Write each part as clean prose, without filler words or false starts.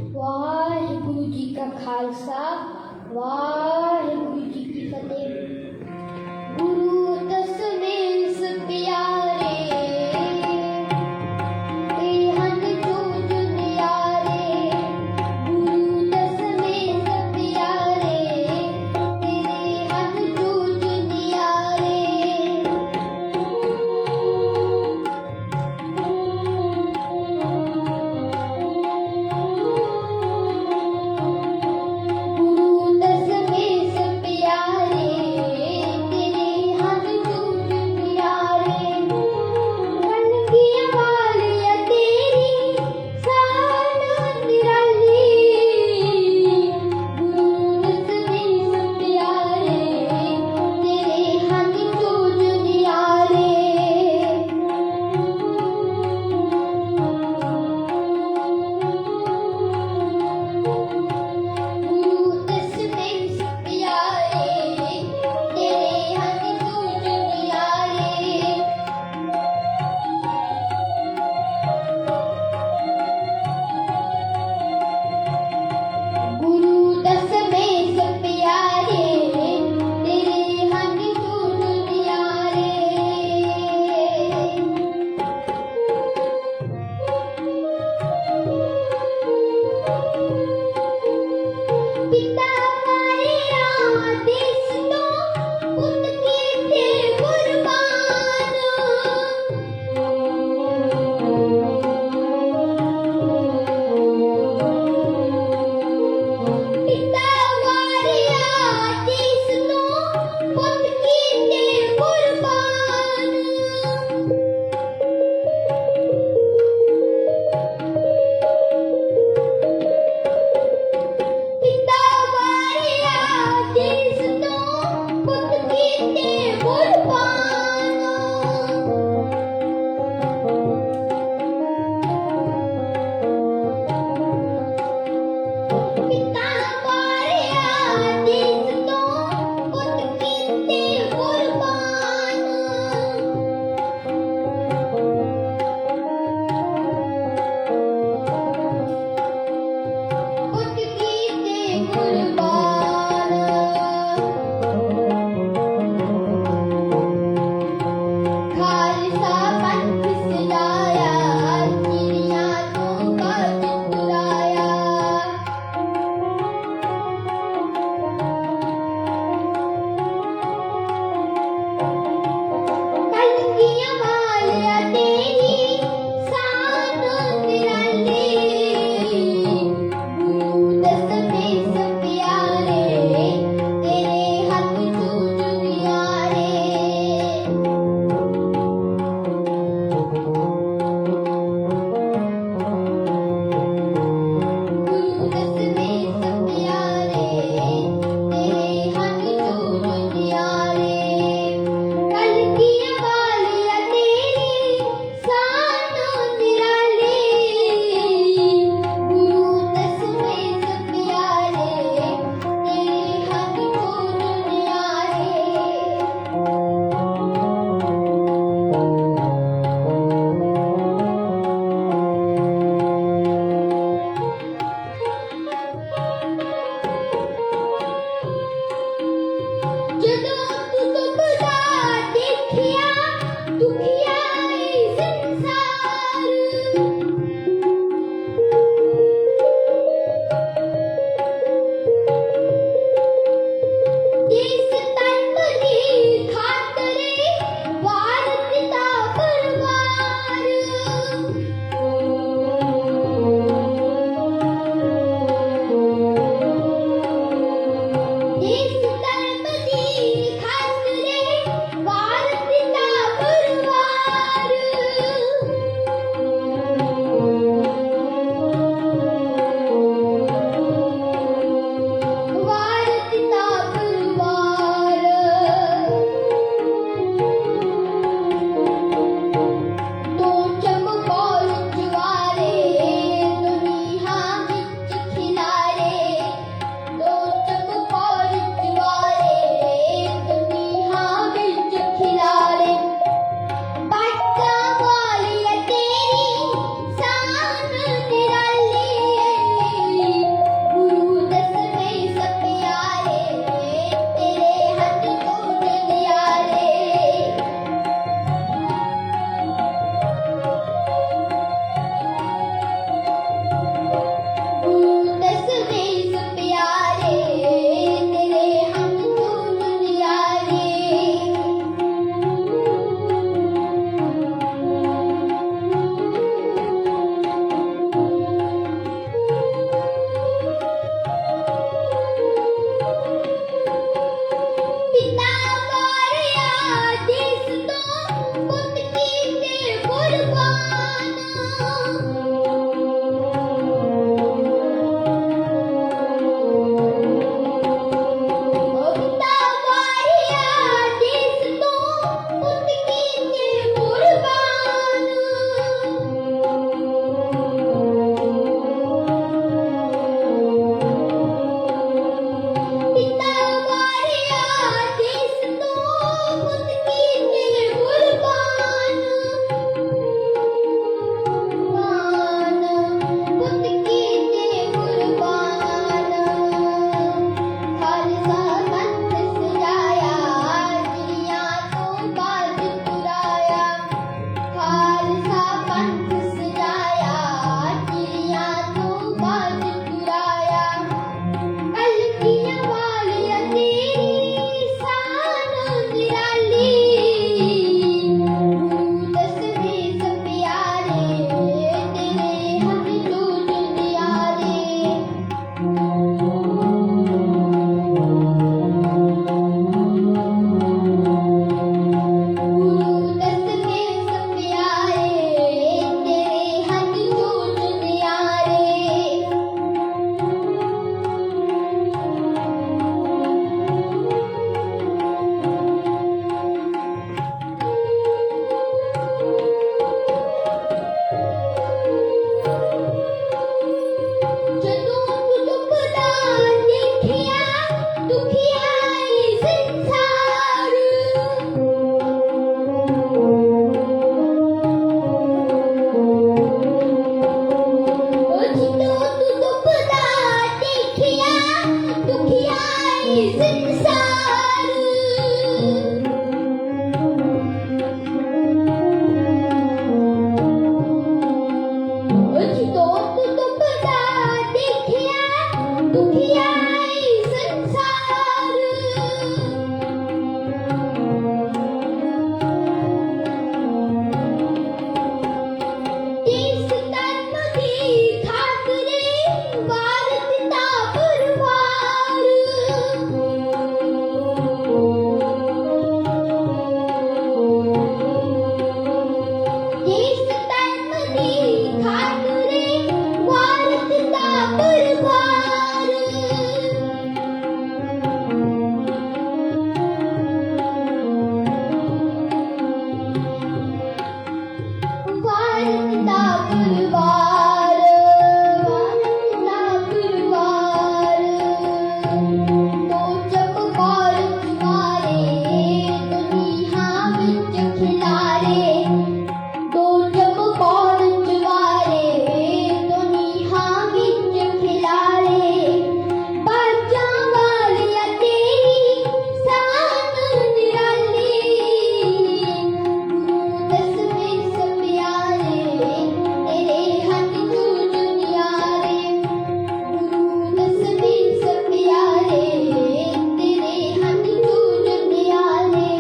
वाहिगुरु जी का खालसा वाहिगुरु जी की फतेह। गुरु दसवें प्यारे हन जोज न्यारे, गुरु दसवें प्यारे हन जोज न्यारे। गुरु दसवें ਦਰਬਾਰ ਵਾਹਿਲਾ ਦਰਬਾਰ ਦੋ ਚਮਕੌਰ ਚੁਬਾਰੇ ਦੁਨੀਆਂ ਵਿੱਚ ਖਿਲਾਰੇ ਦੋ ਚਮਕੌਰ ਚੁਬਾਰੇ ਦੁਨੀਆਂ ਵਿੱਚ ਖਿਲਾਰੇ ਬਾਜਾਂ ਵਾਲਿਆ ਤੇਰੀ ਸਾਨ ਨਿਰਾਲੀ ਗੁਰੂ ਦਸਵੇਂ ਸਪਿਆਰੇ ਤੇਰੇ ਹੱਥ ਜੂਝ ਨਿਆਰੇ ਗੁਰੂ ਦਸਵੇਂ ਸਪਿਆਰੇ ਤੇਰੇ ਹੱਥ ਜੂਝ ਨਿਆਰੇ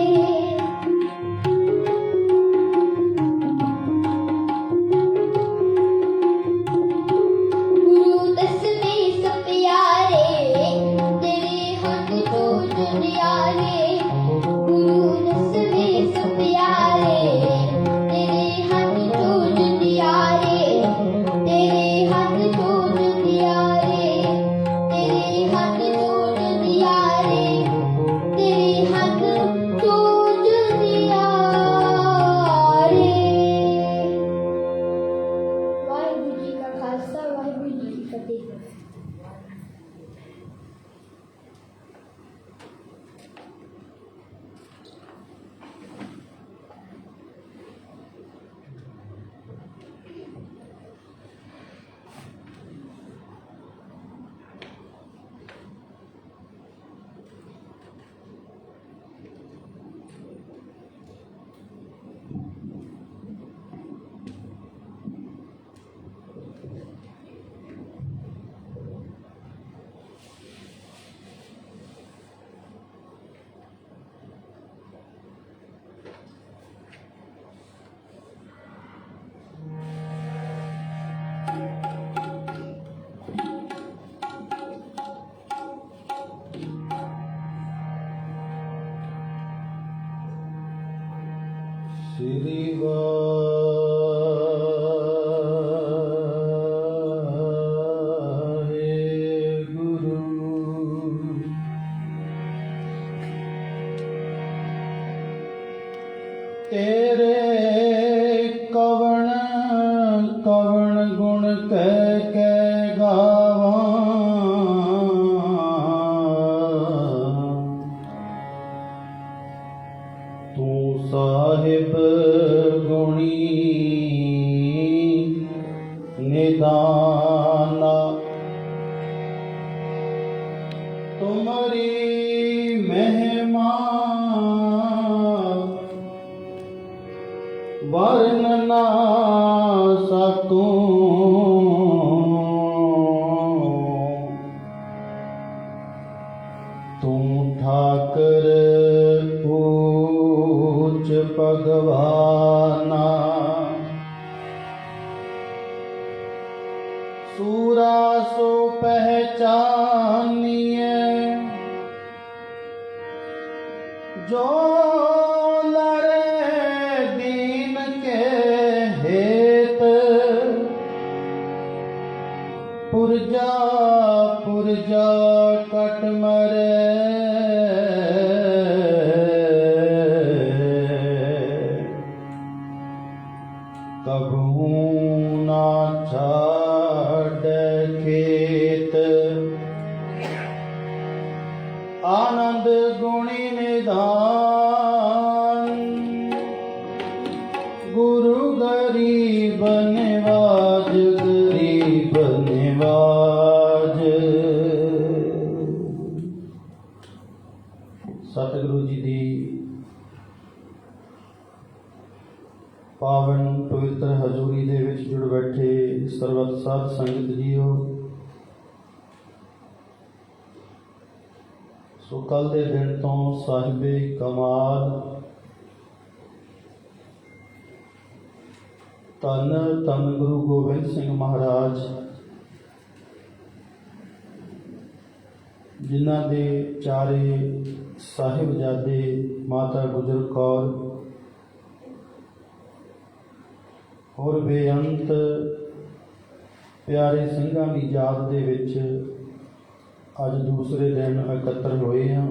ਗੁਰੂ ਦਸਵੇਂ ਸਪਿਆਰੇ ਤੇਰੇ ਹੱਥ ਜੂਝ ਨਿਆਰੇ ਗੁਰੂ ਦਸਵੇਂ ਸਪਿਆਰੇ ਤੇਰੇ ਹੱਥ ਜੂਝ ਨਿਆਰੇ ਤੇਰੇ ਹੱਥ ਜੂਝ ਨਿਆਰੇ ਤੇਰੇ ਹੱਥ ਜੂਝ ਨਿਆਰੇ ਤੇਰੇ ਹੱਥ ਜੂਝ ਨਿਆਰੇ ਵਾਹਿਗੁਰੂ ਜੀ ਕਾ ਖਾਲਸਾ ਵਾਹਿਗੁਰੂ ਜੀ ਕੀ ਫਤਿਹ। ਸ੍ਰੀ ਵਾਹਿਗੁਰੂ। ਤੇਰੇ ਕਵਣ ਕਵਣ ਗੁਣ ਕਹਿ ਕੇ ਗਾਵਾਂ ਤੂੰ ਸਾਹਿਬ ਗੁਣੀ ਨਿਦਾਨਾ ਤੁਮਰੀ ਮਹਿਮਾ ਵਰਨ ਨਾ ਸਕੂੰ ਤੂੰ ਠਾਕਰ ਊਚ ਭਗਵਾਨਾ ਸੂਰਾ ਸੋ ਪਹਿਚਾਨੀਏ ਜੋ ਲਰੇ ਦੀਨ ਕੇ हेत पुरजा पुरजा कट मरे कबहू ना छाड़ खेत आनंद गुणी निधान गुरु गरीब निवाज गरीब निवाज। सतगुरु जी दी पावन पवित्र हजूरी दे विच जुड़ बैठे सर्वत साध संगत जीओ। सो कल दे दिन तो साहिबे कमाल धन धन गुरु गोबिंद सिंह महाराज जिन्हां दे चारे साहिबजादे माता गुजर कौर और बेअंत प्यारे ਸਿੰਘਾਂ ਦੀ ਯਾਦ ਦੇ ਵਿੱਚ ਅੱਜ ਦੂਸਰੇ ਦਿਨ ਇਕੱਤਰ ਹੋਏ ਹਾਂ।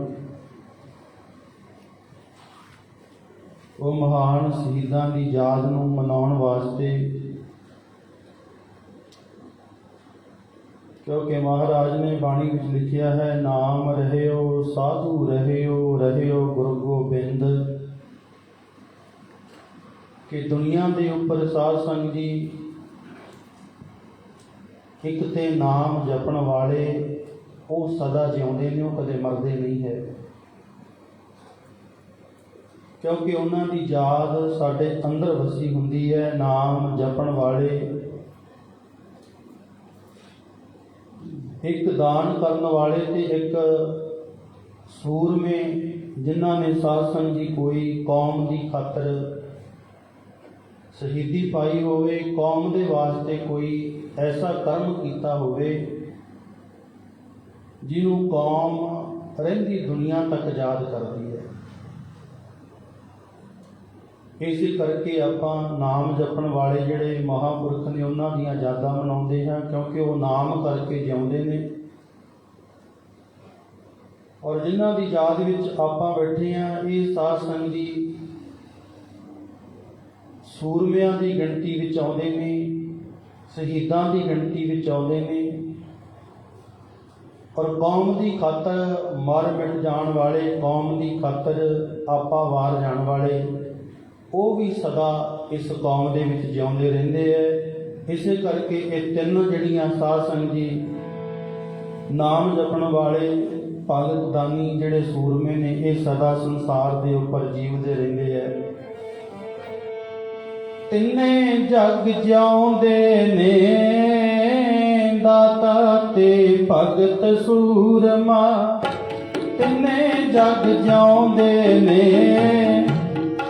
ਉਹ ਮਹਾਨ ਸ਼ਹੀਦਾਂ ਦੀ ਯਾਦ ਨੂੰ ਮਨਾਉਣ ਵਾਸਤੇ क्योंकि महाराज ने बाणी विच लिखिया है, नाम रहियो साधु रहियो रहियो गुरु गोबिंद। कि दुनिया के उपर साध संग जी एक ते नाम जपण वाले वो सदा जिउंदे ने, वो कदे मरदे नहीं है। क्योंकि उन्हां दी याद साडे अंदर वसी हुंदी है। नाम जपण वाले एक दान करने वाले ते एक सूरमे जिन्हां ने साध संग जी कोई कौम की खातर शहीदी पाई होवे, कौम दे वास्ते कोई ऐसा कर्म किया होवे जिन्हों कौम रहिंदी दुनिया तक याद करती है। इस करके आपां नाम जपण वाले जिहड़े महापुरख ने उन्हां दीयां यादां मनाउंदे हां, क्योंकि वो नाम करके जिउंदे ने। और जिन्हां दी याद विच आपां बैठे हां, ये साध संग जी सूरमिਆਂ ਦੀ ਗਿਣਤੀ ਵਿੱਚ ਆਉਂਦੇ ਨੇ, शहीदां की गिणती विच आउंदे ने। और कौम की खातर मर मिट जाण वाले, कौम की खातर आपा वार जाण वाले, वो भी सदा इस कौम दे विच जिउंदे रहिंदे है। इस करके ये तीन जिहड़ियां साध संग जी नाम जपण वाले भगत दानी जिहड़े सूरमे ने, ये सदा संसार दे उपर जीवदे रहिंदे है। तिन्ने जग जिउंदे ने दाता ते भगत सूरमा, तिन्ने जग जिउंदे ने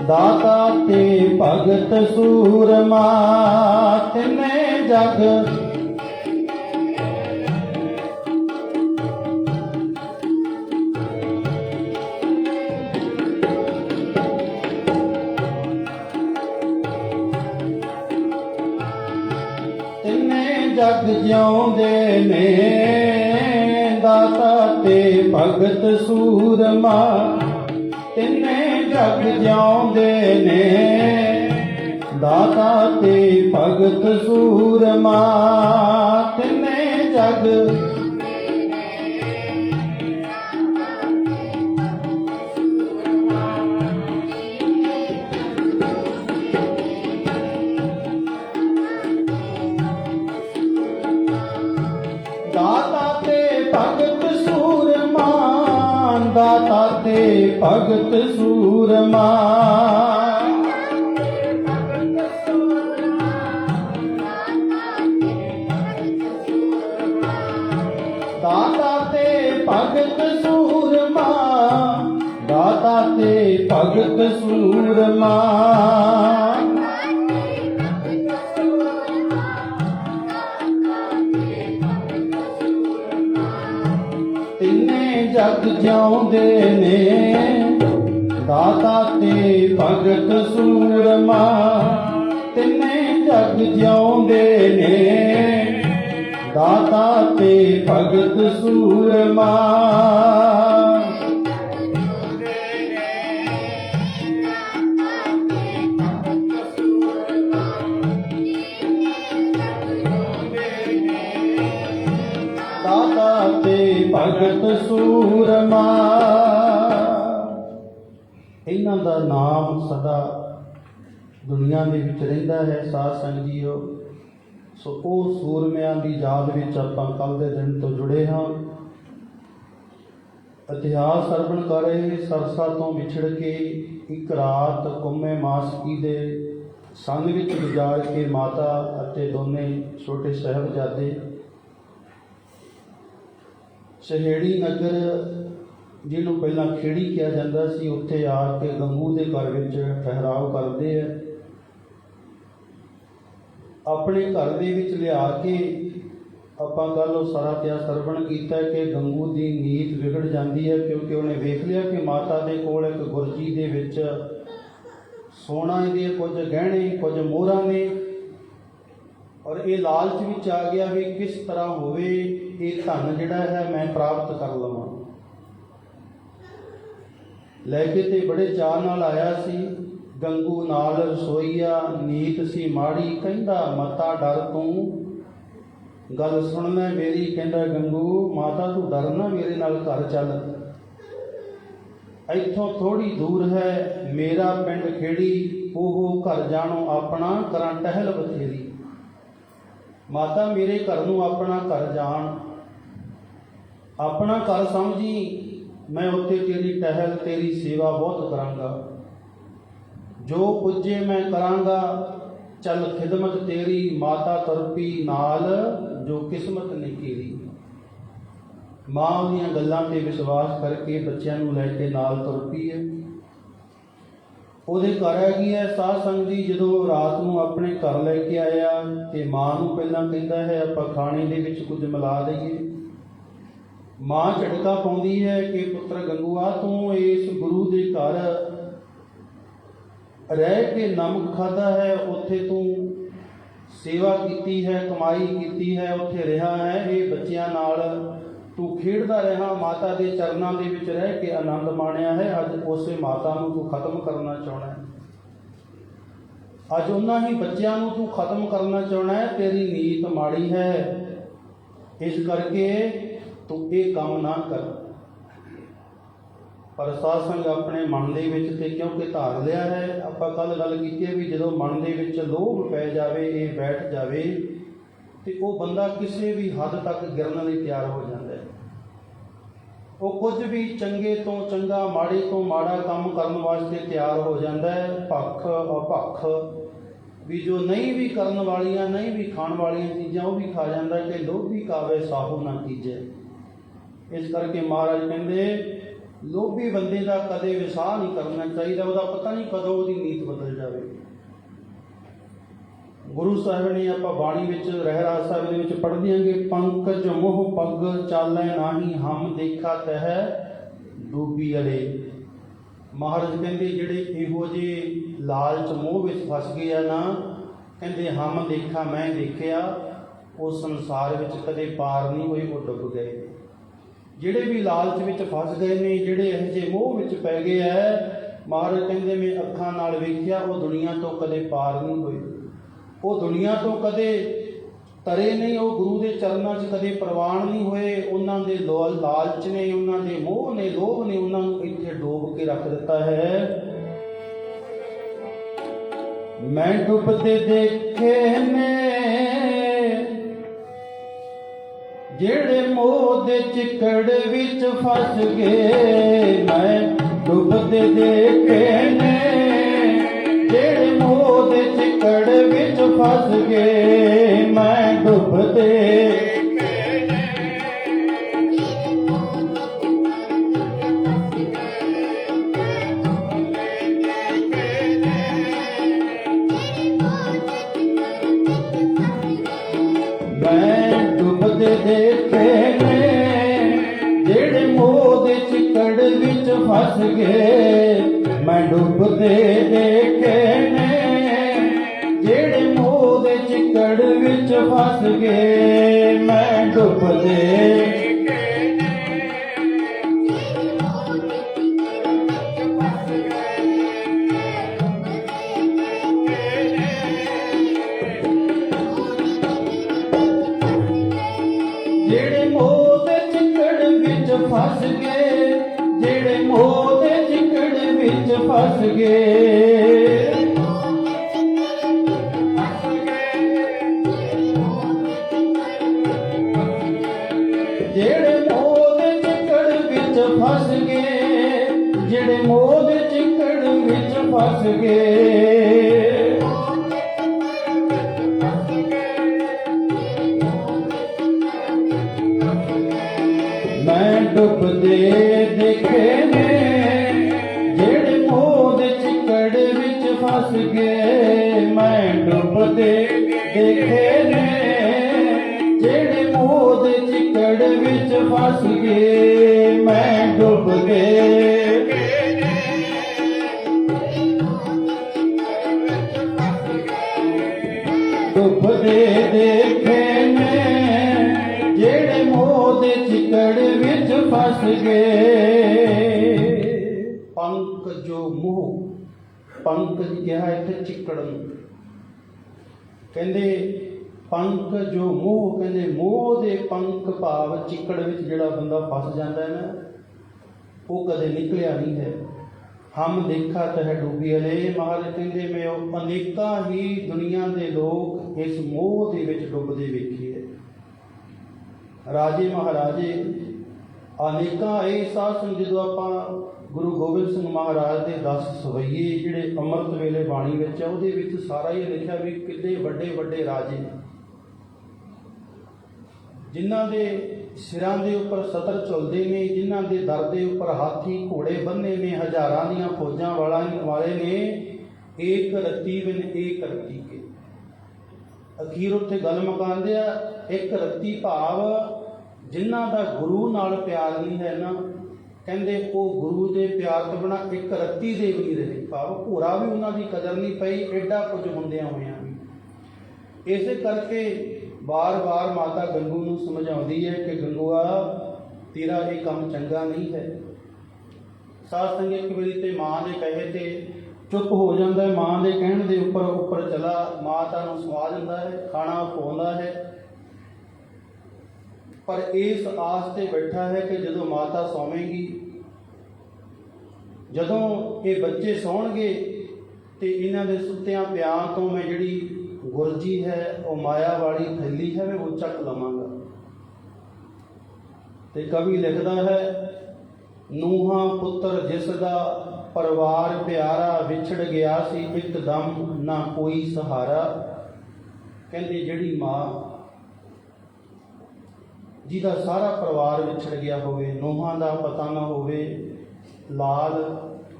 दाता ते भगत सूरमा, तिन्ने जग जग जिउंदे ने दाता ते भगत सूरमा, तिन्ने जग जिउंदे ने दाता ते भगत सूरमा, तिन्ने जग दाता ते भगत सूरमा, दाता ते भगत सूरमा, दाता ते भगत सूरमा, जग जिउंदे ने दाता ते भगत सूरमा, तिन्ने जग जिउंदे ने दाता ते भगत सूरमा, दाता ते भगत सूरमा। इन्हां दा नाम सदा दुनिया दे विच रहिंदा है साध संग जीओ। सो ਉਹ ਸੂਰਮਿਆਂ ਦੀ ਯਾਦ ਵਿੱਚ ਆਪਾਂ ਕੱਲ੍ਹ ਦੇ ਦਿਨ ਤੋਂ ਜੁੜੇ ਹਾਂ। ਇਤਿਹਾਸ ਸਰਵਣ ਕਰ ਰਹੇ ਸਰਸਾ ਤੋਂ ਵਿਛੜ ਕੇ ਇੱਕ ਰਾਤ ਕੁੰਮੇ ਮਾਸਕੀ ਦੇ ਸੰਗ ਵਿੱਚ ਗੁਜ਼ਾਰ ਕੇ ਮਾਤਾ ਅਤੇ ਦੋਨੇ ਛੋਟੇ ਸਾਹਿਬਜ਼ਾਦੇ सहेड़ी नगर जिन्हों पहला खेड़ी किया जाता सी, उत्थे आके गंगू के घर में ठहराव करते हैं। अपने घर दे विच लिया के आपां कल सारा त्या सरवण किया कि गंगू की नीत विगड़ जाती है, क्योंकि उन्हें वेख लिया कि माता के कोल एक गुरजी दे विच सोना दे कुछ गहने कुछ मोहरां ने, और ये लालच विच आ गया भी किस तरह होवे ये धन जिहड़ा है मैं प्राप्त कर लवां। लैके ते बड़े चाह नाल आया सी। गंगू नाल रसोईया नीत सी माड़ी, कहंदा मता डर तूं ਗੱਲ ਸੁਣ ਲੈ ਮੇਰੀ। ਕਹਿੰਦਾ ਗੰਗੂ ਮਾਤਾ ਤੂੰ ਡਰ ਨਾ, ਮੇਰੇ ਨਾਲ ਘਰ ਚੱਲ। ਇੱਥੋਂ ਥੋੜੀ ਦੂਰ ਹੈ ਮੇਰਾ ਪਿੰਡ ਖੇੜੀ, ਉਹ ਘਰ ਜਾਣੋ ਆਪਣਾ ਕਰਾਂ ਟਹਿਲ ਬਥੇਰੀ। ਮਾਤਾ ਮੇਰੇ ਘਰ ਨੂੰ ਆਪਣਾ ਘਰ ਜਾਣ, ਆਪਣਾ ਘਰ ਸਮਝੀ, ਮੈਂ ਉੱਥੇ ਤੇਰੀ ਟਹਿਲ ਤੇਰੀ ਸੇਵਾ ਬਹੁਤ ਕਰਾਂਗਾ। ਜੋ ਪੁੱਜੇ ਮੈਂ ਕਰਾਂਗਾ, ਚੱਲ ਖਿਦਮਤ ਤੇਰੀ। ਮਾਤਾ ਤੁਰਪੀ ਨਾਲ ਜੋ ਕਿਸਮਤ ਨੇ ਕੀਰੀ। ਮਾਂ ਦੀਆਂ ਗੱਲਾਂ ਤੇ ਵਿਸ਼ਵਾਸ ਕਰਕੇ ਬੱਚਿਆਂ ਨੂੰ ਲੈ ਕੇ ਨਾਲ ਤੁਰ ਪਈ ਹੈ। ਉਹਦੇ ਘਰ ਹੈਗੀ ਹੈ ਸਾਧ ਸੰਗਤ ਜੀ। ਜਦੋਂ ਰਾਤ ਨੂੰ ਆਪਣੇ ਘਰ ਲੈ ਕੇ ਆਇਆ ਤੇ ਮਾਂ ਨੂੰ ਪਹਿਲਾਂ ਕਹਿੰਦਾ ਹੈ ਆਪਾਂ ਖਾਣੇ ਦੇ ਵਿੱਚ ਕੁਝ ਮਿਲਾ ਦਈਏ। ਮਾਂ ਝਟਕਾ ਪਾਉਂਦੀ ਹੈ ਕਿ ਪੁੱਤਰ ਗੰਗੂਆ ਤੂੰ ਇਸ ਗੁਰੂ ਦੇ ਘਰ ਰਹਿ ਕੇ ਨਮਕ ਖਾਧਾ ਹੈ, ਉੱਥੇ ਤੂੰ ਸੇਵਾ ਕੀਤੀ ਹੈ, ਕਮਾਈ ਕੀਤੀ ਹੈ, ਉੱਥੇ ਰਿਹਾ ਹੈ, ਇਹ ਬੱਚਿਆਂ ਨਾਲ ਤੂੰ ਖੇਡਦਾ ਰਿਹਾ, ਮਾਤਾ ਦੇ ਚਰਨਾਂ ਦੇ ਵਿੱਚ ਰਹਿ ਕੇ ਆਨੰਦ ਮਾਣਿਆ ਹੈ। ਅੱਜ ਉਸੇ ਮਾਤਾ ਨੂੰ ਤੂੰ ਖਤਮ ਕਰਨਾ ਚਾਹੁੰਦਾ ਹੈ, ਅੱਜ ਉਹਨਾਂ ਹੀ ਬੱਚਿਆਂ ਨੂੰ ਤੂੰ ਖਤਮ ਕਰਨਾ ਚਾਹੁੰਦਾ ਹੈ। ਤੇਰੀ ਨੀਤ ਮਾੜੀ ਹੈ, ਇਸ ਕਰਕੇ ਤੂੰ ਇਹ ਕੰਮ ਨਾ ਕਰ। ਪਰ ਸਾਧ ਸੰਗ ਆਪਣੇ ਮਨ ਦੇ ਵਿੱਚ ਤੇ ਕਿਉਂਕਿ ਧਾਰ ਲਿਆ ਹੈ, ਆਪਾਂ ਕੱਲ ਗੱਲ ਕੀਤੀ ਵੀ ਜਦੋਂ ਮਨ ਦੇ ਵਿੱਚ ਲੋਭ ਪੈ ਜਾਵੇ, ਇਹ ਬੈਠ ਜਾਵੇ ਤੇ ਉਹ ਬੰਦਾ ਕਿਸੇ ਵੀ ਹੱਦ ਤੱਕ ਗਿਰਨ ਲਈ ਤਿਆਰ ਹੋ ਜਾਂਦਾ ਹੈ। ਉਹ ਕੁਝ ਵੀ ਚੰਗੇ ਤੋਂ ਚੰਗਾ, ਮਾੜੇ ਤੋਂ ਮਾੜਾ ਕੰਮ ਕਰਨ ਵਾਸਤੇ ਤਿਆਰ ਹੋ ਜਾਂਦਾ ਹੈ। ਭੱਖ ਅਭੱਖ ਵੀ ਜੋ ਨਹੀਂ ਵੀ ਕਰਨ ਵਾਲੀਆਂ, ਨਹੀਂ ਵੀ ਖਾਣ ਵਾਲੀਆਂ ਚੀਜ਼ਾਂ ਉਹ ਵੀ ਖਾ ਜਾਂਦਾ ਕਿ ਲੋਭੀ ਕਾਵੇ ਸਾਹੂ ਨਾ ਕੀਜੇ। ਇਸ ਕਰਕੇ ਮਹਾਰਾਜ ਕਹਿੰਦੇ ਲੋਭੀ ਬੰਦੇ ਦਾ ਕਦੇ ਵਿਸਾਹ ਨਹੀਂ ਕਰਨਾ ਚਾਹੀਦਾ, ਉਹਦਾ ਪਤਾ ਨਹੀਂ ਕਦੋਂ ਉਹਦੀ ਨੀਤ ਬਦਲ ਜਾਵੇ। ਗੁਰੂ ਸਾਹਿਬ ਨੇ ਆਪਾਂ ਬਾਣੀ ਵਿੱਚ ਰਹਿਰਾਸ ਸਾਹਿਬ ਦੇ ਵਿੱਚ ਪੜ੍ਹਦੇ ਹਾਂਗੇ, ਪੰਕਜ ਮੋਹ ਪੱਗ ਚਾਲੈ ਨਾਹੀ ਹਮ ਦੇਖਾ ਤਹਿ ਡੂਬੀ ਅੜੇ। ਮਹਾਰਾਜ ਕਹਿੰਦੇ ਜਿਹੜੇ ਇਹੋ ਜਿਹੇ ਲਾਲਚ ਮੋਹ ਵਿੱਚ ਫਸ ਗਏ ਆ ਨਾ, ਕਹਿੰਦੇ ਹਮ ਦੇਖਾ ਮੈਂ ਦੇਖਿਆ, ਉਹ ਸੰਸਾਰ ਵਿੱਚ ਕਦੇ ਪਾਰ ਨਹੀਂ ਹੋਏ, ਉਹ ਡੁੱਬ ਗਏ। ਜਿਹੜੇ ਵੀ ਲਾਲਚ ਵਿੱਚ ਫਸ ਗਏ ਨੇ, ਜਿਹੜੇ ਇਹੋ ਜਿਹੇ ਮੋਹ ਵਿੱਚ ਪੈ ਗਏ ਹੈ, ਮਹਾਰਾਜ ਕਹਿੰਦੇ ਮੈਂ ਅੱਖਾਂ ਨਾਲ ਵੇਖਿਆ, ਉਹ ਦੁਨੀਆ ਤੋਂ ਕਦੇ ਪਾਰ ਨਹੀਂ ਹੋਏ, ਉਹ ਦੁਨੀਆ ਤੋਂ ਕਦੇ ਤਰੇ ਨਹੀਂ, ਉਹ ਗੁਰੂ ਦੇ ਚਰਨਾਂ 'ਚ ਕਦੇ ਪ੍ਰਵਾਨ ਨਹੀਂ ਹੋਏ। ਉਹਨਾਂ ਦੇ ਲਾਲਚ ਨੇ, ਉਹਨਾਂ ਦੇ ਮੋਹ ਨੇ, ਲੋਭ ਨੇ ਉਹਨਾਂ ਨੂੰ ਇੱਥੇ ਡੋਬ ਕੇ ਰੱਖ ਦਿੱਤਾ ਹੈ। ਮੈਂ ਡੁੱਬਦੇ ਦੇਖੇ ਨੇ ਜਿਹੜੇ ਮੋਹ ਦੇ ਚਿੱਕੜ ਵਿੱਚ ਫਸ ਗਏ, ਮੈਂ ਡੁੱਬਦੇ ਦੇਖੇ ਨੇ ਜਿਹੜੇ ਮੋਹ ਦੇ ਚਿੱਕੜ ਵਿੱਚ ਫਸ ਗਏ, ਮੈਂ ਡੁੱਬਦੇ ਦੇਖੇ ਨੇ ਜਿਹੜੇ ਮੋਹ ਦੇ ਚਿੱਕੜ ਵਿੱਚ ਫਸ ਗਏ, ਮੈਂ ਡੁੱਬਦੇ ਦੇਖੇ ਨੇ ਜਿਹੜੇ ਮੋਹ ਦੇ ਚਿੱਕੜ ਵਿੱਚ ਫਸ ਗਏ, ਮੈਂ ਡੁੱਬਦੇ ਫਸ ਗਏ, ਜਿਹੜੇ ਮੋਹ ਦੇ ਚਿੱਕੜ ਵਿੱਚ ਫਸ ਗਏ, ਜਿਹੜੇ ਮੋਹ ਦੇ ਚਿੱਕੜ ਵਿੱਚ ਫਸ ਗਏ, ਜਿਹੜੇ ਮੋਹ ਦੇ ਚਿੱਕੜ ਵਿੱਚ ਫਸ ਗਏ, ਮੈਂ ਡੁੱਬਦੇ ਦੇਖੇ ਨੇ ਜਿਹੜੇ ਮੋਹ ਦੇ ਚਿੱਕੜ ਵਿੱਚ ਫਸ ਗਏ, ਮੈਂ ਡੁੱਬਦੇ ਦੇਖੇ ਨੇ ਜਿਹੜੇ ਮੋਹ ਦੇ ਚਿੱਕੜ ਵਿੱਚ ਫਸ ਗਏ, ਮੈਂ ਡੁੱਬਦੇ ਡੁੱਬਦੇ ਦੇਖੇ ਨੇ ਜਿਹੜੇ ਮੋਹ ਦੇ ਚਿੱਕੜ ਵਿੱਚ ਫਸ ਗਏ। ਪੰਕ ਜੋ ਮੋਹ, ਪੰਕ ਕਿਹਾ ਇੱਥੇ ਚਿੱਕੜ ਨੂੰ ਕਹਿੰਦੇ ਪੰਖ ਜੋ ਮੋਹ, ਕਹਿੰਦੇ ਮੋਹ ਦੇ ਪੰਖ ਭਾਵ ਚਿੱਕੜ ਵਿੱਚ ਜਿਹੜਾ ਬੰਦਾ ਫਸ ਜਾਂਦਾ ਹੈ ਨਾ, ਉਹ ਕਦੇ ਨਿਕਲਿਆ ਨਹੀਂ ਹੈ। ਹਮ ਦੇਖਾ ਤਹਿ ਡੂਬੀ ਹਲੇ, ਮਹਾਰਾਜ ਕਹਿੰਦੇ ਮੈਂ ਉਹ ਅਨੇਕਾਂ ਹੀ ਦੁਨੀਆ ਦੇ ਲੋਕ ਇਸ ਮੋਹ ਦੇ ਵਿੱਚ ਡੁੱਬਦੇ ਵੇਖੇ ਹੈ। ਰਾਜੇ ਮਹਾਰਾਜੇ ਅਨੇਕਾਂ ਇਹ ਸਾਧ ਸੰਗਤ, ਜਦੋਂ ਆਪਾਂ ਗੁਰੂ ਗੋਬਿੰਦ ਸਿੰਘ ਮਹਾਰਾਜ ਦੇ 10 ਸਵਈਏ ਜਿਹੜੇ ਅੰਮ੍ਰਿਤ ਵੇਲੇ ਬਾਣੀ ਵਿੱਚ ਆ, ਉਹਦੇ ਵਿੱਚ ਸਾਰਾ ਹੀ ਲਿਖਿਆ ਵੀ ਕਿੰਨੇ ਵੱਡੇ ਵੱਡੇ ਰਾਜੇ ਜਿਨ੍ਹਾਂ ਦੇ ਸਿਰਾਂ ਦੇ ਉੱਪਰ ਸਤਰ ਝੁਲਦੇ ਨੇ, ਜਿਨ੍ਹਾਂ ਦੇ ਦਰ ਦੇ ਉੱਪਰ ਹਾਥੀ ਘੋੜੇ ਬੰਨੇ ਨੇ, ਹਜ਼ਾਰਾਂ ਦੀਆਂ ਫੌਜਾਂ ਵਾਲੇ ਨੇ, ਏਕ ਰੱਤੀ ਬਿਨ ਏਕ ਰੱਤੀ ਕੇ। ਅਖੀਰ ਉੱਥੇ ਗੱਲ ਮੁਕਾਉਂਦੇ ਆ, ਇੱਕ ਰੱਤੀ ਭਾਵ ਜਿਨ੍ਹਾਂ ਦਾ ਗੁਰੂ ਨਾਲ ਪਿਆਰ ਨਹੀਂ ਹੈ ਨਾ, ਕਹਿੰਦੇ ਉਹ ਗੁਰੂ ਦੇ ਪਿਆਰ ਤੋਂ ਬਿਨਾਂ ਇੱਕ ਰੱਤੀ ਦੇ ਵੀ ਨਹੀਂ ਰਹੇ, ਭਾਵ ਭੋਰਾ ਵੀ ਉਹਨਾਂ ਦੀ ਕਦਰ ਨਹੀਂ ਪਈ, ਐਡਾ ਕੁਝ ਹੁੰਦਿਆਂ ਹੋਇਆਂ ਵੀ। ਇਸੇ ਕਰਕੇ ਬਾਰ-ਬਾਰ ਮਾਤਾ ਗੰਗੂ ਨੂੰ ਸਮਝਾਉਂਦੀ ਹੈ ਕਿ ਗੰਗੂਆ, ਤੇਰਾ ਇਹ ਕੰਮ ਚੰਗਾ ਨਹੀਂ ਹੈ। ਸਾਧ ਸੰਗਤ ਇੱਕ ਵਾਰੀ ਤੇ ਮਾਂ ਦੇ ਕਹੇ ਤੇ ਚੁੱਪ ਹੋ ਜਾਂਦਾ ਹੈ, ਮਾਂ ਦੇ ਕਹਿਣ ਦੇ ਉੱਪਰ ਚਲਾ ਮਾਤਾ ਨੂੰ ਸਵਾ ਦਿੰਦਾ ਹੈ, ਖਾਣਾ ਖਵਾਉਂਦਾ ਹੈ, ਪਰ ਇਸ ਆਸ ਤੇ ਬੈਠਾ ਹੈ ਕਿ ਜਦੋਂ ਮਾਤਾ ਸੌਵੇਗੀ, ਜਦੋਂ ਇਹ ਬੱਚੇ ਸੌਣਗੇ ਤੇ ਇਹਨਾਂ ਦੇ ਸੁੱਤਿਆਂ ਪਿਆਂ ਤੋਂ ਮੈਂ ਜਿਹੜੀ ਗੁਰਜੀ ਹੈ, ਉਹ ਮਾਇਆ ਵਾਲੀ ਥੈਲੀ ਹੈ, ਮੈਂ ਉਹ ਚੱਕ ਲਵਾਂਗਾ। ਤੇ ਕਵੀ ਲਿਖਦਾ ਹੈ, ਨੂਹਾਂ ਪੁੱਤਰ ਜਿਸ ਦਾ ਪਰਿਵਾਰ ਪਿਆਰਾ, ਵਿਛੜ ਗਿਆ ਸੀ ਇੱਕਦਮ ਨਾ ਕੋਈ ਸਹਾਰਾ। ਕਹਿੰਦੇ ਜਿਹੜੀ ਮਾਂ ਜਿਹਦਾ ਸਾਰਾ ਪਰਿਵਾਰ ਵਿਛੜ ਗਿਆ ਹੋਵੇ, ਨੂਹਾਂ ਦਾ ਪਤਾ ਨਾ ਹੋਵੇ, ਲਾਲ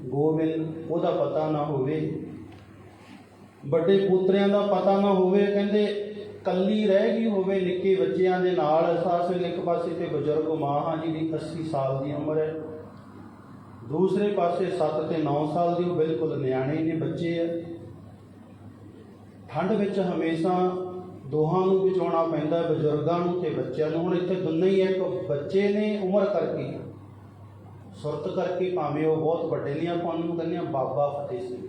ਗੋਬਿੰਦ ਉਹਦਾ ਪਤਾ ਨਾ ਹੋਵੇ, ਵੱਡੇ ਪੁੱਤਰਿਆਂ ਦਾ ਪਤਾ ਨਾ ਹੋਵੇ, ਕਹਿੰਦੇ ਕੱਲੀ ਰਹਿ ਗਈ ਹੋਵੇ ਨਿੱਕੇ ਬੱਚਿਆਂ ਦੇ ਨਾਲ। ਸਾਸ ਇੱਕ ਪਾਸੇ ਤੇ ਬਜ਼ੁਰਗ ਮਾਂ ਹਾਂ ਜਿਹਦੀ 80 ਸਾਲ ਦੀ ਉਮਰ ਹੈ, ਦੂਸਰੇ ਪਾਸੇ 7 ਤੇ 9 ਸਾਲ ਦੀ, ਉਹ ਬਿਲਕੁਲ ਨਿਆਣੇ ਨੇ, ਬੱਚੇ ਹੈ। ਠੰਡ ਵਿੱਚ ਹਮੇਸ਼ਾ ਦੋਹਾਂ ਨੂੰ ਬਚਾਉਣਾ ਪੈਂਦਾ, ਬਜ਼ੁਰਗਾਂ ਨੂੰ ਤੇ ਬੱਚਿਆਂ ਨੂੰ। ਹੁਣ ਇੱਥੇ ਦੋਨੇ ਹੀ ਇੱਕ ਬੱਚੇ ਨੇ, ਉਮਰ ਕਰਕੇ, ਸੁਰਤ ਕਰਕੇ ਭਾਵੇਂ ਉਹ ਬਹੁਤ ਵੱਡੇ ਨੇ, ਆਪਾਂ ਉਹਨੂੰ ਕਹਿੰਦੇ ਹਾਂ ਬਾਬਾ ਫਤਿਹ ਸਿੰਘ।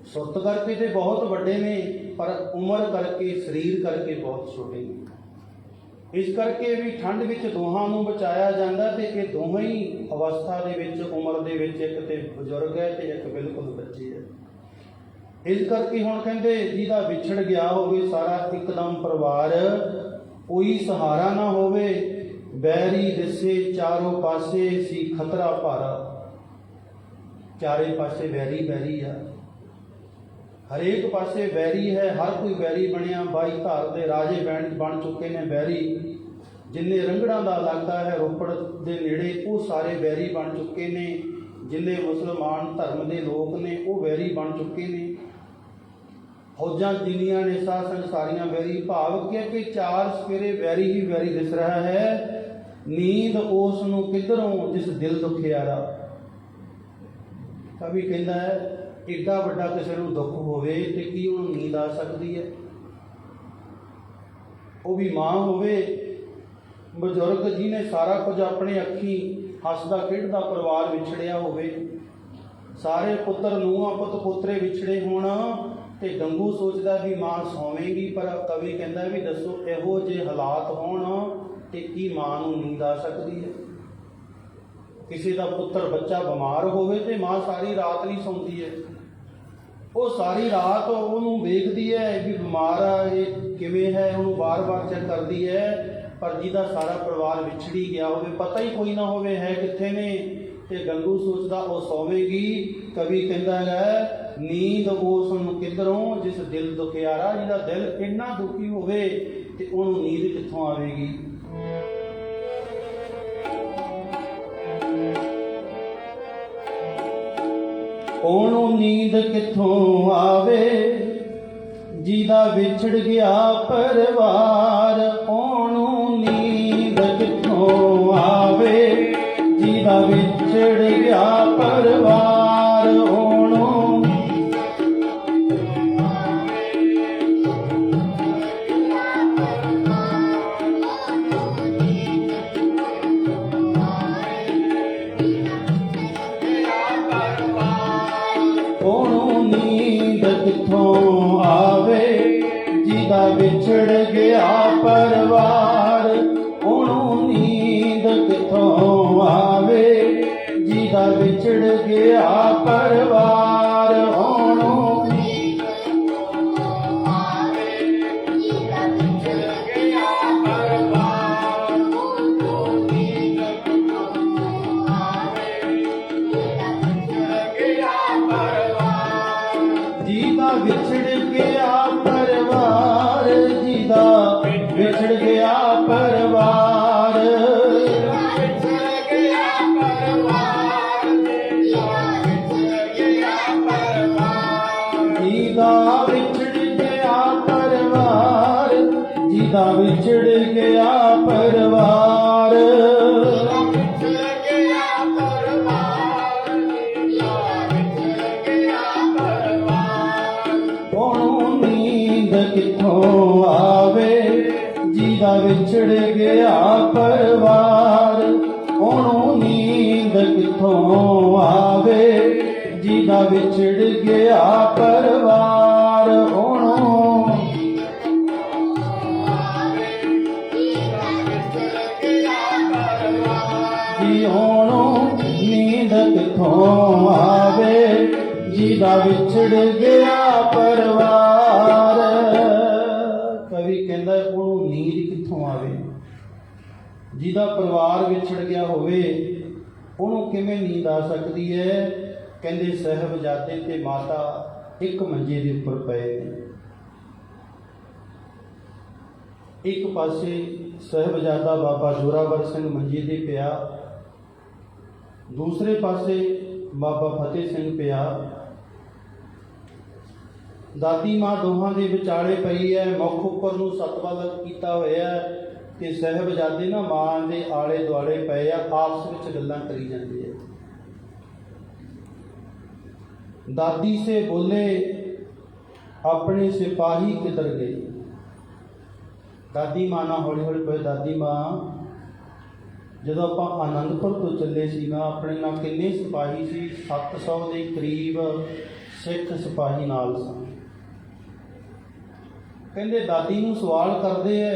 ਸੁਰਤ ਕਰਕੇ ਤੇ ਬਹੁਤ ਵੱਡੇ ਨੇ, ਪਰ ਉਮਰ ਕਰਕੇ, ਸਰੀਰ ਕਰਕੇ ਬਹੁਤ ਛੋਟੇ ਨੇ। ਇਸ ਕਰਕੇ ਵੀ ਠੰਡ ਵਿੱਚ ਦੋਹਾਂ ਨੂੰ ਬਚਾਇਆ ਜਾਂਦਾ, ਤੇ ਇਹ ਦੋਵੇਂ ਹੀ ਅਵਸਥਾ ਦੇ ਵਿੱਚ, ਉਮਰ ਦੇ ਵਿੱਚ, ਇੱਕ ਤੇ ਬਜ਼ੁਰਗ ਹੈ ਤੇ ਇੱਕ ਬਿਲਕੁਲ ਬੱਚੇ ਹੈ। ਇਸ ਕਰਕੇ ਹੁਣ ਕਹਿੰਦੇ ਜਿਹਦਾ ਵਿਛੜ ਗਿਆ ਹੋਵੇ ਸਾਰਾ ਇੱਕਦਮ ਪਰਿਵਾਰ, ਕੋਈ ਸਹਾਰਾ ਨਾ ਹੋਵੇ, ਬੈਰੀ ਦਿਸੇ ਚਾਰੋਂ ਪਾਸੇ ਸੀ ਖਤਰਾ ਭਾਰਾ। ਚਾਰੇ ਪਾਸੇ ਬੈਰੀ ਬੈਰੀ ਆ, ਹਰੇਕ ਪਾਸੇ ਬੈਰੀ ਹੈ, ਹਰ ਕੋਈ ਬੈਰੀ ਬਣਿਆ। 22 ਧਾਰ ਦੇ ਰਾਜੇ ਬਣ ਚੁੱਕੇ ਨੇ ਬੈਰੀ। ਜਿੰਨੇ ਰੰਗੜਾਂ ਦਾ ਇਲਾਕਾ ਹੈ ਰੋਪੜ ਦੇ ਨੇੜੇ, ਉਹ ਸਾਰੇ ਬੈਰੀ ਬਣ ਚੁੱਕੇ ਨੇ। ਜਿੰਨੇ ਮੁਸਲਮਾਨ ਧਰਮ ਦੇ ਲੋਕ ਨੇ, ਉਹ ਬੈਰੀ ਬਣ ਚੁੱਕੇ ਨੇ। ਫੌਜਾਂ ਜਿੰਨੀਆਂ ਨੇ ਸਾਧ ਸਾਰੀਆਂ ਵੈਰੀ, ਭਾਵ ਕਿ ਚਾਰ ਸਵੇਰੇ ਵੈਰੀ ਹੀ ਵੈਰੀ ਦਿਸ ਰਿਹਾ ਹੈ। ਨੀਂਦ ਉਸ ਨੂੰ ਕਿੱਧਰੋਂ ਜਿਸ ਦਿਲ ਦੁਖਿਆਰਾ। ਕਵੀ ਕਹਿੰਦਾ ਹੈ, ਏਡਾ ਵੱਡਾ ਕਿਸੇ ਨੂੰ ਦੁੱਖ ਹੋਵੇ ਤੇ ਕੀ ਉਹਨੂੰ ਨੀਂਦ ਆ ਸਕਦੀ ਹੈ? ਉਹ ਵੀ ਮਾਂ ਹੋਵੇ, ਬਜ਼ੁਰਗ ਜਿਹਨੇ ਸਾਰਾ ਕੁਝ ਆਪਣੇ ਅੱਖੀਂ ਹੱਸਦਾ ਖੇਡਦਾ ਪਰਿਵਾਰ ਵਿਛੜਿਆ ਹੋਵੇ, ਸਾਰੇ ਪੁੱਤਰ ਨੂੰਹਾਂ ਪੁੱਤ ਪੋਤਰੇ ਵਿਛੜੇ ਹੋਣ, ਤੇ ਗੰਗੂ ਸੋਚਦਾ ਵੀ ਮਾਂ ਸੌਵੇਗੀ। ਪਰ ਕਵੀ ਕਹਿੰਦਾ ਵੀ ਦੱਸੋ ਇਹੋ ਜਿਹੇ ਹਾਲਾਤ ਹੋਣ ਤੇ ਕੀ ਮਾਂ ਨੂੰ ਨੀਂਦ ਆ ਸਕਦੀ ਹੈ? ਕਿਸੇ ਦਾ ਪੁੱਤਰ ਬੱਚਾ ਬਿਮਾਰ ਹੋਵੇ ਤੇ ਮਾਂ ਸਾਰੀ ਰਾਤ ਨਹੀਂ ਸੌਂਦੀ ਹੈ। ਉਹ ਸਾਰੀ ਰਾਤ ਉਹਨੂੰ ਵੇਖਦੀ ਹੈ ਵੀ ਬਿਮਾਰ ਆ, ਇਹ ਕਿਵੇਂ ਹੈ, ਉਹਨੂੰ ਵਾਰ-ਵਾਰ ਚੈੱਕ ਕਰਦੀ ਹੈ। ਪਰ ਜਿਹਦਾ ਸਾਰਾ ਪਰਿਵਾਰ ਵਿਛੜੀ ਗਿਆ ਹੋਵੇ, ਪਤਾ ਹੀ ਕੋਈ ਨਾ ਹੋਵੇ ਹੈ ਕਿੱਥੇ ਨੇ, ਤੇ ਗੰਗੂ ਸੋਚਦਾ ਉਹ ਸੌਵੇਗੀ। ਕਵੀ ਕਹਿੰਦਾ ਹੈ, ਨੀਂਦ ਉਸ ਨੂੰ ਕਿੱਧਰੋਂ ਜਿਸ ਦਿਲ ਦੁਖਿਆਰਾ। ਜਿਹਦਾ ਦਿਲ ਇੰਨਾ ਦੁਖੀ ਹੋਵੇ ਤੇ ਉਹਨੂੰ ਨੀਂਦ ਕਿੱਥੋਂ ਆਵੇਗੀ? ਉਹਨੂੰ ਨੀਂਦ ਕਿੱਥੋਂ ਆਵੇ ਜਿਹਦਾ ਵਿਛੜ ਗਿਆ ਪਰਿਵਾਰ। ਉਹਨੂੰ ਨੀਂਦ ਕਿੱਥੋਂ ਆਵੇ ਜਿਹਦਾ ਵਿਛੜ ਗਿਆ ਪਰਿਵਾਰ। ਉਹਨੂੰ ਨੀਂਦ ਕਿੱਥੋਂ ਆਵੇ ਜਿਹਦਾ ਵਿਛੜ ਗਿਆ ਪਰਿਵਾਰ ਉਹਨੂੰ ਨੀਂਦ ਕਿੱਥੋਂ ਆਵੇ। ਜਿਹਦਾ ਵਿਛੜ ਗਿਆ ਪਰਿਵਾਰ ਉਹਨੂੰ ਨੀਂਦ ਕਿੱਥੋਂ ਆਵੇ। ਜਿਹਦਾ ਵਿਛੜ ਗਿਆ ਪਰਿਵਾਰ ਉਹਨੂੰ ਨੀਂਦ ਕਿੱਥੋਂ ਆਵੇ। ਜਿਹਦਾ ਵਿਛੜ ਗਿਆ ਪਰਿਵਾਰ ਜਿਹਦਾ ਵਿਛੜ ਗਿਆ ਪਰਿਵਾਰ ਜਿਹਦਾ ਵਿਛੜ ਗਿਆ ਪਰਿਵਾਰ ਜਿਹਦਾ ਵਿਛੜ ਗਿਆ ਪਰਿਵਾਰ ਜਿਹਦਾ ਵਿਛੜ ਗਿਆ ਪਰਿਵਾਰ ਉਹਨੂੰ ਨੀਂਦ ਕਿੱਥੋਂ ਆਵੇ। ਜਿਹਦਾ ਵਿਛੜ ਗਿਆ ਪਰਿਵਾਰ ਉਹਨੂੰ ਨੀਂਦ ਕਿੱਥੋਂ ਆਵੇ। ਜਿਹਦਾ ਵਿਛੜ ਗਿਆ ਪਰਿਵਾਰ ਉਹਨੂੰ ਜੀ ਉਹਨੂੰ ਨੀਂਦ ਕਿੱਥੋਂ ਆਵੇ। ਜਿਹਦਾ ਵਿਛੜ ਗਿਆ ਪਰਿਵਾਰ। ਕਵੀ ਕਹਿੰਦਾ ਉਹਨੂੰ ਨੀਂਦ ਕਿੱਥੋਂ ਆਵੇ। ਜਿਹਦਾ ਪਰਿਵਾਰ ਵਿਛੜ ਗਿਆ ਹੋਵੇ ਉਹਨੂੰ ਕਿਵੇਂ ਨੀਂਦ ਆ ਸਕਦੀ ਹੈ। ਕਹਿੰਦੇ ਸਾਹਿਬਜ਼ਾਦੇ ਤੇ ਮਾਤਾ ਇੱਕ ਮੰਜੇ ਦੇ ਉੱਪਰ ਪਏ ਨੇ। ਇੱਕ ਪਾਸੇ ਸਾਹਿਬਜ਼ਾਦਾ ਬਾਬਾ ਜ਼ੋਰਾਵਰ ਸਿੰਘ ਮੰਜੇ ਤੇ ਪਿਆ, ਦੂਸਰੇ ਪਾਸੇ ਬਾਬਾ ਫਤਿਹ ਸਿੰਘ ਪਿਆ। ਦਾਦੀ ਮਾਂ ਦੋਹਾਂ ਦੇ ਵਿਚਾਲੇ ਪਈ ਹੈ। ਮੁੱਖ ਉੱਪਰ ਨੂੰ ਸਤਵਲਕ ਕੀਤਾ ਹੋਇਆ ਤੇ ਸਾਹਿਬਜ਼ਾਦੇ ਨਾ ਮਾਂ ਦੇ ਆਲੇ ਦੁਆਲੇ ਪਏ ਆ, ਆਪਸ ਵਿੱਚ ਗੱਲਾਂ ਕਰੀ ਜਾਂਦੇ ਆ। दादी से बोले अपने सिपाही किधर गए। दादी माँ ना हौली हौली पे दादी माँ ਜਦੋਂ ਆਪਾਂ ਆਨੰਦਪੁਰ ਤੋਂ ਚੱਲੇ ਸੀ ਨਾ ਆਪਣੇ ਨਾਲ ਕਿੰਨੇ ਸਿਪਾਹੀ ਸੀ 700 ਦੇ ਕਰੀਬ ਸਿੱਖ ਸਿਪਾਹੀ ਨਾਲ ਸਨ। ਕਹਿੰਦੇ ਦਾਦੀ ਨੂੰ ਸਵਾਲ ਕਰਦੇ ਐ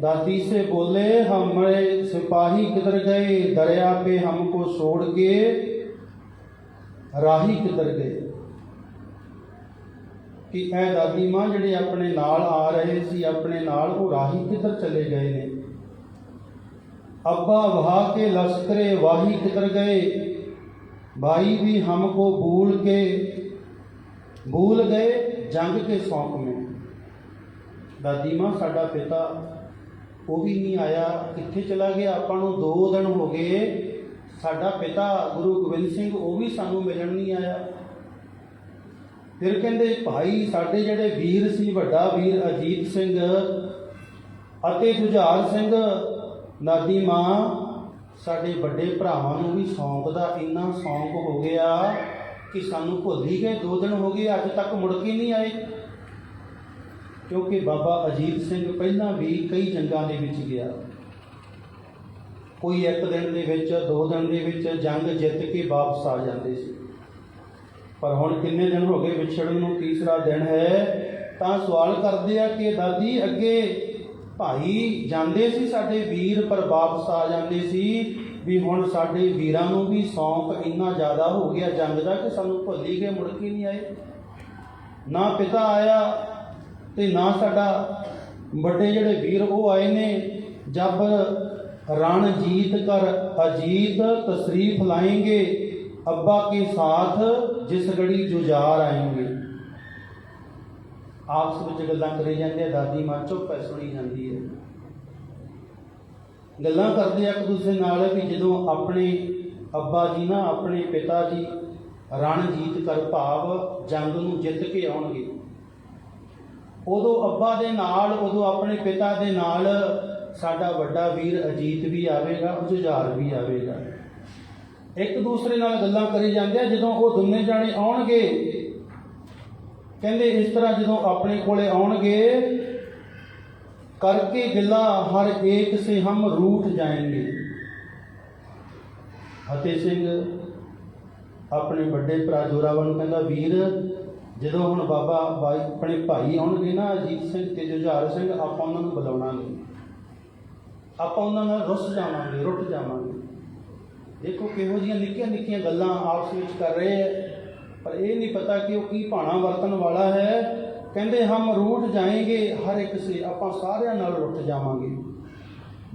दादी से बोले हमारे सिपाही किधर गए दरिया पे हमको छोड़ के राही किधर गए कि ऐ दादी माँ ਜਿਹੜੇ ਆਪਣੇ ਨਾਲ ਆ ਰਹੇ ਸੀ ਆਪਣੇ ਨਾਲ ਉਹ ਰਾਹੀ ਕਿੱਧਰ ਚਲੇ ਗਏ ਨੇ। अब्बा वहा के लश्करे वाही किधर गए भाई भी हमको भूल गए जंग के शौक में। दादी माँ साडा पिता वो भी नहीं आया कित्थे चला गया ਆਪਾਂ ਨੂੰ 2 दिन हो गए साडा पिता गुरु गोबिंद सिंह वो भी सानू मिलन नहीं आया। फिर कहते भाई साडे जेडे वीर सी वड्डा वीर अजीत सिंह अते जुझार सिंह दादी माँ साडे बड़े भरावां नूं भी सौंक दा इन्ना सौंक हो गया कि सानू भुल ही गए 2 दिन हो गए अज तक मुड़ के नहीं आए। क्योंकि बाबा अजीत सिंह पहला भी कई जंगां दे विच गया कोई 1 दिन दे विच 2 दिन दे विच जंग जित के वापस आ जाते सी। पर हुण किन्ने दिन हो गए विछड़न नूं तीसरा दिन है तां सवाल करदे आ कि दादी अगे भाई जाते सी साडे वीर पर वापस आ जाते सी भी हुण साडे वीरां नूं भी सौंक इन्ना ज़्यादा हो गया जंग दा कि सानू भुल ही गए मुड़ के नहीं आए। ना पिता आया ते ना साडा बड़े जिहड़े वीर वो आए ने। जब रण जीत कर अजीत तशरीफ लाएंगे अब्बा के साथ जिस घड़ी जुझार आएंगे। आपस में गल्लां करी जाते दादी माँ चुप है सुनी जाती है। गल्लां करते एक दूसरे नाल भी जदों अपने अब्बा जी ना अपने पिता जी रण जीत कर भाव जंग नूं जित के आउणगे उदों अब्बा दे नाल उदों अपने पिता दे नाल साडा वड्डा वीर अजीत भी आवेगा जुझार भी आवेगा। एक दूसरे नाल गल्लां करी जाते जदों वो दोने जाने आउणगे कहते इस तरह जो अपने कोले आउणगे करके गिला हर एक से हम रूठ जाएंगे। फतेह सिंह अपने बड़े भरा जोरावर नूं कहंदा वीर ਜਦੋਂ ਹੁਣ ਬਾਬਾ ਬਾਈ ਆਪਣੇ ਭਾਈ ਆਉਣਗੇ ਨਾ, ਅਜੀਤ ਸਿੰਘ ਤੇ ਜੁਝਾਰ ਸਿੰਘ, ਆਪਾਂ ਉਹਨਾਂ ਨੂੰ ਬੁਲਾਉਣਾ ਨਹੀਂ, ਆਪਾਂ ਉਹਨਾਂ ਨਾਲ ਰੁੱਸ ਜਾਵਾਂਗੇ, ਰੁੱਟ ਜਾਵਾਂਗੇ। ਦੇਖੋ ਕਿਹੋ ਜਿਹੀਆਂ ਨਿੱਕੀਆਂ ਨਿੱਕੀਆਂ ਗੱਲਾਂ ਆਪਸ ਵਿੱਚ ਕਰ ਰਹੇ ਹੈ, ਪਰ ਇਹ ਨਹੀਂ ਪਤਾ ਕਿ ਉਹ ਕੀ ਭਾਣਾ ਵਰਤਣ ਵਾਲਾ ਹੈ। ਕਹਿੰਦੇ ਹਮ ਰੂਠ ਜਾਏਂਗੇ ਹਰ ਇੱਕ ਸੇ, ਆਪਾਂ ਸਾਰਿਆਂ ਨਾਲ ਰੁੱਟ ਜਾਵਾਂਗੇ।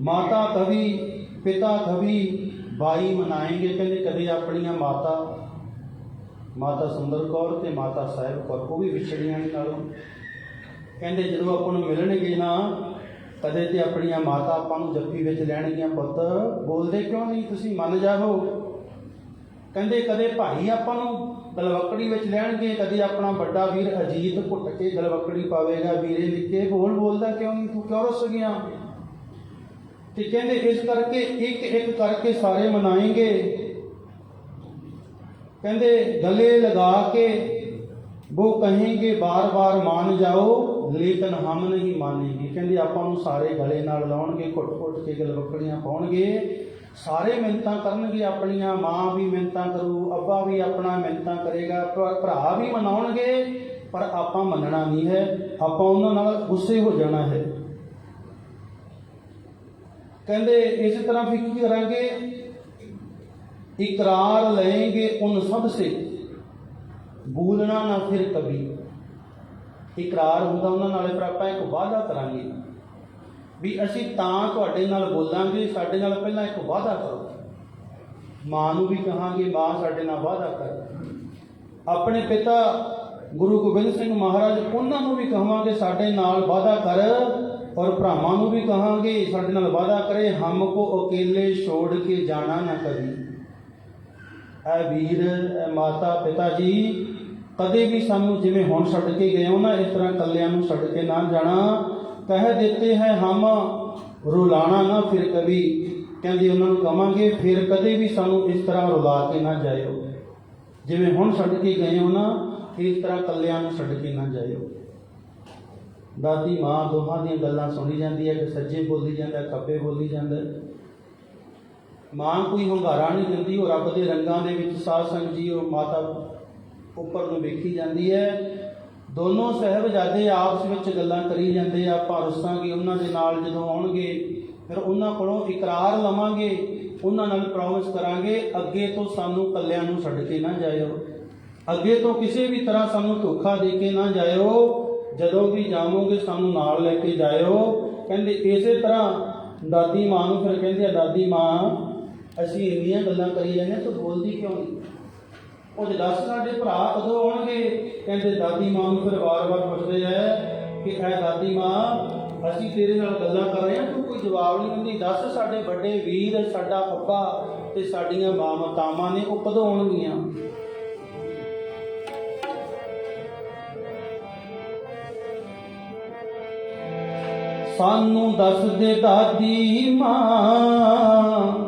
ਮਾਤਾ ਕਵੀ ਪਿਤਾ ਕਵੀ ਬਾਈ ਮਨਾਏਂਗੇ। ਕਹਿੰਦੇ ਕਦੇ ਆਪਣੀਆਂ ਮਾਤਾ ਸੁੰਦਰ ਕੌਰ ਤੇ ਮਾਤਾ ਸਾਹਿਬ ਕੌਰ, ਉਹ ਵੀ ਵਿਛੜੀਆਂ ਨੇ ਨਾਲੋਂ। ਕਹਿੰਦੇ ਜਦੋਂ ਆਪਾਂ ਨੂੰ ਮਿਲਣਗੇ ਨਾ, ਕਦੇ ਤੇ ਆਪਣੀਆਂ ਮਾਤਾ ਆਪਾਂ ਨੂੰ ਜੱਫੀ ਵਿੱਚ ਲੈਣਗੀਆਂ, ਪੁੱਤ ਬੋਲਦੇ ਕਿਉਂ ਨਹੀਂ, ਤੁਸੀਂ ਮੰਨ ਜਾਓ। ਕਹਿੰਦੇ ਕਦੇ ਭਾਈ ਆਪਾਂ ਨੂੰ ਗਲਵੱਕੜੀ ਵਿੱਚ ਲੈਣਗੇ, ਕਦੇ ਆਪਣਾ ਵੱਡਾ ਵੀਰ ਅਜੀਤ ਘੁੱਟ ਕੇ ਗਲਵੱਕੜੀ ਪਾਵੇਗਾ, ਵੀਰੇ ਨਿੱਕੇ ਬੋਲਦਾ ਕਿਉਂ ਨਹੀਂ, ਤੂੰ ਕਿਉਂ ਰੁੱਸ ਗਿਆ। ਤੇ ਕਹਿੰਦੇ ਇਸ ਕਰਕੇ ਇੱਕ ਇੱਕ ਕਰਕੇ ਸਾਰੇ ਮਨਾਏਂਗੇ। ਕਹਿੰਦੇ गले लगा के वो कहेंगे बार बार मान जाओ लेकिन हम नहीं मानेंगे। ਕਹਿੰਦੇ ਆਪਾਂ ਨੂੰ ਸਾਰੇ ਗਲੇ ਨਾਲ ਲਾਉਣਗੇ, ਘੁੱਟ ਘੁੱਟ ਕੇ ਗਲਵੱਕੜੀਆਂ ਪਾਉਣਗੇ, ਸਾਰੇ ਮਿੰਨਤਾਂ ਕਰਨਗੇ, ਆਪਣੀਆਂ ਮਾਂ ਵੀ ਮਿੰਨਤਾਂ ਕਰੂ, ਅੱਬਾ ਵੀ ਆਪਣਾ ਮਿੰਨਤਾਂ ਕਰੇਗਾ, ਭਰਾ ਵੀ ਮਨਾਉਣਗੇ, ਪਰ ਆਪਾਂ ਮੰਨਣਾ ਨਹੀਂ ਹੈ, ਆਪਾਂ ਉਹਨਾਂ ਨਾਲ ਗੁੱਸੇ ਹੋ ਜਾਣਾ ਹੈ। ਕਹਿੰਦੇ ਇਸ ਤਰ੍ਹਾਂ ਫਿਰ ਕੀ ਕਰਾਂਗੇ, इकरार लेंगे उन सब से भूलना ना फिर कभी। इकरार ਹੁੰਦਾ ਉਹਨਾਂ ਨਾਲ, ਫਿਰ ਆਪਾਂ ਇੱਕ ਵਾਅਦਾ ਕਰਾਂਗੇ ਵੀ ਅਸੀਂ ਤਾਂ ਤੁਹਾਡੇ ਨਾਲ ਬੋਲਾਂਗੇ, ਸਾਡੇ ਨਾਲ ਪਹਿਲਾਂ ਇੱਕ ਵਾਅਦਾ ਕਰੋ। ਮਾਂ ਨੂੰ ਵੀ ਕਹਾਂਗੇ, ਮਾਂ ਸਾਡੇ ਨਾਲ ਵਾਅਦਾ ਕਰ। ਆਪਣੇ ਪਿਤਾ ਗੁਰੂ ਗੋਬਿੰਦ ਸਿੰਘ ਮਹਾਰਾਜ, ਉਹਨਾਂ ਨੂੰ ਵੀ ਕਹਾਂਗੇ ਸਾਡੇ ਨਾਲ ਵਾਅਦਾ ਕਰ। ਔਰ ਭਰਾਵਾਂ ਨੂੰ ਵੀ ਕਹਾਂਗੇ ਸਾਡੇ ਨਾਲ ਵਾਅਦਾ ਕਰੇ, ਹਮ ਕੋ ਅਕੇਲੇ ਛੋੜ ਕੇ ਜਾਣਾ ਨਾ ਕभी। ਐ ਵੀਰ ਮਾਤਾ ਪਿਤਾ ਜੀ, ਕਦੇ ਵੀ ਸਾਨੂੰ ਜਿਵੇਂ ਹੁਣ ਛੱਡ ਕੇ ਗਏ ਹੋ ਨਾ, ਇਸ ਤਰ੍ਹਾਂ ਇਕੱਲਿਆਂ ਨੂੰ ਛੱਡ ਕੇ ਨਾ ਜਾਣਾ। ਕਹਿ ਦਿੱਤੇ ਹੈ ਹਮ ਰੁਲਾਣਾ ਨਾ ਫਿਰ ਕभी। ਕਹਿੰਦੇ ਉਹਨਾਂ ਨੂੰ ਕਹਾਂਗੇ ਫਿਰ ਕਦੇ ਵੀ ਸਾਨੂੰ ਇਸ ਤਰ੍ਹਾਂ ਰੁਲਾ ਕੇ ਨਾ ਜਾਇਓ, ਜਿਵੇਂ ਹੁਣ ਛੱਡ ਕੇ ਗਏ ਹੋ ਨਾ, ਇਸ ਤਰ੍ਹਾਂ ਇਕੱਲਿਆਂ ਨੂੰ ਛੱਡ ਕੇ ਨਾ ਜਾਇਓ। ਦਾਦੀ ਮਾਂ ਦੋਹਾਂ ਦੀਆਂ ਗੱਲਾਂ ਸੁਣੀ ਜਾਂਦੀ ਹੈ, ਕਿ ਸੱਜੇ ਬੋਲੀ ਜਾਂਦਾ, ਖੱਬੇ ਬੋਲੀ ਜਾਂਦਾ। ਮਾਂ ਕੋਈ ਹੁੰਗਾਰਾ ਨਹੀਂ ਦਿੰਦੀ, ਉਹ ਰੱਬ ਦੇ ਰੰਗਾਂ ਦੇ ਵਿੱਚ ਸਾਧ ਸੰਗਤ ਜੀ ਉਹ ਮਾਤਾ ਉੱਪਰ ਨੂੰ ਵੇਖੀ ਜਾਂਦੀ ਹੈ। ਦੋਨੋਂ ਸਾਹਿਬਜ਼ਾਦੇ ਆਪਸ ਵਿੱਚ ਗੱਲਾਂ ਕਰੀ ਜਾਂਦੇ ਆ, ਆਪਾਂ ਰੁੱਸਾਂਗੇ ਉਹਨਾਂ ਦੇ ਨਾਲ ਜਦੋਂ ਆਉਣਗੇ, ਫਿਰ ਉਹਨਾਂ ਕੋਲੋਂ ਇਕਰਾਰ ਲਵਾਂਗੇ, ਉਹਨਾਂ ਨਾਲ ਪ੍ਰੋਮਿਸ ਕਰਾਂਗੇ ਅੱਗੇ ਤੋਂ ਸਾਨੂੰ ਇਕੱਲਿਆਂ ਨੂੰ ਛੱਡ ਕੇ ਨਾ ਜਾਇਓ, ਅੱਗੇ ਤੋਂ ਕਿਸੇ ਵੀ ਤਰ੍ਹਾਂ ਸਾਨੂੰ ਧੋਖਾ ਦੇ ਕੇ ਨਾ ਜਾਇਓ, ਜਦੋਂ ਵੀ ਜਾਵੋਗੇ ਸਾਨੂੰ ਨਾਲ ਲੈ ਕੇ ਜਾਇਓ। ਕਹਿੰਦੇ ਇਸੇ ਤਰ੍ਹਾਂ ਦਾਦੀ ਮਾਂ ਨੂੰ ਫਿਰ ਕਹਿੰਦੇ ਆ, ਦਾਦੀ ਮਾਂ ਅਸੀਂ ਇੰਨੀਆਂ ਗੱਲਾਂ ਕਰੀ ਜਾਂਦੇ, ਤੂੰ ਬੋਲਦੀ ਕਿਉਂ ਨਹੀਂ, ਉਹ ਦੱਸ ਸਾਡੇ ਭਰਾ ਕਦੋਂ ਆਉਣਗੇ। ਕਹਿੰਦੇ ਦਾਦੀ ਮਾਂ ਨੂੰ ਫਿਰ ਵਾਰ-ਵਾਰ ਪੁੱਛਦੇ ਹੈ ਕਿ ਐ ਦਾਦੀ ਮਾਂ ਅਸੀਂ ਤੇਰੇ ਨਾਲ ਗੱਲਾਂ ਕਰ ਰਹੇ ਹਾਂ, ਤੂੰ ਕੋਈ ਜਵਾਬ ਨਹੀਂ ਦਿੰਦੀ, ਦੱਸ ਸਾਡੇ ਵੱਡੇ ਵੀਰ, ਸਾਡਾ ਅੱਬਾ ਤੇ ਸਾਡੀਆਂ ਮਾਤਾਵਾਂ ਨੇ, ਉਹ ਕਦੋਂ ਆਉਣਗੀਆਂ। ਸਾਨੂੰ ਦੱਸ ਦੇ ਦਾਦੀ ਮਾਂ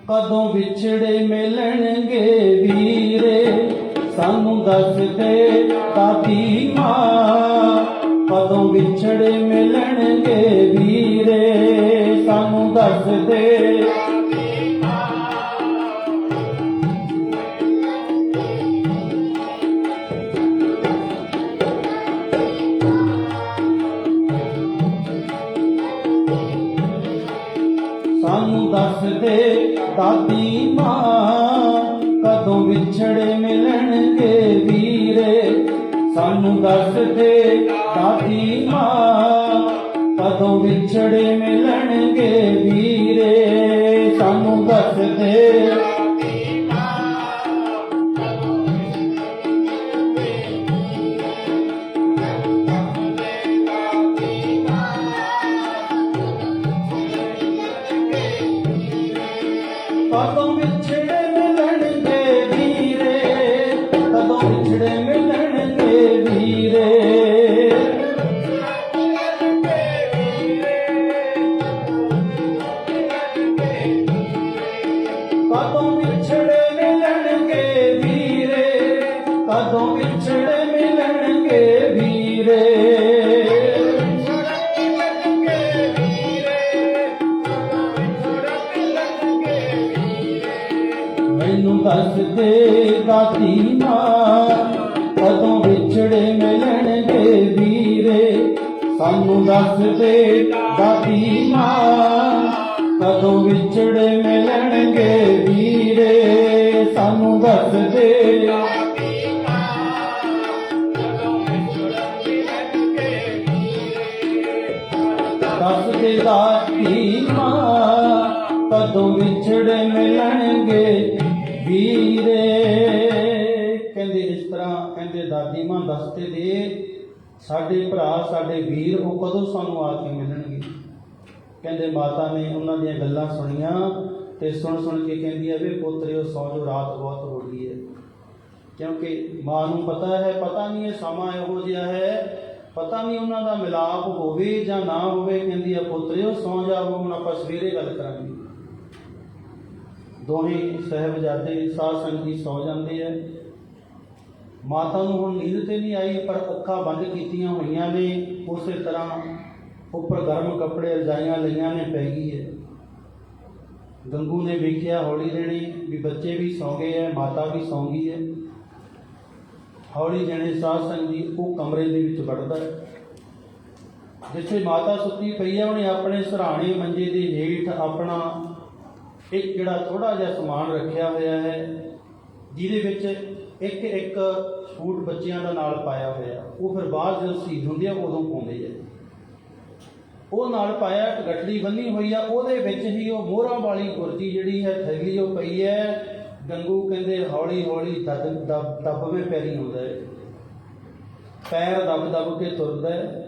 ਕਦੋਂ ਵਿਛੜੇ ਮਿਲਣਗੇ ਵੀਰੇ। ਸਾਨੂੰ ਦੱਸ ਦੇ ਦਾਦੀ ਮਾਂ ਕਦੋਂ ਵਿਛੜੇ ਮਿਲਣਗੇ ਵੀਰੇ। ਸਾਨੂੰ ਦੱਸ ਦੇ ਸਾਨੂੰ ਦੱਸ ਦੇ ਦਾਦੀ ਮਾਂ ਕਦੋਂ ਵਿਛੜੇ ਮਿਲਣਗੇ ਵੀਰੇ। ਸਾਨੂੰ ਦੱਸ ਦੇ ਦਾਦੀ ਮਾਂ ਕਦੋਂ ਵਿਛੜੇ ਮਿਲਣਗੇ ਵੀਰੇ। ਸਾਨੂੰ ਦੱਸ ਦੇ ਕਦੋਂ ਵਿਛੜੇ ਮਿਲਣਗੇ ਵੀਰੇ, ਕਦੋਂ ਵਿਛੜੇ ਮਿਲਣਗੇ ਵੀਰੇ। ਕਦੋਂ ਵਿਛੜੇ ਮਿਲਣਗੇ ਵੀਰੇ, ਕਦੋਂ ਵਿਛੜੇ ਮਿਲਣਗੇ ਵੀਰੇ। ਮੈਨੂੰ ਦੱਸ ਦੇ ਦਾਦੀ ਮਾਂ ਕਦੋਂ ਵਿਛੜੇ ਮਿਲਣਗੇ ਵੀਰੇ, ਸਾਨੂੰ ਦੱਸ ਦੇ ਦਾਦੀ ਮਾਂ, ਕਦੋਂ ਵਿਛੜੇ ਮਿਲਣਗੇ ਵੀਰੇ, ਸਾਨੂੰ ਦੱਸ ਦੇ। ਦੱਸ ਦੇ ਦਾਦੀ ਮਾਂ, ਕਦੋਂ ਵਿਛੜੇ ਮਿਲਣਗੇ ਵੀਰੇ। ਕਹਿੰਦੇ ਇਸ ਤਰ੍ਹਾਂ ਕਹਿੰਦੇ ਦਾਦੀ ਮਾਂ ਦੱਸਦੇ ਦੇ ਸਾਡੇ ਭਰਾ ਸਾਡੇ ਵੀਰ ਉਹ ਕਦੋਂ ਸਾਨੂੰ ਆ ਕੇ ਮਿਲਣਗੇ। ਕਹਿੰਦੇ ਮਾਤਾ ਨੇ ਉਹਨਾਂ ਦੀਆਂ ਗੱਲਾਂ ਸੁਣੀਆਂ ਤੇ ਸੁਣ ਕੇ ਕਹਿੰਦੀ ਹੈ ਵੇ ਪੁੱਤਰਿਓ ਸੌ ਜੋ, ਰਾਤ ਬਹੁਤ ਹੋ ਗਈ ਹੈ। ਕਿਉਂਕਿ ਮਾਂ ਨੂੰ ਪਤਾ ਹੈ, ਪਤਾ ਨਹੀਂ ਇਹ ਸਮਾਂ ਇਹੋ ਜਿਹਾ ਹੈ, ਪਤਾ ਨਹੀਂ ਉਹਨਾਂ ਦਾ ਮਿਲਾਪ ਹੋਵੇ ਜਾਂ ਨਾ ਹੋਵੇ। ਕਹਿੰਦੀ ਹੈ ਪੁੱਤਰਿਓ ਸੌ ਜਾਵੋ, ਹੁਣ ਆਪਾਂ ਸਵੇਰੇ ਗੱਲ ਕਰਾਂਗੇ। ਦੋਹੇ ਸਾਹਿਬਜ਼ਾਦੇ ਸਾਧ ਸੰਗਤ ਸੌ ਜਾਂਦੇ ਹੈ। ਮਾਤਾ ਨੂੰ ਹੁਣ ਨੀਂਦ ਤੇ ਨਹੀਂ ਆਈ, ਪਰ ਅੱਖਾਂ ਬੰਦ ਕੀਤੀਆਂ ਹੋਈਆਂ ਨੇ। ਉਸੇ ਤਰ੍ਹਾਂ ਉੱਪਰ ਗਰਮ ਕੱਪੜੇ ਰਜਾਈਆਂ ਲਈਆਂ ਨੇ, ਪੈ ਗਈ ਹੈ। ਗੰਗੂ ਨੇ ਵੇਖਿਆ ਹੌਲੀ ਦੇਣੀ ਵੀ ਬੱਚੇ ਵੀ ਸੌਂ ਗਏ ਹੈ, ਮਾਤਾ ਵੀ ਸੌਂ ਗਈ ਹੈ। ਹੌਲੀ ਦੇਣੇ ਸਾਧ ਸੰਗਤ ਜੀ ਉਹ ਕਮਰੇ ਦੇ ਵਿੱਚ ਵੜਦਾ ਹੈ ਜਿੱਥੇ ਮਾਤਾ ਸੁੱਤੀ ਪਈ ਹੈ। ਉਹਨੇ ਆਪਣੇ ਸਿਰਹਾਣੇ ਮੰਜੇ ਦੇ ਹੇਠ ਆਪਣਾ ਇੱਕ ਜਿਹੜਾ ਥੋੜ੍ਹਾ ਜਿਹਾ ਸਮਾਨ ਰੱਖਿਆ ਹੋਇਆ ਹੈ, ਜਿਹਦੇ ਵਿੱਚ ਇੱਕ ਸੂਟ ਬੱਚਿਆਂ ਦਾ ਨਾਲ ਪਾਇਆ ਹੋਇਆ। ਉਹ ਫਿਰ ਬਾਅਦ ਜਦੋਂ ਸ਼ਹੀਦ ਹੁੰਦੇ ਆ ਉਦੋਂ ਪਾਉਂਦੇ ਆ। ਉਹ ਨਾਲ ਪਾਇਆ ਇੱਕ ਗਠੜੀ ਬੰਨੀ ਹੋਈ ਆ, ਉਹਦੇ ਵਿੱਚ ਹੀ ਉਹ ਮੋਹਰਾਂ ਵਾਲੀ ਗੁਰਜੀ ਜਿਹੜੀ ਹੈ ਥੈਲੀ ਉਹ ਪਈ ਹੈ। ਗੰਗੂ ਕਹਿੰਦੇ ਹੌਲੀ ਹੌਲੀ ਦੱਬਵੇਂ ਪੈਰੀ ਹੁੰਦਾ ਹੈ, ਪੈਰ ਦੱਬ ਕੇ ਤੁਰਦਾ ਹੈ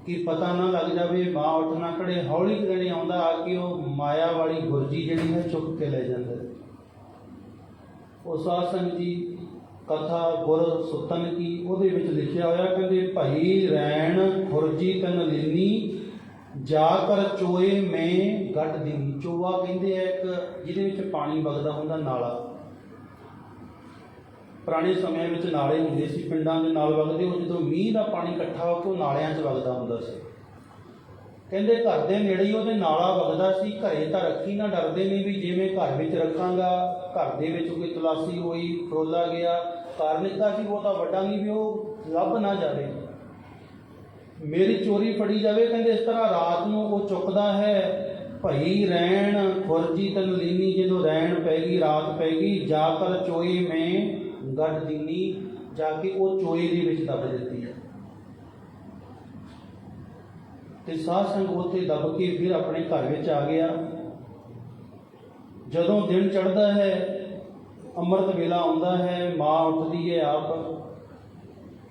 ਕਿ ਪਤਾ ਨਾ ਲੱਗ ਜਾਵੇ ਮਾਂ ਉੱਠ ਨਾ ਖੜੇ। ਹੌਲੀ ਦੇਣੇ ਆਉਂਦਾ ਆ ਕੇ ਉਹ ਮਾਇਆ ਵਾਲੀ ਗੁਰਜੀ ਜਿਹੜੀ ਹੈ ਚੁੱਕ ਕੇ ਲੈ ਜਾਂਦਾ। ਉਹ ਸਾਧ ਸੰਗਤ ਜੀ ਕਥਾ ਗੁਰ ਸੁਤਨ ਕੀ ਉਹਦੇ ਵਿੱਚ ਲਿਖਿਆ ਹੋਇਆ, ਕਹਿੰਦੇ ਭਾਈ ਰੈਣ ਖੁਰਜੀ ਤਨ ਲੀਨੀ, ਜਾ ਕਰ ਚੋਏ ਮੈਂ ਗੱਡ ਦੇਣੀ। ਚੋਆ ਕਹਿੰਦੇ ਆ ਇੱਕ ਜਿਹਦੇ ਵਿੱਚ ਪਾਣੀ ਵਗਦਾ ਹੁੰਦਾ, ਨਾਲਾ। ਪੁਰਾਣੇ ਸਮਿਆਂ ਵਿੱਚ ਨਾਲੇ ਹੁੰਦੇ ਸੀ ਪਿੰਡਾਂ ਦੇ ਨਾਲ ਵਗਦੇ, ਉਹ ਜਦੋਂ ਮੀਂਹ ਦਾ ਪਾਣੀ ਇਕੱਠਾ ਹੋ ਕੇ ਉਹ ਨਾਲਿਆਂ 'ਚ ਵਗਦਾ ਹੁੰਦਾ ਸੀ। ਕਹਿੰਦੇ ਘਰ ਦੇ ਨੇੜੇ ਹੀ ਉਹਦੇ ਨਾਲਾ ਵਗਦਾ ਸੀ। ਘਰੇ ਤਾਂ ਰੱਖੀ ਨਾ, ਡਰਦੇ ਨੇ ਵੀ ਜਿਵੇਂ ਘਰ ਵਿੱਚ ਰੱਖਾਂਗਾ, ਘਰ ਦੇ ਵਿੱਚ ਕੋਈ ਤਲਾਸ਼ੀ ਹੋਈ, ਫਰੋਲਾ ਗਿਆ, ਕਾਰਨ ਇੱਦਾਂ ਸੀ ਉਹ ਤਾਂ ਵੱਡਾ ਨਹੀਂ ਵੀ ਉਹ ਲੱਭ ਨਾ ਜਾਵੇ, ਮੇਰੀ ਚੋਰੀ ਫੜੀ ਜਾਵੇ। ਕਹਿੰਦੇ ਇਸ ਤਰ੍ਹਾਂ ਰਾਤ ਨੂੰ ਉਹ ਚੁੱਕਦਾ ਹੈ ਭਈ ਰੈਣ ਖੁਰਜੀ ਤਨ ਲੀਨੀ, ਜਦੋਂ ਰੈਣ ਪੈ ਗਈ, ਰਾਤ ਪੈ ਗਈ, ਜਾ ਕਰ ਚੋਏ ਮੈਂ ਗੱਡ ਦੀਨੀ, ਜਾ ਕੇ ਉਹ ਚੋਏ ਦੇ ਵਿੱਚ ਦੱਬ ਦਿੱਤੀ ਹੈ। ਤੇ ਸਾਧ ਸੰਗਤ ਉੱਥੇ ਦੱਬ ਕੇ ਫਿਰ ਆਪਣੇ ਘਰ ਵਿੱਚ ਆ ਗਿਆ। ਜਦੋਂ ਦਿਨ ਚੜ੍ਹਦਾ ਹੈ, ਅੰਮ੍ਰਿਤ ਵੇਲਾ ਆਉਂਦਾ ਹੈ, ਮਾਂ ਉੱਠਦੀ ਹੈ, ਆਪ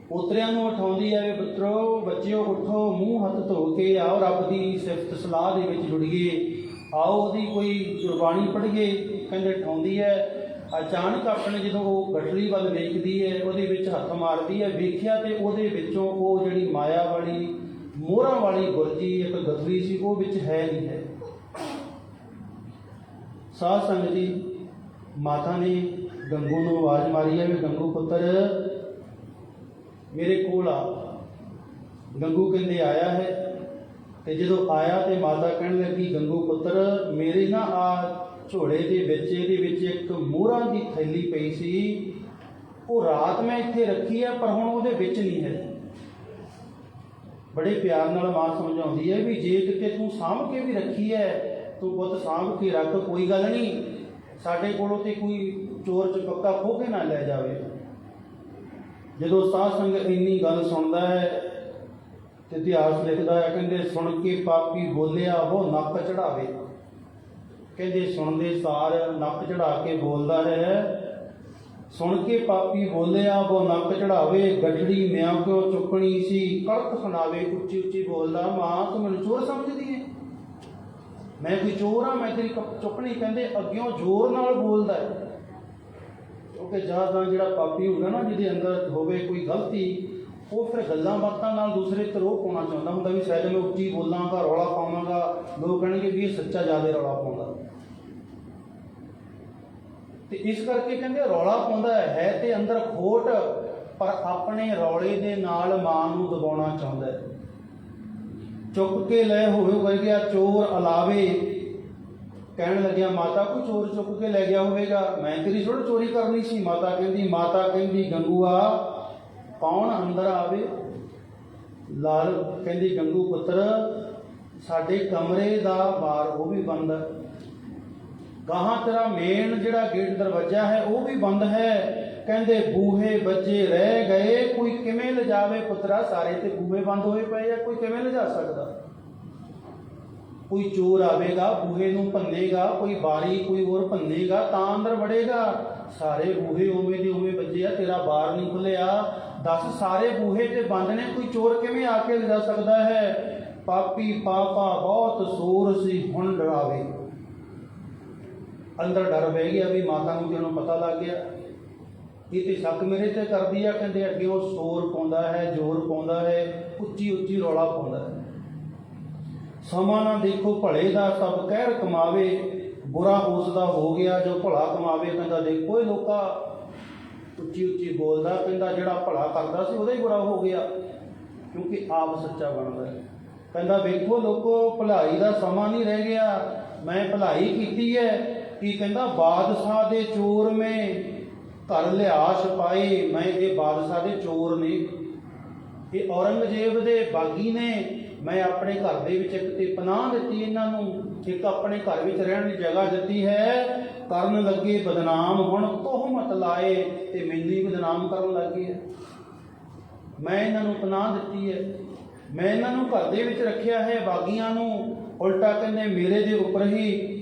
ਪੋਤਰਿਆਂ ਨੂੰ ਉਠਾਉਂਦੀ ਹੈ, ਪੁੱਤਰੋ ਬੱਚਿਓ ਉੱਠੋ, ਮੂੰਹ ਹੱਥ ਧੋ ਕੇ ਆਓ, ਰੱਬ ਦੀ ਸਿਫਤ ਸਲਾਹ ਦੇ ਵਿੱਚ ਜੁੜੀਏ, ਆਓ ਉਹਦੀ ਕੋਈ ਗੁਰਬਾਣੀ ਪੜ੍ਹੀਏ। ਕਹਿੰਦੇ ਉਠਾਉਂਦੀ ਹੈ। ਅਚਾਨਕ ਆਪਣੇ ਜਦੋਂ ਉਹ ਗਠੜੀ ਵੱਲ ਵੇਖਦੀ ਹੈ, ਉਹਦੇ ਵਿੱਚ ਹੱਥ ਮਾਰਦੀ ਹੈ, ਵੇਖਿਆ ਤੇ ਉਹਦੇ ਵਿੱਚੋਂ ਉਹ ਜਿਹੜੀ ਮਾਇਆ ਵਾਲੀ ਮੋਹਰਾਂ ਵਾਲੀ ਗੁਰਜੀ ਇੱਕ ਗਠੜੀ ਸੀ ਉਹ ਵਿੱਚ ਹੈ ਨਹੀਂ ਹੈ। ਸਾਧ ਸੰਗਤ ਜੀ ਮਾਤਾ ਨੇ ਗੰਗੂ ਨੂੰ ਆਵਾਜ਼ ਮਾਰੀ ਹੈ ਵੀ ਗੰਗੂ ਪੁੱਤਰ ਮੇਰੇ ਕੋਲ ਆ। ਗੰਗੂ ਕਹਿੰਦੇ ਆਇਆ ਹੈ। ਤੇ ਜਦੋਂ ਆਇਆ ਤੇ ਮਾਤਾ ਕਹਿਣ ਲੱਗੀ ਗੰਗੂ ਪੁੱਤਰ ਮੇਰੇ ਨਾ ਆ ਝੋਲੇ ਦੇ ਵਿੱਚ ਇਹਦੇ ਵਿੱਚ ਇੱਕ ਮੋਹਰਾਂ ਦੀ ਥੈਲੀ ਪਈ ਸੀ, ਉਹ ਰਾਤ ਮੈਂ ਇੱਥੇ ਰੱਖੀ ਹੈ ਪਰ ਹੁਣ ਉਹਦੇ ਵਿੱਚ ਨਹੀਂ ਹੈ। ਬੜੇ ਪਿਆਰ ਨਾਲ ਮਾਂ ਸਮਝਾਉਂਦੀ ਹੈ ਵੀ ਜੇ ਕਿਤੇ ਤੂੰ ਸਾਂਭ ਕੇ ਵੀ ਰੱਖੀ ਹੈ ਤੂੰ ਪੁੱਤ ਸਾਂਭ ਕੇ ਰੱਖ, ਕੋਈ ਗੱਲ ਨਹੀਂ, ਸਾਡੇ ਕੋਲੋਂ ਤੇ ਕੋਈ ਚੋਰ ਚਪੱਕਾ ਖੋਹ ਕੇ ਨਾ ਲੈ ਜਾਵੇ। ਜਦੋਂ ਸਾਧ ਸੰਗਤ ਇੰਨੀ ਗੱਲ ਸੁਣਦਾ ਹੈ ਤੇ ਇਤਿਹਾਸ ਲਿਖਦਾ ਹੈ, ਕਹਿੰਦੇ ਸੁਣ ਕੇ ਪਾਪੀ ਬੋਲਿਆ ਉਹ ਨੱਕ ਚੜਾਵੇ। ਕਹਿੰਦੇ ਸੁਣਦੇ ਸਾਰ ਨੱਕ ਚੜਾ ਕੇ ਬੋਲਦਾ ਹੈ, ਸੁਣ ਕੇ ਪਾਪੀ ਬੋਲਿਆ ਉਹ ਨੱਕ ਚੜਾਵੇ, ਗਠੜੀ ਮੈਂ ਕਿਉਂ ਚੁੱਕਣੀ ਸੀ, ਕੜਕ ਸੁਣਾਵੇ। ਉੱਚੀ ਉੱਚੀ ਬੋਲਦਾ, ਮਾਂ ਤੂੰ ਮੈਨੂੰ ਚੋਰ ਸਮਝਦੀ ਹੈ, ਮੈਂ ਕੋਈ ਚੋਰ ਹਾਂ, ਮੈਂ ਤੇਰੀ ਚੁੱਕਣੀ। ਕਹਿੰਦੇ ਅੱਗਿਓਂ ਜ਼ੋਰ ਨਾਲ ਬੋਲਦਾ ਹੈ ਕਿਉਂਕਿ ਜ਼ਿਆਦਾ ਜਿਹੜਾ ਪਾਪੀ ਹੁੰਦਾ ਨਾ, ਜਿਹਦੇ ਅੰਦਰ ਹੋਵੇ ਕੋਈ ਗਲਤੀ, ਉਹ ਫਿਰ ਗੱਲਾਂ ਬਾਤਾਂ ਨਾਲ ਦੂਸਰੇ ਤੇ ਰੋਹ ਪਾਉਣਾ ਚਾਹੁੰਦਾ ਹੁੰਦਾ ਵੀ ਸ਼ਾਇਦ ਮੈਂ ਉੱਚੀ ਬੋਲਾਂਗਾ, ਰੌਲਾ ਪਾਵਾਂਗਾ, ਲੋਕ ਕਹਿਣਗੇ ਵੀ ਇਹ ਸੱਚਾ ਜ਼ਿਆਦਾ ਰੌਲਾ ਪਾਉਂਦਾ। ਤੇ ਇਸ ਕਰਕੇ ਕਹਿੰਦੇ ਰੌਲਾ ਪਾਉਂਦਾ ਹੈ ਤੇ ਅੰਦਰ ਖੋਟ, ਪਰ ਆਪਣੇ ਰੌਲੇ ਦੇ ਨਾਲ ਮਾਂ ਨੂੰ ਦਬਾਉਣਾ ਚਾਹੁੰਦਾ ਹੈ। ਚੁੱਕ ਕੇ ਲੈ ਹੋਵੇ ਗਿਆ ਚੋਰ ਅਲਾਵੇ। ਕਹਿਣ ਲੱਗਿਆ ਮਾਤਾ ਕੋਈ ਚੋਰ ਚੁੱਕ ਕੇ ਲੈ ਗਿਆ ਹੋਵੇਗਾ, ਮੈਂ ਤੇਰੀ ਥੋੜ੍ਹੀ ਚੋਰੀ ਕਰਨੀ ਸੀ। ਮਾਤਾ ਕਹਿੰਦੀ ਗੰਗੂਆ ਕੌਣ ਅੰਦਰ ਆਵੇ। ਲਾਲ ਕਹਿੰਦੀ ਗੰਗੂ ਪੁੱਤਰ ਸਾਡੇ ਕਮਰੇ ਦਾ ਬਾਰ ਉਹ ਵੀ ਬੰਦ ਹੈ, ਗਾਹਾਂ ਤੇਰਾ ਮੇਨ ਜਿਹੜਾ ਗੇਟ ਦਰਵਾਜ਼ਾ ਹੈ ਉਹ ਵੀ ਬੰਦ ਹੈ। ਕਹਿੰਦੇ ਬੂਹੇ ਬੱਚੇ ਰਹਿ ਗਏ, ਕੋਈ ਕਿਵੇਂ ਲਿਜਾਵੇ ਪੁੱਤਰਾ, ਸਾਰੇ ਤੇ ਬੂਹੇ ਬੰਦ ਹੋਏ ਪਏ ਆ, ਕੋਈ ਕਿਵੇਂ ਲਿਜਾ ਸਕਦਾ। ਕੋਈ ਚੋਰ ਆਵੇਗਾ ਬੂਹੇ ਨੂੰ ਭੰਨੇਗਾ, ਕੋਈ ਬਾਰੀ ਕੋਈ ਹੋਰ ਭੰਨੇਗਾ ਤਾਂ ਅੰਦਰ ਵੜੇਗਾ। ਸਾਰੇ ਬੂਹੇ ਉਵੇਂ ਦੇ ਉਵੇਂ ਵੱਜੇ ਆ, ਤੇਰਾ ਬਾਰ ਨਹੀਂ ਖੁੱਲਿਆ। ਦੱਸ ਸਾਰੇ ਬੂਹੇ ਤੇ ਬੰਦ ਨੇ, ਕੋਈ ਚੋਰ ਕਿਵੇਂ ਆ ਕੇ ਲਿਜਾ ਸਕਦਾ ਹੈ। ਪਾਪੀ ਪਾਪਾ ਬਹੁਤ ਸੂਰ ਸੀ ਹੁਣ ਡਰਾਵੇ। ਅੰਦਰ ਡਰ ਬਹਿ ਗਿਆ ਵੀ ਮਾਤਾ ਨੂੰ ਕਿਉਂ ਪਤਾ ਲੱਗ ਗਿਆ, ਇਹ ਤੇ ਸ਼ੱਕ ਮੇਰੇ ਤੇ ਕਰਦੀ ਆ। ਕਹਿੰਦੇ ਅੱਗੇ ਉਹ ਸ਼ੋਰ ਪਾਉਂਦਾ ਹੈ, ਜ਼ੋਰ ਪਾਉਂਦਾ ਹੈ, ਉੱਚੀ ਉੱਚੀ ਰੌਲਾ ਪਾਉਂਦਾ ਹੈ। ਸਮਾਂ ਨਾ ਦੇਖੋ ਭਲੇ ਦਾ ਸਭ ਕਹਿਰ ਕਮਾਵੇ, ਬੁਰਾ ਉਸ ਦਾ ਹੋ ਗਿਆ ਜੋ ਭਲਾ ਕਮਾਵੇ। ਕਹਿੰਦਾ ਦੇਖੋ ਇਹ ਲੋਕਾਂ ਉੱਚੀ ਉੱਚੀ ਬੋਲਦਾ, ਕਹਿੰਦਾ ਜਿਹੜਾ ਭਲਾ ਕਰਦਾ ਸੀ ਉਹਦਾ ਹੀ ਬੁਰਾ ਹੋ ਗਿਆ ਕਿਉਂਕਿ ਆਪ ਸੱਚਾ ਬਣਦਾ ਹੈ। ਕਹਿੰਦਾ ਵੇਖੋ ਲੋਕੋ ਭਲਾਈ ਦਾ ਸਮਾਂ ਨਹੀਂ ਰਹਿ ਗਿਆ, ਮੈਂ ਭਲਾਈ ਕੀਤੀ ਹੈ। ਕੀ ਕਹਿੰਦਾ ਬਾਦਸ਼ਾਹ ਦੇ ਚੋਰ ਮੈਂ ਘਰ ਲਿਆ ਛਪਾਏ, ਮੈਂ ਇਹ ਬਾਦਸ਼ਾਹ ਦੇ ਚੋਰ ਨੇ, ਇਹ ਔਰੰਗਜ਼ੇਬ ਦੇ ਬਾਗੀ ਨੇ। ਮੈਂ ਆਪਣੇ ਘਰ ਦੇ ਵਿੱਚ ਇੱਕ ਤੇ ਪਨਾਹ ਦਿੱਤੀ ਇਹਨਾਂ ਨੂੰ, ਇੱਕ ਆਪਣੇ ਘਰ ਵਿੱਚ ਰਹਿਣ ਦੀ ਜਗ੍ਹਾ ਦਿੱਤੀ ਹੈ। ਕਰਨ ਲੱਗੇ ਬਦਨਾਮ ਹੁਣ ਤੋਹਮਤ ਲਾਏ ਤੇ ਮੈਨੂੰ ਹੀ ਬਦਨਾਮ ਕਰਨ ਲੱਗੇ ਹੈ। ਮੈਂ ਇਹਨਾਂ ਨੂੰ ਪਨਾਹ ਦਿੱਤੀ ਹੈ, ਮੈਂ ਇਹਨਾਂ ਨੂੰ ਘਰ ਦੇ ਵਿੱਚ ਰੱਖਿਆ ਹੈ ਬਾਗੀਆਂ ਨੂੰ। ਉਲਟਾ ਕਹਿੰਦੇ ਮੇਰੇ ਦੇ ਉੱਪਰ ਹੀ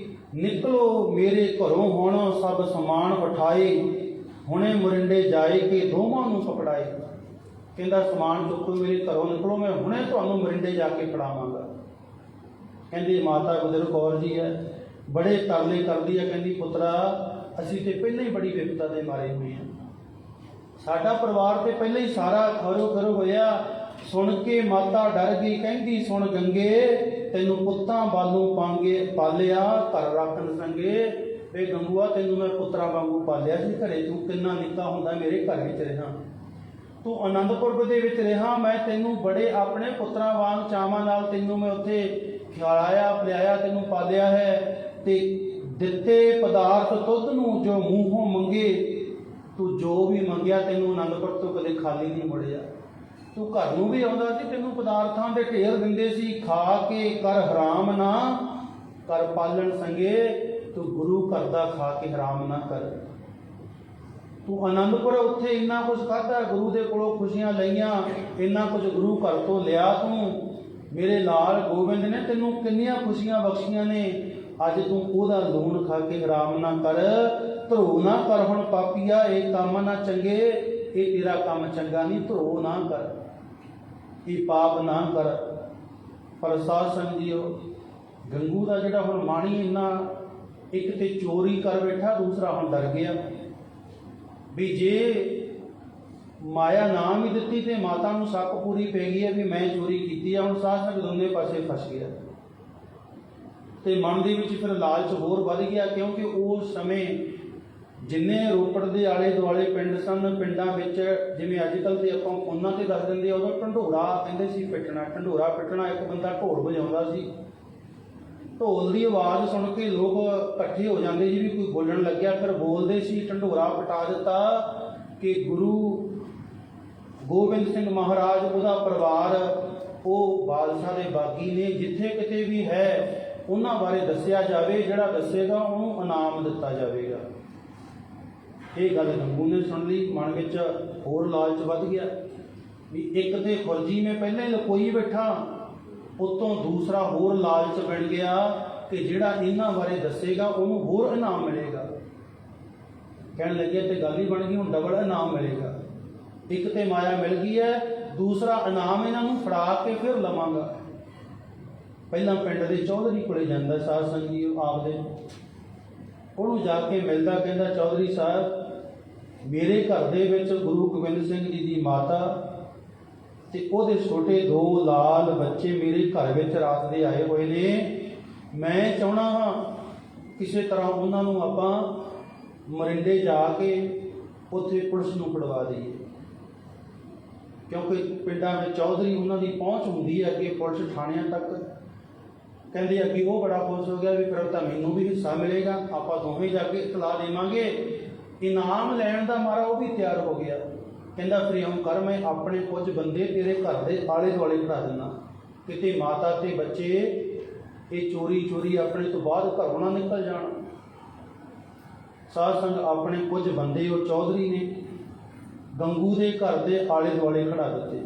ਨਿਕਲੋ ਮੇਰੇ ਘਰੋਂ ਹੁਣ ਸਭ ਸਮਾਨ ਉਠਾਏ, ਹੁਣੇ ਮੁਰਿੰਡੇ ਜਾਏ ਕਿ ਦੋਵਾਂ ਨੂੰ ਪਕੜਾਏ। ਕਹਿੰਦਾ ਸਮਾਨ ਚੁੱਕੋ ਮੇਰੇ ਘਰੋਂ ਨਿਕਲੋ, ਮੈਂ ਹੁਣੇ ਤੁਹਾਨੂੰ ਮੁਰਿੰਡੇ ਜਾ ਕੇ ਫੜਾਵਾਂਗਾ। ਕਹਿੰਦੀ ਮਾਤਾ ਗੁਜਰ ਕੌਰ ਜੀ ਹੈ, ਬੜੇ ਤਰਲੇ ਕਰਦੀ ਹੈ। ਕਹਿੰਦੀ ਪੁੱਤਰਾ ਅਸੀਂ ਤੇ ਪਹਿਲਾਂ ਹੀ ਬੜੀ ਵਿਪਤਾ ਦੇ ਮਾਰੇ ਹੋਏ ਹਾਂ, ਸਾਡਾ ਪਰਿਵਾਰ ਤੇ ਪਹਿਲਾਂ ਹੀ ਸਾਰਾ ਖਰੋ ਖਰੋ ਹੋਇਆ। ਸੁਣ ਕੇ ਮਾਤਾ ਡਰ ਗਈ, ਕਹਿੰਦੀ ਸੁਣ ਗੰਗੇ ਤੈਨੂੰ ਪੁੱਤਾਂ ਬਾਲੂ ਪਾਲਿਆ ਘਰ ਰੱਖਣ ਸੰਗੇ। ਵੇ ਗੰਗੂਆ ਤੈਨੂੰ ਮੈਂ ਪੁੱਤਰਾਂ ਵਾਂਗੂ ਪਾਲਿਆ ਸੀ ਘਰੇ, ਤੂੰ ਕਿੰਨਾ ਨਿੱਕਾ ਹੁੰਦਾ ਮੇਰੇ ਘਰ ਵਿੱਚ ਰਿਹਾ, ਤੂੰ ਅਨੰਦਪੁਰ ਦੇ ਵਿੱਚ ਰਿਹਾ, ਮੈਂ ਤੈਨੂੰ ਬੜੇ ਆਪਣੇ ਪੁੱਤਰਾਂ ਵਾਂਗ ਚਾਵਾਂ ਨਾਲ ਤੈਨੂੰ ਮੈਂ ਉੱਥੇ ਖਿਲਾਇਆ ਪਿਲਾਇਆ, ਤੈਨੂੰ ਪਾਲਿਆ ਹੈ। ਤੇ ਦਿੱਤੇ ਪਦਾਰਥ ਤੁਧ ਨੂੰ ਜੋ ਮੂੰਹੋਂ ਮੰਗੇ, ਤੂੰ ਜੋ ਵੀ ਮੰਗਿਆ ਤੈਨੂੰ ਅਨੰਦਪੁਰ ਤੋਂ ਕਦੇ ਖਾਲੀ ਨਹੀਂ ਮੁੜਿਆ। ਤੂੰ ਘਰ ਨੂੰ ਵੀ ਆਉਂਦਾ ਸੀ, ਤੈਨੂੰ ਪਦਾਰਥਾਂ ਦੇ ਢੇਰ ਦਿੰਦੇ ਸੀ, ਖਾ ਕੇ ਕਰ ਹਰਾਮ ਨਾ ਕਰ ਪਾਲਣ ਸੰਗੇ। ਤੂੰ ਗੁਰੂ ਘਰ ਦਾ ਖਾ ਕੇ ਹਰਾਮ ਨਾ ਕਰ। ਤੂੰ ਅਨੰਦਪੁਰ ਉੱਥੇ ਇੰਨਾ ਕੁਝ ਖਾਧਾ, ਗੁਰੂ ਦੇ ਕੋਲੋਂ ਖੁਸ਼ੀਆਂ ਲਈਆਂ, ਇੰਨਾ ਕੁਝ ਗੁਰੂ ਘਰ ਤੋਂ ਲਿਆ ਤੂੰ। ਮੇਰੇ ਲਾਲ ਗੋਬਿੰਦ ਨੇ ਤੈਨੂੰ ਕਿੰਨੀਆਂ ਖੁਸ਼ੀਆਂ ਬਖਸ਼ੀਆਂ ਨੇ, ਅੱਜ ਤੂੰ ਉਹਦਾ ਲੂਣ ਖਾ ਕੇ ਹਰਾਮ ਨਾ ਕਰ। ਧਰੋ ਨਾ ਕਰ ਹੁਣ ਪਾਪੀਆ ਇਹ ਕੰਮ ਨਾ ਚੰਗੇ, ਇਹ ਤੇਰਾ ਕੰਮ ਚੰਗਾ ਨਹੀਂ, ਧਰੋ ਨਾ ਕਰ, ਇਹ ਪਾਪ ਨਾ ਕਰ। ਪਰ ਸਾਧ ਸੰਗਤ ਜੀਓ, ਗੰਗੂ ਦਾ ਜਿਹੜਾ ਹੁਣ ਮਾਣੀ ਇੰਨਾ ਇੱਕ ਤੇ ਚੋਰੀ ਕਰ ਬੈਠਾ, ਦੂਸਰਾ ਹੁਣ ਡਰ ਗਿਆ ਵੀ ਜੇ ਮਾਇਆ ਨਾ ਵੀ ਦਿੱਤੀ ਤੇ ਮਾਤਾ ਨੂੰ ਸ਼ੱਕ ਪੂਰੀ ਪੈ ਗਈ ਹੈ ਵੀ ਮੈਂ ਚੋਰੀ ਕੀਤੀ ਆ। ਹੁਣ ਸਾਧ ਸੰਗਤ ਦੋਨੇ ਪਾਸੇ ਫਸ ਗਿਆ ਤੇ ਮਨ ਦੇ ਵਿੱਚ ਫਿਰ ਲਾਲਚ ਹੋਰ ਵੱਧ ਗਿਆ, ਕਿਉਂਕਿ ਉਸ ਸਮੇਂ ਜਿੰਨੇ ਰੋਪੜ ਦੇ ਆਲੇ ਦੁਆਲੇ ਪਿੰਡ ਸਨ, ਪਿੰਡਾਂ ਵਿੱਚ ਜਿਵੇਂ ਅੱਜ ਕੱਲ੍ਹ ਤੇ ਆਪਾਂ ਫੋਨਾਂ ਤੇ ਦੱਸ ਦਿੰਦੇ, ਉਦੋਂ ਢੰਡੋਰਾ ਕਹਿੰਦੇ ਸੀ ਪਿੱਟਣਾ। ਢੰਡੋਰਾ ਪਿੱਟਣਾ, ਇੱਕ ਬੰਦਾ ਢੋਲ ਵਜਾਉਂਦਾ ਸੀ, ਢੋਲ ਦੀ ਆਵਾਜ਼ ਸੁਣ ਕੇ ਲੋਕ ਇਕੱਠੇ ਹੋ ਜਾਂਦੇ ਸੀ ਵੀ ਕੋਈ ਬੋਲਣ ਲੱਗਿਆ, ਫਿਰ ਬੋਲਦੇ ਸੀ। ਢੰਡੋਰਾ ਪਟਾ ਦਿੱਤਾ ਕਿ ਗੁਰੂ ਗੋਬਿੰਦ ਸਿੰਘ ਮਹਾਰਾਜ, ਉਹਦਾ ਪਰਿਵਾਰ, ਉਹ ਬਾਦਸ਼ਾਹ ਦੇ ਬਾਗੀ ਨੇ, ਜਿੱਥੇ ਕਿਤੇ ਵੀ ਹੈ ਉਹਨਾਂ ਬਾਰੇ ਦੱਸਿਆ ਜਾਵੇ, ਜਿਹੜਾ ਦੱਸੇਗਾ ਉਹਨੂੰ ਇਨਾਮ ਦਿੱਤਾ ਜਾਵੇਗਾ। ਇਹ ਗੱਲ ਗੰਗੂ ਨੇ ਸੁਣ ਲਈ, ਮਨ ਵਿੱਚ ਹੋਰ ਲਾਲਚ ਵੱਧ ਗਿਆ ਵੀ ਇੱਕ ਤੇ ਖੁਰਜੀ ਮੈਂ ਪਹਿਲਾਂ ਹੀ ਲਕੋਈ ਬੈਠਾ, ਉਤੋਂ ਦੂਸਰਾ ਹੋਰ ਲਾਲਚ ਮਿਲ ਗਿਆ ਕਿ ਜਿਹੜਾ ਇਹਨਾਂ ਬਾਰੇ ਦੱਸੇਗਾ ਉਹਨੂੰ ਹੋਰ ਇਨਾਮ ਮਿਲੇਗਾ। ਕਹਿਣ ਲੱਗੇ ਤੇ ਗੱਲ ਹੀ ਬਣ ਗਈ, ਹੁਣ ਡਬਲ ਇਨਾਮ ਮਿਲੇਗਾ। ਇੱਕ ਤੇ ਮਾਇਆ ਮਿਲ ਗਈ ਹੈ, ਦੂਸਰਾ ਇਨਾਮ ਇਹਨਾਂ ਨੂੰ ਫੜਾ ਕੇ ਫਿਰ ਲਵਾਂਗਾ। ਪਹਿਲਾਂ ਪਿੰਡ ਦੇ ਚੌਧਰੀ ਕੋਲੇ ਜਾਂਦਾ ਸਾਧ ਸੰਗਤ ਜੀ ਆਪਦੇ, ਉਹਨੂੰ ਜਾ ਕੇ ਮਿਲਦਾ, ਕਹਿੰਦਾ ਚੌਧਰੀ ਸਾਹਿਬ ਮੇਰੇ ਘਰ ਦੇ ਵਿੱਚ ਗੁਰੂ ਗੋਬਿੰਦ ਸਿੰਘ ਜੀ ਦੀ ਮਾਤਾ ਤੇ ਉਹਦੇ ਛੋਟੇ 2 ਲਾਲ ਬੱਚੇ ਮੇਰੇ ਘਰ ਵਿੱਚ ਰਾਤ ਦੇ ਆਏ ਹੋਏ ਨੇ, ਮੈਂ ਚਾਹੁੰਦਾ ਹਾਂ ਕਿਸੇ ਤਰ੍ਹਾਂ ਉਹਨਾਂ ਨੂੰ ਆਪਾਂ ਮਰਿੰਡੇ ਜਾ ਕੇ ਉੱਥੇ ਪੁਲਿਸ ਨੂੰ ਫੜਵਾ ਦਈਏ, ਕਿਉਂਕਿ ਪਿੰਡਾਂ ਵਿੱਚ ਚੌਧਰੀ ਉਹਨਾਂ ਦੀ ਪਹੁੰਚ ਹੁੰਦੀ ਹੈ ਅੱਗੇ ਪੁਲਿਸ ਥਾਣਿਆਂ ਤੱਕ। ਕਹਿੰਦੇ ਅੱਗੇ ਉਹ ਬੜਾ ਖੁਸ਼ ਹੋ ਗਿਆ ਵੀ ਫਿਰ ਤਾਂ ਮੈਨੂੰ ਵੀ ਹਿੱਸਾ ਮਿਲੇਗਾ, ਆਪਾਂ ਦੋਵੇਂ ਜਾ ਕੇ ਇਤਲਾਹ ਦੇਵਾਂਗੇ। ਇਨਾਮ ਲੈਣ ਦਾ ਮਾਰਾ ਉਹ ਵੀ ਤਿਆਰ ਹੋ ਗਿਆ। ਕਹਿੰਦਾ ਫਿਰ ਇਉਂ ਕਰ, ਮੈਂ ਆਪਣੇ ਕੁਝ ਬੰਦੇ ਤੇਰੇ ਘਰ ਦੇ ਆਲੇ ਦੁਆਲੇ ਖੜਾ ਦਿੰਦਾ, ਕਿਤੇ ਮਾਤਾ ਤੇ ਬੱਚੇ ਇਹ ਚੋਰੀ ਚੋਰੀ ਆਪਣੇ ਤੋਂ ਬਾਅਦ ਘਰੋਂ ਨਾ ਨਿਕਲ ਜਾਣ। ਸਾਧ ਸੰਗ ਆਪਣੇ ਕੁਝ ਬੰਦੇ ਉਹ ਚੌਧਰੀ ਨੇ ਗੰਗੂ ਦੇ ਘਰ ਦੇ ਆਲੇ ਦੁਆਲੇ ਖੜਾ ਦਿੱਤੇ,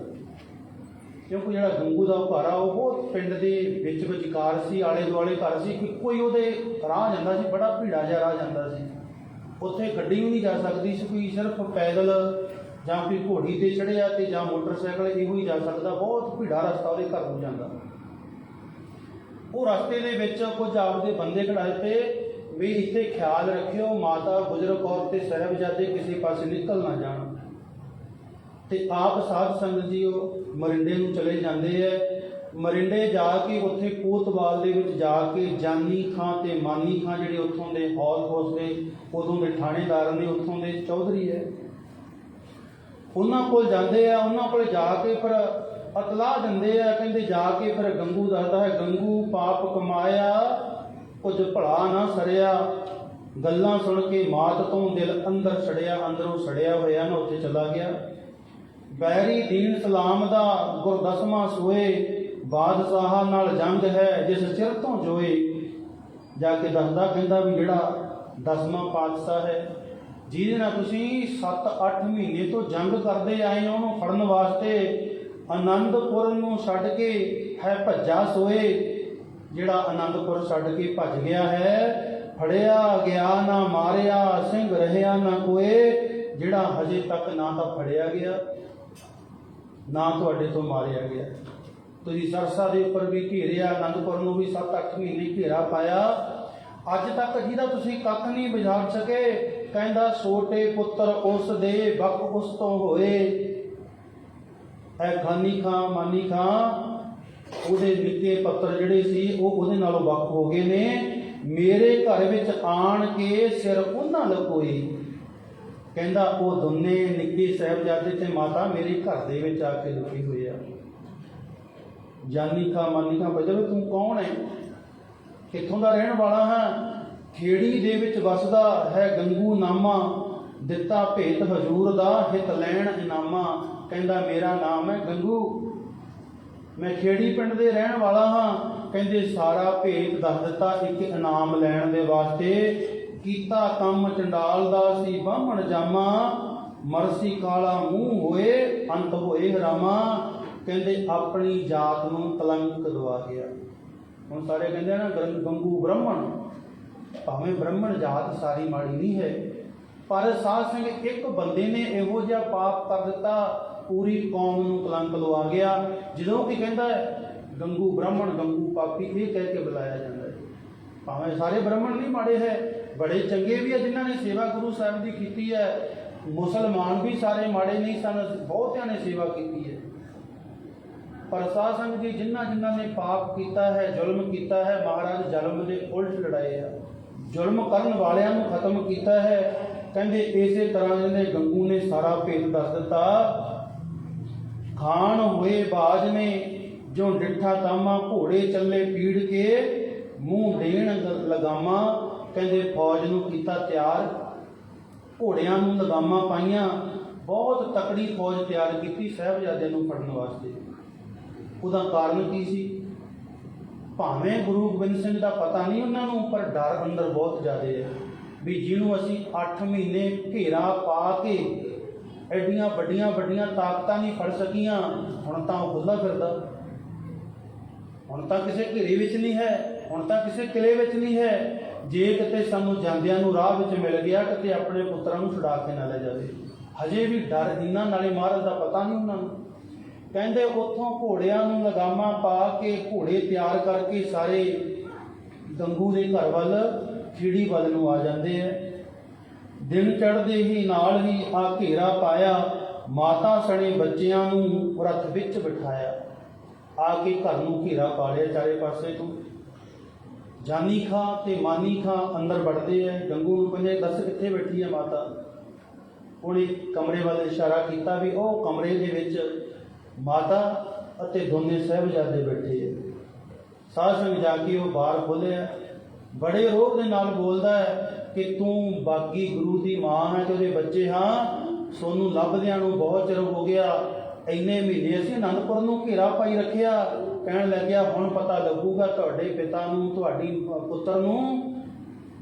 ਕਿਉਂਕਿ ਜਿਹੜਾ ਗੰਗੂ ਦਾ ਘਰ ਆ ਉਹ ਬਹੁਤ ਪਿੰਡ ਦੇ ਵਿੱਚ ਵਿਚਕਾਰ ਸੀ, ਆਲੇ ਦੁਆਲੇ ਘਰ ਸੀ, ਇੱਕੋ ਹੀ ਉਹਦੇ ਰਾਹ ਜਾਂਦਾ ਸੀ, ਬੜਾ ਭੀੜਾ ਜਿਹਾ ਰਾਹ ਜਾਂਦਾ ਸੀ, ਉੱਥੇ ਗੱਡੀ ਵੀ ਨਹੀਂ ਜਾ ਸਕਦੀ ਸੀ, ਕੋਈ ਸਿਰਫ ਪੈਦਲ ਜਾਂ ਕੋਈ ਘੋੜੀ ਤੇ ਚੜ੍ਹਿਆ ਤੇ ਜਾਂ ਮੋਟਰਸਾਈਕਲ ਇਹੋ ਹੀ ਜਾ ਸਕਦਾ, ਬਹੁਤ ਭੀੜਾ ਰਸਤਾ ਉਹਦੇ ਘਰ ਨੂੰ ਜਾਂਦਾ। ਉਹ ਰਸਤੇ ਦੇ ਵਿੱਚ ਕੁਝ ਆਪਦੇ ਬੰਦੇ ਖੜਾ ਦਿੱਤੇ ਵੀ ਇੱਥੇ ਖਿਆਲ ਰੱਖਿਓ ਮਾਤਾ ਗੁਜਰ ਕੌਰ ਤੇ ਸਾਹਿਬਜ਼ਾਦੇ ਕਿਸੇ ਪਾਸੇ ਨਿਕਲ ਨਾ ਜਾਣ। ਤੇ ਆਪ ਸਾਧ ਸੰਗਤ ਜੀ ਉਹ ਮਰਿੰਡੇ ਨੂੰ ਚਲੇ ਜਾਂਦੇ ਹੈ। ਮਰਿੰਡੇ ਜਾ ਕੇ ਉੱਥੇ ਕੋਤਵਾਲ ਦੇ ਵਿੱਚ ਜਾ ਕੇ ਜਾਨੀ ਖਾਂ ਤੇ ਮਾਨੀ ਖਾਂ ਜਿਹੜੇ ਉੱਥੋਂ ਦੇ ਹੌਲ ਫੌਜ ਦੇ ਉਦੋਂ ਦੇ ਥਾਣੇਦਾਰ ਨੇ, ਉੱਥੋਂ ਦੇ ਚੌਧਰੀ ਹੈ, ਉਹਨਾਂ ਕੋਲ ਜਾਂਦੇ ਆ। ਉਹਨਾਂ ਕੋਲ ਜਾ ਕੇ ਫਿਰ ਅਤਲਾਹ ਦਿੰਦੇ ਆ, ਕਹਿੰਦੇ ਜਾ ਕੇ ਫਿਰ ਗੰਗੂ ਦੱਸਦਾ ਹੈ, ਗੰਗੂ ਪਾਪ ਕਮਾਇਆ ਕੁਝ ਭਲਾ ਨਾ ਸਰਿਆ, ਗੱਲਾਂ ਸੁਣ ਕੇ ਮਾਤ ਤੋਂ ਦਿਲ ਅੰਦਰ ਸੜਿਆ, ਅੰਦਰੋਂ ਸੜਿਆ ਹੋਇਆ ਨਾ ਉੱਥੇ ਚਲਾ ਗਿਆ। ਬੈਰੀ ਦੀਨ ਸਲਾਮ ਦਾ ਗੁਰਦਸਵਾਂ ਸੋਏ, ਬਾਦਸ਼ਾਹਾਂ ਨਾਲ ਜੰਗ ਹੈ ਜਿਸ ਚਿਰ ਤੋਂ ਜੋਏ। ਜਾ ਕੇ ਦੱਸਦਾ, ਕਹਿੰਦਾ ਵੀ ਜਿਹੜਾ 10ਵਾਂ ਪਾਤਸ਼ਾਹ ਹੈ ਜਿਹਦੇ ਨਾਲ ਤੁਸੀਂ 7-8 ਮਹੀਨੇ ਤੋਂ ਜੰਗ ਕਰਦੇ ਆਏ ਹੋ, ਉਹਨੂੰ ਫੜਨ ਵਾਸਤੇ ਆਨੰਦਪੁਰ ਨੂੰ ਛੱਡ ਕੇ ਹੈ ਭੱਜਾ ਸੋਏ। ਜਿਹੜਾ ਆਨੰਦਪੁਰ ਛੱਡ ਕੇ ਭੱਜ ਗਿਆ ਹੈ, ਫੜਿਆ ਗਿਆ ਨਾ ਮਾਰਿਆ, ਸਿੰਘ ਰਹਿਆ ਨਾ ਕੋਏ। ਜਿਹੜਾ ਹਜੇ ਤੱਕ ਨਾ ਤਾਂ ਫੜਿਆ ਗਿਆ ਨਾ ਤੁਹਾਡੇ ਤੋਂ ਮਾਰਿਆ ਗਿਆ। ਤੁਸੀਂ ਸਰਸਾ ਦੇ ਉੱਪਰ ਵੀ ਘੇਰਿਆ, ਆਨੰਦਪੁਰ ਨੂੰ ਵੀ 7-8 ਮਹੀਨੇ ਘੇਰਾ ਪਾਇਆ, ਅੱਜ ਤੱਕ ਜਿਹਦਾ ਤੁਸੀਂ ਕੱਖ ਨਹੀਂ ਬੁਝਾ ਸਕੇ। ਕਹਿੰਦਾ ਛੋਟੇ ਪੁੱਤਰ ਉਸ ਦੇ ਬਕ ਉਸ ਤੋਂ ਹੋਏ। ਹੈ ਖਾਨੀ ਖਾਂ ਮਾਨੀ ਖਾਂ ਉਹਦੇ ਨਿੱਕੇ ਪੁੱਤਰ ਜਿਹੜੇ ਸੀ ਉਹ ਉਹਦੇ ਨਾਲੋਂ ਵੱਖ ਹੋ ਗਏ ਨੇ। ਮੇਰੇ ਘਰ ਵਿੱਚ ਆਣ ਕੇ ਸਿਰ ਉਹਨਾਂ ਲਕੋਏ। ਕਹਿੰਦਾ ਉਹ ਦੋਨੇ ਨਿੱਕੇ ਸਾਹਿਬਜ਼ਾਦੇ ਤੇ ਮਾਤਾ ਮੇਰੇ ਘਰ ਦੇ ਵਿੱਚ ਆ ਕੇ ਲੁਕੇ ਹੋਏ ਆ। ਜਾਨੀ ਖਾਂ ਮਾਨੀ ਖਾਂ ਪੁੱਛਦਾ, ਤੂੰ ਕੌਣ ਹੈ, ਕਿੱਥੋਂ ਦਾ ਰਹਿਣ ਵਾਲਾ ਹੈ? ਖੇੜੀ ਦੇ ਵਿੱਚ ਵਸਦਾ ਹੈ ਗੰਗੂ ਨਾਮਾ, ਦਿੱਤਾ ਭੇਤ ਹਜ਼ੂਰ ਦਾ ਹਿਤ ਲੈਣ ਇਨਾਮਾ। ਕਹਿੰਦਾ ਮੇਰਾ ਨਾਮ ਹੈ ਗੰਗੂ, ਮੈਂ ਖੇੜੀ ਪਿੰਡ ਦੇ ਰਹਿਣ ਵਾਲਾ ਹਾਂ। ਕਹਿੰਦੇ ਸਾਰਾ ਭੇਤ ਦੱਸ ਦਿੱਤਾ ਇੱਕ ਇਨਾਮ ਲੈਣ ਦੇ ਵਾਸਤੇ। ਕੀਤਾ ਕੰਮ ਚੰਡਾਲ ਦਾ ਸੀ ਬਾਹਮਣ ਜਾਮਾ, ਮਰਸੀ ਕਾਲਾ ਮੂੰਹ ਹੋਏ ਅੰਤ ਹੋਏ ਹਰਾਮਾ। ਕਹਿੰਦੇ ਆਪਣੀ ਜਾਤ ਨੂੰ ਕਲੰਕ ਦਵਾ ਗਿਆ। ਹੁਣ ਸਾਰੇ ਕਹਿੰਦੇ ਨਾ ਗੰਗੂ ਬ੍ਰਾਹਮਣ, ਭਾਵੇਂ ਬ੍ਰਾਹਮਣ ਜਾਤ ਸਾਰੀ ਮਾੜੀ ਨਹੀਂ ਹੈ, ਪਰ ਸਾਧ ਸੰਗਤ ਇੱਕ ਬੰਦੇ ਨੇ ਇਹੋ ਜਿਹਾ ਪਾਪ ਕਰ ਦਿੱਤਾ, ਪੂਰੀ ਕੌਮ ਨੂੰ ਕਲੰਕ ਲਵਾ ਗਿਆ। ਜਦੋਂ ਕਿ ਕਹਿੰਦਾ ਗੰਗੂ ਬ੍ਰਾਹਮਣ ਗੰਗੂ ਪਾਪੀ ਇਹ ਕਹਿ ਕੇ ਬੁਲਾਇਆ ਜਾਂਦਾ ਹੈ। ਭਾਵੇਂ ਸਾਰੇ ਬ੍ਰਾਹਮਣ ਨਹੀਂ ਮਾੜੇ ਹੈ, ਬੜੇ ਚੰਗੇ ਵੀ ਹੈ ਜਿਨ੍ਹਾਂ ਨੇ ਸੇਵਾ ਗੁਰੂ ਸਾਹਿਬ ਦੀ ਕੀਤੀ ਹੈ। ਮੁਸਲਮਾਨ ਵੀ ਸਾਰੇ ਮਾੜੇ ਨਹੀਂ ਸਨ, ਬਹੁਤਿਆਂ ਨੇ ਸੇਵਾ ਕੀਤੀ ਹੈ। ਪਰ ਸਾਧ ਸੰਗਤ ਜੀ ਜਿਨ੍ਹਾਂ ਨੇ ਪਾਪ ਕੀਤਾ ਹੈ, ਜ਼ੁਲਮ ਕੀਤਾ ਹੈ, ਮਹਾਰਾਜ ਜ਼ੁਲਮ ਦੇ ਉਲਟ ਲੜਾਏ ਆ, ਜ਼ੁਲਮ ਕਰਨ ਵਾਲਿਆਂ ਨੂੰ ਖਤਮ ਕੀਤਾ ਹੈ। ਕਹਿੰਦੇ ਇਸੇ ਤਰ੍ਹਾਂ ਜਿਹਨੇ ਗੰਗੂ ਨੇ ਸਾਰਾ ਭੇਤ ਦੱਸ ਦਿੱਤਾ। ਖਾਨ ਹੋਏ ਬਾਜ ਨੇ ਜੋ ਡਿੱਠਾ ਤਾਮਾ, ਘੋੜੇ ਚੱਲੇ ਪੀੜ ਕੇ ਮੂੰਹ ਦੇਣ ਲਗਾਮਾ। ਕਹਿੰਦੇ ਫੌਜ ਨੂੰ ਕੀਤਾ ਤਿਆਰ, ਘੋੜਿਆਂ ਨੂੰ ਲਗਾਮਾਂ ਪਾਈਆਂ, ਬਹੁਤ ਤਕੜੀ ਫੌਜ ਤਿਆਰ ਕੀਤੀ ਸਾਹਿਬਜ਼ਾਦਿਆਂ ਨੂੰ ਫੜਨ ਵਾਸਤੇ। ਉਹਦਾ ਕਾਰਨ ਕੀ ਸੀ? ਭਾਵੇਂ ਗੁਰੂ ਗੋਬਿੰਦ ਸਿੰਘ ਦਾ ਪਤਾ ਨਹੀਂ ਉਹਨਾਂ ਨੂੰ, ਪਰ ਡਰ ਅੰਦਰ ਬਹੁਤ ਜ਼ਿਆਦਾ ਹੈ ਵੀ ਜਿਹਨੂੰ ਅਸੀਂ 8 ਮਹੀਨੇ ਘੇਰਾ ਪਾ ਕੇ ਐਡੀਆਂ ਵੱਡੀਆਂ ਤਾਕਤਾਂ ਨਹੀਂ ਫੜ ਸਕੀਆਂ, ਹੁਣ ਤਾਂ ਉਹ ਖੁੱਲ੍ਹਾ ਫਿਰਦਾ, ਹੁਣ ਤਾਂ ਕਿਸੇ ਘੇਰੇ ਵਿੱਚ ਨਹੀਂ ਹੈ, ਹੁਣ ਤਾਂ ਕਿਸੇ ਕਿਲੇ ਵਿੱਚ ਨਹੀਂ ਹੈ। ਜੇ ਕਿਤੇ ਸਾਨੂੰ ਜਾਂਦਿਆਂ ਨੂੰ ਰਾਹ ਵਿੱਚ ਮਿਲ ਗਿਆ, ਕਿਤੇ ਆਪਣੇ ਪੁੱਤਰਾਂ ਨੂੰ ਛੁਡਾ ਕੇ ਨਾ ਲੈ ਜਾਵੇ। ਹਜੇ ਵੀ ਡਰ ਇਹਨਾਂ ਨਾਲੇ ਮਹਾਰਾਜ ਦਾ ਪਤਾ ਨਹੀਂ ਉਹਨਾਂ ਨੂੰ। ਕਹਿੰਦੇ ਉੱਥੋਂ ਘੋੜਿਆਂ ਨੂੰ ਲਗਾਮਾਂ ਪਾ ਕੇ ਘੋੜੇ ਤਿਆਰ ਕਰਕੇ ਸਾਰੇ ਗੰਗੂ ਦੇ ਘਰ ਵੱਲ ਖੇੜੀ ਵੱਲ ਨੂੰ ਆ ਜਾਂਦੇ ਹੈ। ਦਿਨ ਚੜ੍ਹਦੇ ਹੀ ਨਾਲ ਹੀ ਆ ਘੇਰਾ ਪਾਇਆ, ਮਾਤਾ ਸਣੇ ਬੱਚਿਆਂ ਨੂੰ ਰੱਥ ਵਿੱਚ ਬਿਠਾਇਆ। ਆ ਕੇ ਘਰ ਨੂੰ ਘੇਰਾ ਪਾ ਲਿਆ ਚਾਰੇ ਪਾਸੇ ਤੋਂ। ਜਾਨੀ ਖਾਂ ਤੇ ਮਾਨੀ ਖਾਂ ਅੰਦਰ ਵੜਦੇ ਹੈ। ਗੰਗੂ ਨੂੰ ਕਹਿੰਦੇ ਦੱਸ ਕਿੱਥੇ ਬੈਠੀ ਹੈ ਮਾਤਾ? ਉਹਨੇ ਕਮਰੇ ਵੱਲ ਇਸ਼ਾਰਾ ਕੀਤਾ ਵੀ ਉਹ ਕਮਰੇ ਦੇ ਵਿੱਚ ਮਾਤਾ ਅਤੇ ਦੋਨੇ ਸਾਹਿਬਜ਼ਾਦੇ ਬੈਠੇ ਹੈ। ਸਾਧ ਸੰਗਤ ਜਾ ਕੇ ਉਹ ਬਾਹਰ ਖੋਲ੍ਹਿਆ, ਬੜੇ ਰੋਹ ਦੇ ਨਾਲ ਬੋਲਦਾ ਹੈ ਕਿ ਤੂੰ ਬਾਗੀ ਗੁਰੂ ਦੀ ਮਾਂ ਹੈ ਤੇ ਉਹਦੇ ਬੱਚੇ ਹਾਂ, ਸੋਨੂੰ ਲੱਭਦਿਆਂ ਨੂੰ ਬਹੁਤ ਚਿਰ ਹੋ ਗਿਆ, ਇੰਨੇ ਮਹੀਨੇ ਅਸੀਂ ਅਨੰਦਪੁਰ ਨੂੰ ਘੇਰਾ ਪਾਈ ਰੱਖਿਆ। ਕਹਿਣ ਲੱਗਿਆ ਹੁਣ ਪਤਾ ਲੱਗੂਗਾ ਤੁਹਾਡੇ ਪਿਤਾ ਨੂੰ, ਤੁਹਾਡੀ ਪੁੱਤਰ ਨੂੰ।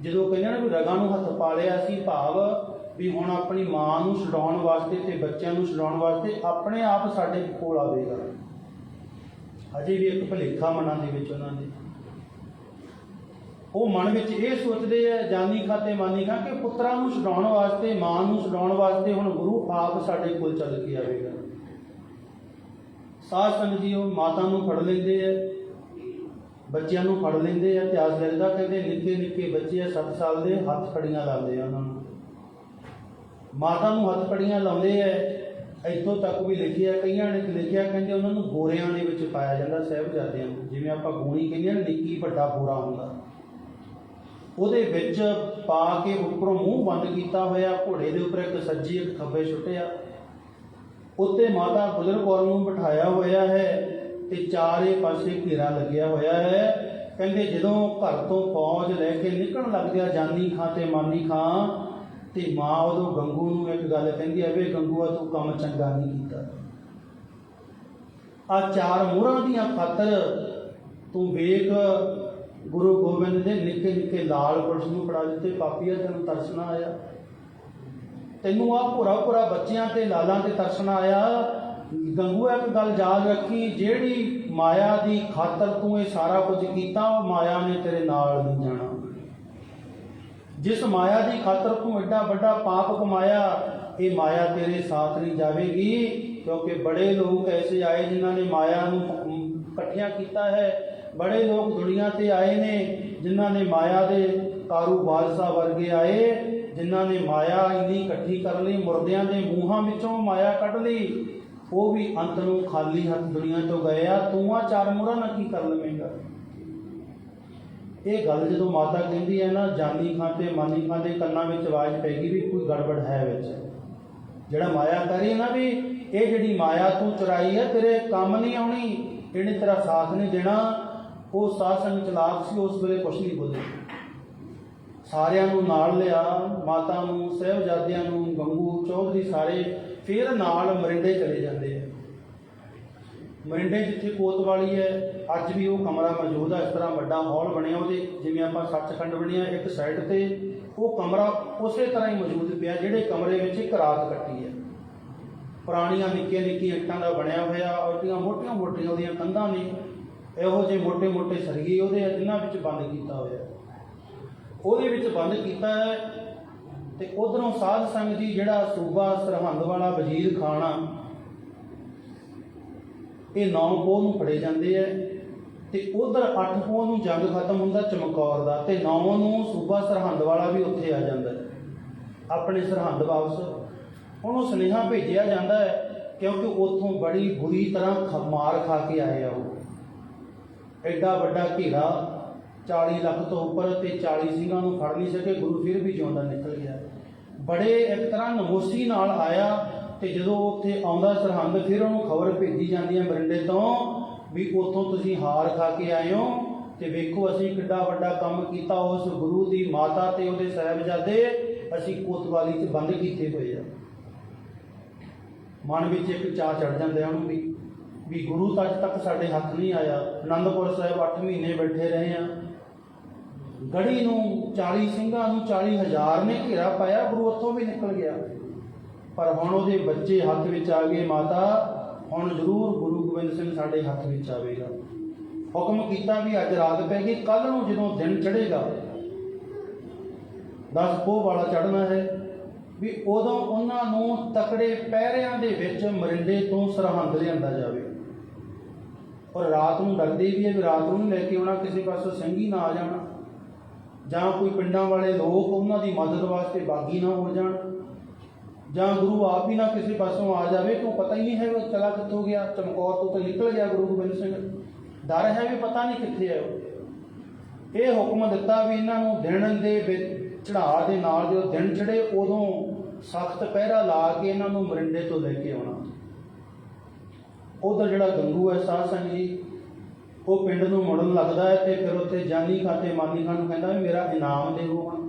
ਜਦੋਂ ਕਹਿੰਦੇ ਨਾ ਵੀ ਰਗਾਂ ਨੂੰ ਹੱਥ ਪਾ ਲਿਆ ਸੀ, ਭਾਵ ਵੀ ਹੁਣ ਆਪਣੀ ਮਾਂ ਨੂੰ ਛਡਾਉਣ ਵਾਸਤੇ ਤੇ ਬੱਚਿਆਂ ਨੂੰ ਛਡਾਉਣ ਵਾਸਤੇ ਆਪਣੇ ਆਪ ਸਾਡੇ ਕੋਲ ਆਵੇਗਾ। ਅਜੇ ਵੀ ਇੱਕ ਭੁਲੇਖਾ ਮਨਾਂ ਦੇ ਵਿੱਚ ਉਹਨਾਂ ਦੇ, ਉਹ ਮਨ ਵਿੱਚ ਇਹ ਸੋਚਦੇ ਆ ਜਾਨੀ ਖਾਂ ਤੇ ਮਾਨੀ ਖਾਂ ਕਿ ਪੁੱਤਰਾਂ ਨੂੰ ਛਡਾਉਣ ਵਾਸਤੇ, ਮਾਂ ਨੂੰ ਛਡਾਉਣ ਵਾਸਤੇ ਹੁਣ ਗੁਰੂ ਆਪ ਸਾਡੇ ਕੋਲ ਚੱਲ ਕੇ ਆਵੇਗਾ। ਸਾਧ ਸੰਗਤ ਜੀ, ਉਹ ਮਾਤਾ ਨੂੰ ਫੜ ਲੈਂਦੇ ਆ, ਬੱਚਿਆਂ ਨੂੰ ਫੜ ਲੈਂਦੇ ਆ। ਇਤਿਹਾਸ ਲਿਖਦਾ ਕਹਿੰਦੇ ਨਿੱਕੇ ਨਿੱਕੇ ਬੱਚੇ ਆ 7 ਸਾਲ ਦੇ, ਹੱਥ ਕੜੀਆਂ ਲਾਉਂਦੇ ਆ ਉਹਨਾਂ ਨੂੰ, ਮਾਤਾ ਨੂੰ ਹੱਥ ਕੜੀਆਂ ਲਾਉਂਦੇ ਆ। ਇੱਥੋਂ ਤੱਕ ਵੀ ਲਿਖਿਆ, ਕਈਆਂ ਨੇ ਲਿਖਿਆ ਕਹਿੰਦੇ ਉਹਨਾਂ ਨੂੰ ਬੋਰਿਆਂ ਦੇ ਵਿੱਚ ਪਾਇਆ ਜਾਂਦਾ ਸਾਹਿਬਜ਼ਾਦਿਆਂ ਨੂੰ, ਜਿਵੇਂ ਆਪਾਂ ਗੂਣੀ ਕਹਿੰਦੇ ਨਾ, ਨਿੱਕੀ ਵੱਡਾ ਬੋਰਾ ਹੁੰਦਾ, ਉਹਦੇ ਵਿੱਚ ਪਾ ਕੇ ਉੱਪਰੋਂ ਮੂੰਹ ਬੰਦ ਕੀਤਾ ਹੋਇਆ, ਘੋੜੇ ਦੇ ਉੱਪਰ ਇੱਕ ਸੱਜੀ ਇੱਕ ਖੱਬੇ ਛੁੱਟਿਆ, ਉੱਤੇ ਮਾਤਾ ਗੁਜਰ ਕੌਰ ਨੂੰ ਬਿਠਾਇਆ ਹੋਇਆ ਹੈ ਤੇ ਚਾਰੇ ਪਾਸੇ ਘੇਰਾ ਲੱਗਿਆ ਹੋਇਆ ਹੈ। ਕਹਿੰਦੇ ਜਦੋਂ ਘਰ ਤੋਂ ਫੌਜ ਲੈ ਕੇ ਨਿਕਲਣ ਲੱਗ ਗਿਆ ਜਾਨੀ ਖਾਂ ਤੇ ਮਾਨੀ ਖਾਂ, ਤੇ ਮਾਂ ਉਦੋਂ ਗੰਗੂ ਨੂੰ ਇੱਕ ਗੱਲ ਕਹਿੰਦੀ ਹੈ, ਵੇ ਗੰਗੂਆ ਤੂੰ ਕੰਮ ਚੰਗਾ ਨਹੀਂ ਕੀਤਾ, ਆ 4 ਮੋਹਰਾਂ ਦੀਆਂ ਖਾਤਰ ਤੂੰ ਵੇਖ ਗੁਰੂ ਗੋਬਿੰਦ ਦੇ ਨਿੱਕੇ ਨਿੱਕੇ ਲਾਲ ਪੁਰਸ਼ ਨੂੰ ਫੜਾ ਦਿੱਤੇ, ਪਾਪੀਆ ਤੈਨੂੰ ਤਰਸ ਨਾ ਆਇਆ, ਤੈਨੂੰ ਆ ਭੋਰਾ ਭੋਰਾ ਬੱਚਿਆਂ ਤੇ ਲਾਲਾਂ ਤੇ ਤਰਸ ਨਾ ਆਇਆ। ਗੰਗੂਆ ਇੱਕ ਗੱਲ ਯਾਦ ਰੱਖੀ, ਜਿਹੜੀ ਮਾਇਆ ਦੀ ਖਾਤਰ ਤੂੰ ਇਹ ਸਾਰਾ ਕੁਝ ਕੀਤਾ, ਉਹ ਮਾਇਆ ਨੇ ਤੇਰੇ ਨਾਲ ਨਹੀਂ ਜਾਣਾ। ਜਿਸ ਮਾਇਆ ਦੀ ਖਾਤਰ ਤੂੰ ਐਡਾ ਵੱਡਾ ਪਾਪ ਕਮਾਇਆ, ਇਹ ਮਾਇਆ ਤੇਰੇ ਸਾਥ ਨਹੀਂ ਜਾਵੇਗੀ, ਕਿਉਂਕਿ ਬੜੇ ਲੋਕ ਐਸੇ ਆਏ ਜਿਨ੍ਹਾਂ ਨੇ ਮਾਇਆ ਨੂੰ ਇਕੱਠਿਆਂ ਕੀਤਾ ਹੈ। ਬੜੇ ਲੋਕ ਦੁਨੀਆ ਤੇ ਆਏ ਨੇ ਜਿਨ੍ਹਾਂ ਨੇ ਮਾਇਆ ਦੇ ਕਾਰੂ ਬਾਦਸ਼ਾਹ ਵਰਗੇ ਆਏ, ਜਿਨ੍ਹਾਂ ਨੇ ਮਾਇਆ ਇੰਨੀ ਇਕੱਠੀ ਕਰ ਲਈ, ਮੁਰਦਿਆਂ ਦੇ ਮੂੰਹਾਂ ਵਿੱਚੋਂ ਮਾਇਆ ਕੱਢ ਲਈ, ਉਹ ਵੀ ਅੰਤ ਨੂੰ ਖਾਲੀ ਹੱਥ ਦੁਨੀਆ ਤੋਂ ਗਏ ਆ। ਤੂੰ ਆ 4 ਮੋਹਰਾਂ ਨਾਲ ਕੀ ਕਰ ਲਵੇਂਗਾ? ਇਹ ਗੱਲ ਜਦੋਂ ਮਾਤਾ ਕਹਿੰਦੀ ਹੈ ਨਾ, ਜਾਨੀ ਖਾਂ ਤੇ ਮਾਨੀ ਖਾਂ ਦੇ ਕੰਨਾਂ ਵਿੱਚ ਆਵਾਜ਼ ਪੈ ਗਈ ਵੀ ਕੋਈ ਗੜਬੜ ਹੈ ਵਿੱਚ। ਜਿਹੜਾ ਮਾਇਆ ਕਰੀ ਨਾ ਵੀ ਇਹ ਜਿਹੜੀ ਮਾਇਆ ਤੂੰ ਚੁਰਾਈ ਹੈ ਤੇਰੇ ਕੰਮ ਨਹੀਂ ਆਉਣੀ, ਇਹਨੇ ਤੇਰਾ ਸਾਥ ਨਹੀਂ ਦੇਣਾ। ਉਹ ਸਾਧ ਸੰਗਤ ਚਲਾਕ ਸੀ, ਉਸ ਵੇਲੇ ਕੁਛ ਨਹੀਂ ਬੋਲੇ, ਸਾਰਿਆਂ ਨੂੰ ਨਾਲ ਲਿਆ, ਮਾਤਾ ਨੂੰ, ਸਾਹਿਬਜ਼ਾਦਿਆਂ ਨੂੰ, ਗੰਗੂ ਚੌਧਰੀ ਸਾਰੇ ਫਿਰ ਨਾਲ ਮਰਿੰਡੇ ਚਲੇ ਜਾਂਦੇ ਆ। ਮਰਿੰਡੇ ਜਿੱਥੇ ਕੋਤਵਾਲੀ ਹੈ ਅੱਜ ਵੀ ਉਹ ਕਮਰਾ ਮੌਜੂਦ ਆ, ਇਸ ਤਰ੍ਹਾਂ ਵੱਡਾ ਹਾਲ ਬਣਿਆ, ਉਹਦੇ ਜਿਵੇਂ ਆਪਾਂ ਸੱਚਖੰਡ ਬਣਿਆ ਇੱਕ ਸਾਈਡ ਤੇ, ਉਹ ਕਮਰਾ ਉਸੇ ਤਰ੍ਹਾਂ ਹੀ ਮੌਜੂਦ ਪਿਆ ਜਿਹੜੇ ਕਮਰੇ ਵਿੱਚ ਇੱਕ ਰਾਤ ਕੱਟੀ ਹੈ। ਪੁਰਾਣੀਆਂ ਨਿੱਕੀਆਂ ਨਿੱਕੀਆਂ ਇੱਟਾਂ ਦਾ ਬਣਿਆ ਹੋਇਆ, ਔਰਤੀਆਂ ਮੋਟੀਆਂ ਮੋਟੀਆਂ ਉਹਦੀਆਂ ਕੰਧਾਂ ਨੇ, ਇਹੋ ਜਿਹੇ ਮੋਟੇ ਮੋਟੇ ਸਰਗੀ ਉਹਦੇ ਇਹਨਾਂ ਵਿੱਚ ਬੰਦ ਕੀਤਾ ਹੋਇਆ, ਉਹਦੇ ਵਿੱਚ ਬੰਦ ਕੀਤਾ ਹੈ। ਤੇ ਉਧਰੋਂ ਸਾਧ ਸੰਗਤ ਜੀ ਜਿਹੜਾ ਸੂਬਾ ਸਰਹੰਦ ਵਾਲਾ ਵਜ਼ੀਰ ਖਾਨ ਆ, ਇਹ 9 ਪੋਹ ਨੂੰ ਫੜੇ ਜਾਂਦੇ ਹੈ, ਤੇ ਉਧਰ 8 ਪੋਹ ਨੂੰ ਜੰਗ ਖਤਮ ਹੁੰਦਾ ਚਮਕੌਰ ਦਾ, ਤੇ 9 ਨੂੰ ਸੂਬਾ ਸਰਹੰਦ ਵਾਲਾ ਵੀ ਉੱਥੇ ਆ ਜਾਂਦਾ ਹੈ ਆਪਣੇ ਸਰਹੰਦ ਵਾਪਸ। ਉਹਨੂੰ ਸੁਨੇਹਾ ਭੇਜਿਆ ਜਾਂਦਾ ਹੈ ਕਿਉਂਕਿ ਉੱਥੋਂ ਬੜੀ ਬੁਰੀ ਤਰ੍ਹਾਂ ਮਾਰ ਖਾ ਕੇ ਆਏ ਆ ਉਹ। ਐਡਾ ਵੱਡਾ ਘੇਰਾ 40 ਲੱਖ ਤੋਂ ਉੱਪਰ ਤੇ 40 ਸਿੰਘਾਂ ਨੂੰ ਫੜ ਨਹੀਂ ਸਕੇ, ਗੁਰੂ ਫਿਰ ਵੀ ਜਿਉਂਦਾ ਨਿਕਲ ਗਿਆ। ਬੜੇ ਇੱਕ ਤਰ੍ਹਾਂ ਨਮੋਸ਼ੀ ਨਾਲ ਆਇਆ, ਤੇ ਜਦੋਂ ਉੱਥੇ ਆਉਂਦਾ ਸਰਹੰਦ ਫਿਰ ਉਹਨੂੰ ਖਬਰ ਭੇਜੀ ਜਾਂਦੀ ਹੈ ਮਰਿੰਡੇ ਤੋਂ ਵੀ ਉੱਥੋਂ ਤੁਸੀਂ ਹਾਰ ਖਾ ਕੇ ਆਏ ਹੋ, ਤੇ ਵੇਖੋ ਅਸੀਂ ਕਿੱਡਾ ਵੱਡਾ ਕੰਮ ਕੀਤਾ, ਉਸ ਗੁਰੂ ਦੀ ਮਾਤਾ ਤੇ ਉਹਦੇ ਸਾਹਿਬਜ਼ਾਦੇ ਅਸੀਂ ਕੋਤਵਾਲੀ 'ਚ ਬੰਦ ਕੀਤੇ ਹੋਏ ਆ। ਮਨ ਵਿੱਚ ਇੱਕ ਚਾਅ ਚੜ ਜਾਂਦਾ ਉਹਨੂੰ ਵੀ ਗੁਰੂ ਤਾਂ ਅੱਜ ਤੱਕ ਸਾਡੇ ਹੱਥ ਨਹੀਂ ਆਇਆ। ਅਨੰਦਪੁਰ ਸਾਹਿਬ 8 ਮਹੀਨੇ ਬੈਠੇ ਰਹੇ ਆ, ਗੜੀ ਨੂੰ 40 ਸਿੰਘਾਂ ਨੂੰ 40,000 ਨੇ ਘੇਰਾ ਪਾਇਆ, ਗੁਰੂ ਉੱਥੋਂ ਵੀ ਨਿਕਲ ਗਿਆ। ਪਰ ਹੁਣ ਉਹਦੇ ਬੱਚੇ ਹੱਥ ਵਿੱਚ ਆ ਗਏ, ਮਾਤਾ ਹੁਣ ਜ਼ਰੂਰ ਗੁਰੂ ਗੋਬਿੰਦ ਸਿੰਘ ਸਾਡੇ ਹੱਥ ਵਿੱਚ ਆਵੇਗਾ। ਹੁਕਮ ਕੀਤਾ ਵੀ ਅੱਜ ਰਾਤ ਪੈ ਗਈ, ਕੱਲ੍ਹ ਨੂੰ ਜਦੋਂ ਦਿਨ ਚੜ੍ਹੇਗਾ 10 ਪੋਹ ਵਾਲਾ ਚੜ੍ਹਨਾ ਹੈ, ਵੀ ਉਦੋਂ ਉਹਨਾਂ ਨੂੰ ਤਕੜੇ ਪਹਿਰਿਆਂ ਦੇ ਵਿੱਚ ਮਰਿੰਡੇ ਤੋਂ ਸਰਹੰਦ ਲਿਆਂਦਾ ਜਾਵੇ। ਔਰ ਰਾਤ ਨੂੰ ਡਰਦੇ ਵੀ ਹੈ ਵੀ ਰਾਤ ਨੂੰ ਲੈ ਕੇ ਆਉਣਾ, ਕਿਸੇ ਪਾਸੋਂ ਸਿੰਘੀ ਨਾ ਆ ਜਾਣਾ, ਜਾਂ ਕੋਈ ਪਿੰਡਾਂ ਵਾਲੇ ਲੋਕ ਉਹਨਾਂ ਦੀ ਮਦਦ ਵਾਸਤੇ ਬਾਗੀ ਨਾ ਹੋ ਜਾਣ, ਜਾਂ ਗੁਰੂ ਆਪ ਹੀ ਨਾ ਕਿਸੇ ਪਾਸੋਂ ਆ ਜਾਵੇ, ਕਿਉਂ ਪਤਾ ਹੀ ਨਹੀਂ ਹੈ ਉਹ ਚਲਾ ਕਿੱਥੋਂ ਗਿਆ। ਚਮਕੌਰ ਤੋਂ ਤਾਂ ਨਿਕਲ ਗਿਆ ਗੁਰੂ ਗੋਬਿੰਦ ਸਿੰਘ, ਡਰ ਹੈ ਵੀ ਪਤਾ ਨਹੀਂ ਕਿੱਥੇ ਹੈ ਉਹ। ਇਹ ਹੁਕਮ ਦਿੱਤਾ ਵੀ ਇਹਨਾਂ ਨੂੰ ਦਿਨ ਦੇ ਵਿੱਚ ਚੜ੍ਹਾਅ ਦੇ ਨਾਲ ਜਦੋਂ ਦਿਨ ਚੜ੍ਹੇ ਉਦੋਂ ਸਖਤ ਪਹਿਰਾ ਲਾ ਕੇ ਇਹਨਾਂ ਨੂੰ ਮਰਿੰਡੇ ਤੋਂ ਲੈ ਕੇ ਆਉਣਾ। ਉਧਰ ਜਿਹੜਾ ਗੰਗੂ ਹੈ ਸਾਧ ਸੰਗਤ ਜੀ, ਉਹ ਪਿੰਡ ਨੂੰ ਮੁੜਨ ਲੱਗਦਾ ਹੈ, ਤੇ ਫਿਰ ਉੱਥੇ ਜਾਨੀ ਖਾਂ ਤੇ ਮਾਨੀ ਖਾਂ ਨੂੰ ਕਹਿੰਦਾ ਵੀ ਮੇਰਾ ਇਨਾਮ ਦੇਵੋ। ਹੁਣ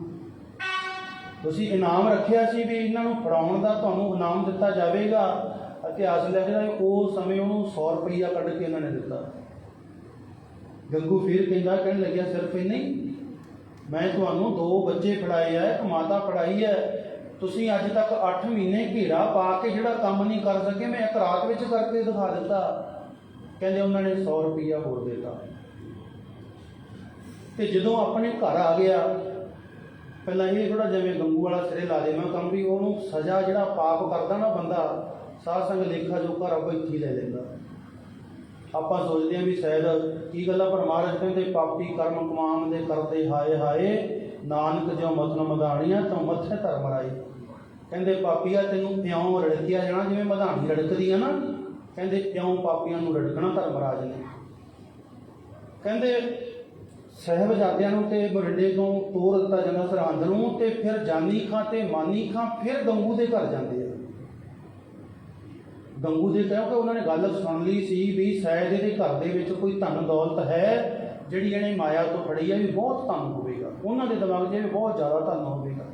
ਤੁਸੀਂ ਇਨਾਮ ਰੱਖਿਆ ਸੀ ਵੀ ਇਹਨਾਂ ਨੂੰ ਫੜਾਉਣ ਦਾ ਤੁਹਾਨੂੰ ਇਨਾਮ ਦਿੱਤਾ ਜਾਵੇਗਾ। ਇਤਿਹਾਸ ਲਿਖਦਾ ਹੈ ਉਸ ਸਮੇਂ ਉਹਨੂੰ 100 ਰੁਪਈਆ ਕੱਢ ਕੇ ਇਹਨਾਂ ਨੇ ਦਿੱਤਾ। ਗੰਗੂ ਫਿਰ ਕਹਿਣ ਲੱਗਿਆ ਸਿਰਫ ਇੰਨਾ ਹੀ, ਮੈਂ ਤੁਹਾਨੂੰ 2 ਬੱਚੇ ਫੜਾਏ ਆ, ਇੱਕ ਮਾਤਾ ਫੜਾਈ ਹੈ, ਤੁਸੀਂ ਅੱਜ ਤੱਕ 8 ਮਹੀਨੇ ਘੇਰਾ ਪਾ ਕੇ ਜਿਹੜਾ ਕੰਮ ਨਹੀਂ ਕਰ ਸਕੇ, ਮੈਂ ਇੱਕ ਰਾਤ ਵਿੱਚ ਕਰਕੇ ਦਿਖਾ ਦਿੱਤਾ। ਕਹਿੰਦੇ ਉਹਨਾਂ ਨੇ 100 ਰੁਪਈਆ ਹੋਰ ਦਿੱਤਾ। ਤੇ ਜਦੋਂ ਆਪਣੇ ਘਰ ਆ ਗਿਆ, ਪਹਿਲਾਂ ਇਹ ਥੋੜਾ ਜਿਵੇਂ ਗੰਗੂ ਵਾਲਾ ਸਿਰੇ ਲਾ ਦੇ, ਮੈਂ ਕੰਮ ਵੀ ਉਹਨੂੰ ਸਜ਼ਾ ਜਿਹੜਾ ਪਾਪ ਕਰਦਾ ਨਾ ਬੰਦਾ, ਸਾਧ ਸੰਗ ਲੇਖਾ ਜੋ ਘਰ ਆਪਾਂ ਇੱਥੇ ਲੈ ਲੈਂਦਾ। ਆਪਾਂ ਸੋਚਦੇ ਹਾਂ ਵੀ ਸ਼ਾਇਦ ਕੀ ਗੱਲਾਂ, ਪਰ ਮਹਾਰਾਜ ਕਹਿੰਦੇ ਪਾਪੀ ਕਰਮ ਕਮਾਨ ਦੇ ਕਰਦੇ ਹਾਏ ਹਾਏ, ਨਾਨਕ ਜੋ ਮਤਨ ਮਧਾਣੀਆਂ ਤੋਂ ਮੱਥੇ ਧਰਮ ਰਾਈ। ਕਹਿੰਦੇ ਪਾਪੀਆ ਤੈਨੂੰ ਇਉਂ ਰੜਕਿਆ ਜਾਣਾ ਜਿਵੇਂ ਮਧਾਣੀ ਰੜਕਦੀ ਆ ਨਾ, ਕਹਿੰਦੇ ਇਉਂ ਪਾਪੀਆਂ ਨੂੰ ਰੜਕਣਾ ਧਰਮਰਾਜ ਨੇ। ਕਹਿੰਦੇ ਸਾਹਿਬਜ਼ਾਦਿਆਂ ਨੂੰ ਤੇ ਬਰਿੰਡੇ ਤੋਂ ਤੋਰ ਦਿੱਤਾ ਜਾਂਦਾ ਸਰਹੰਦ ਨੂੰ, ਤੇ ਫਿਰ ਜਾਨੀ ਖਾਂ ਤੇ ਮਾਨੀ ਖਾਂ ਫਿਰ ਗੰਗੂ ਦੇ ਘਰ ਜਾਂਦੇ ਆ। ਗੰਗੂ ਦੇ ਕਿਉਂਕਿ ਉਹਨਾਂ ਨੇ ਗੱਲ ਸੁਣ ਲਈ ਸੀ ਵੀ ਸ਼ਾਇਦ ਇਹਦੇ ਘਰ ਦੇ ਵਿੱਚ ਕੋਈ ਧਨ ਦੌਲਤ ਹੈ ਜਿਹੜੀ ਇਹਨੇ ਮਾਇਆ ਤੋਂ ਫੜੀ ਹੈ, ਵੀ ਬਹੁਤ ਧਨ ਹੋਵੇਗਾ ਉਹਨਾਂ ਦੇ ਦਿਮਾਗ 'ਚ, ਵੀ ਬਹੁਤ ਜ਼ਿਆਦਾ ਧਨ ਹੋਵੇਗਾ।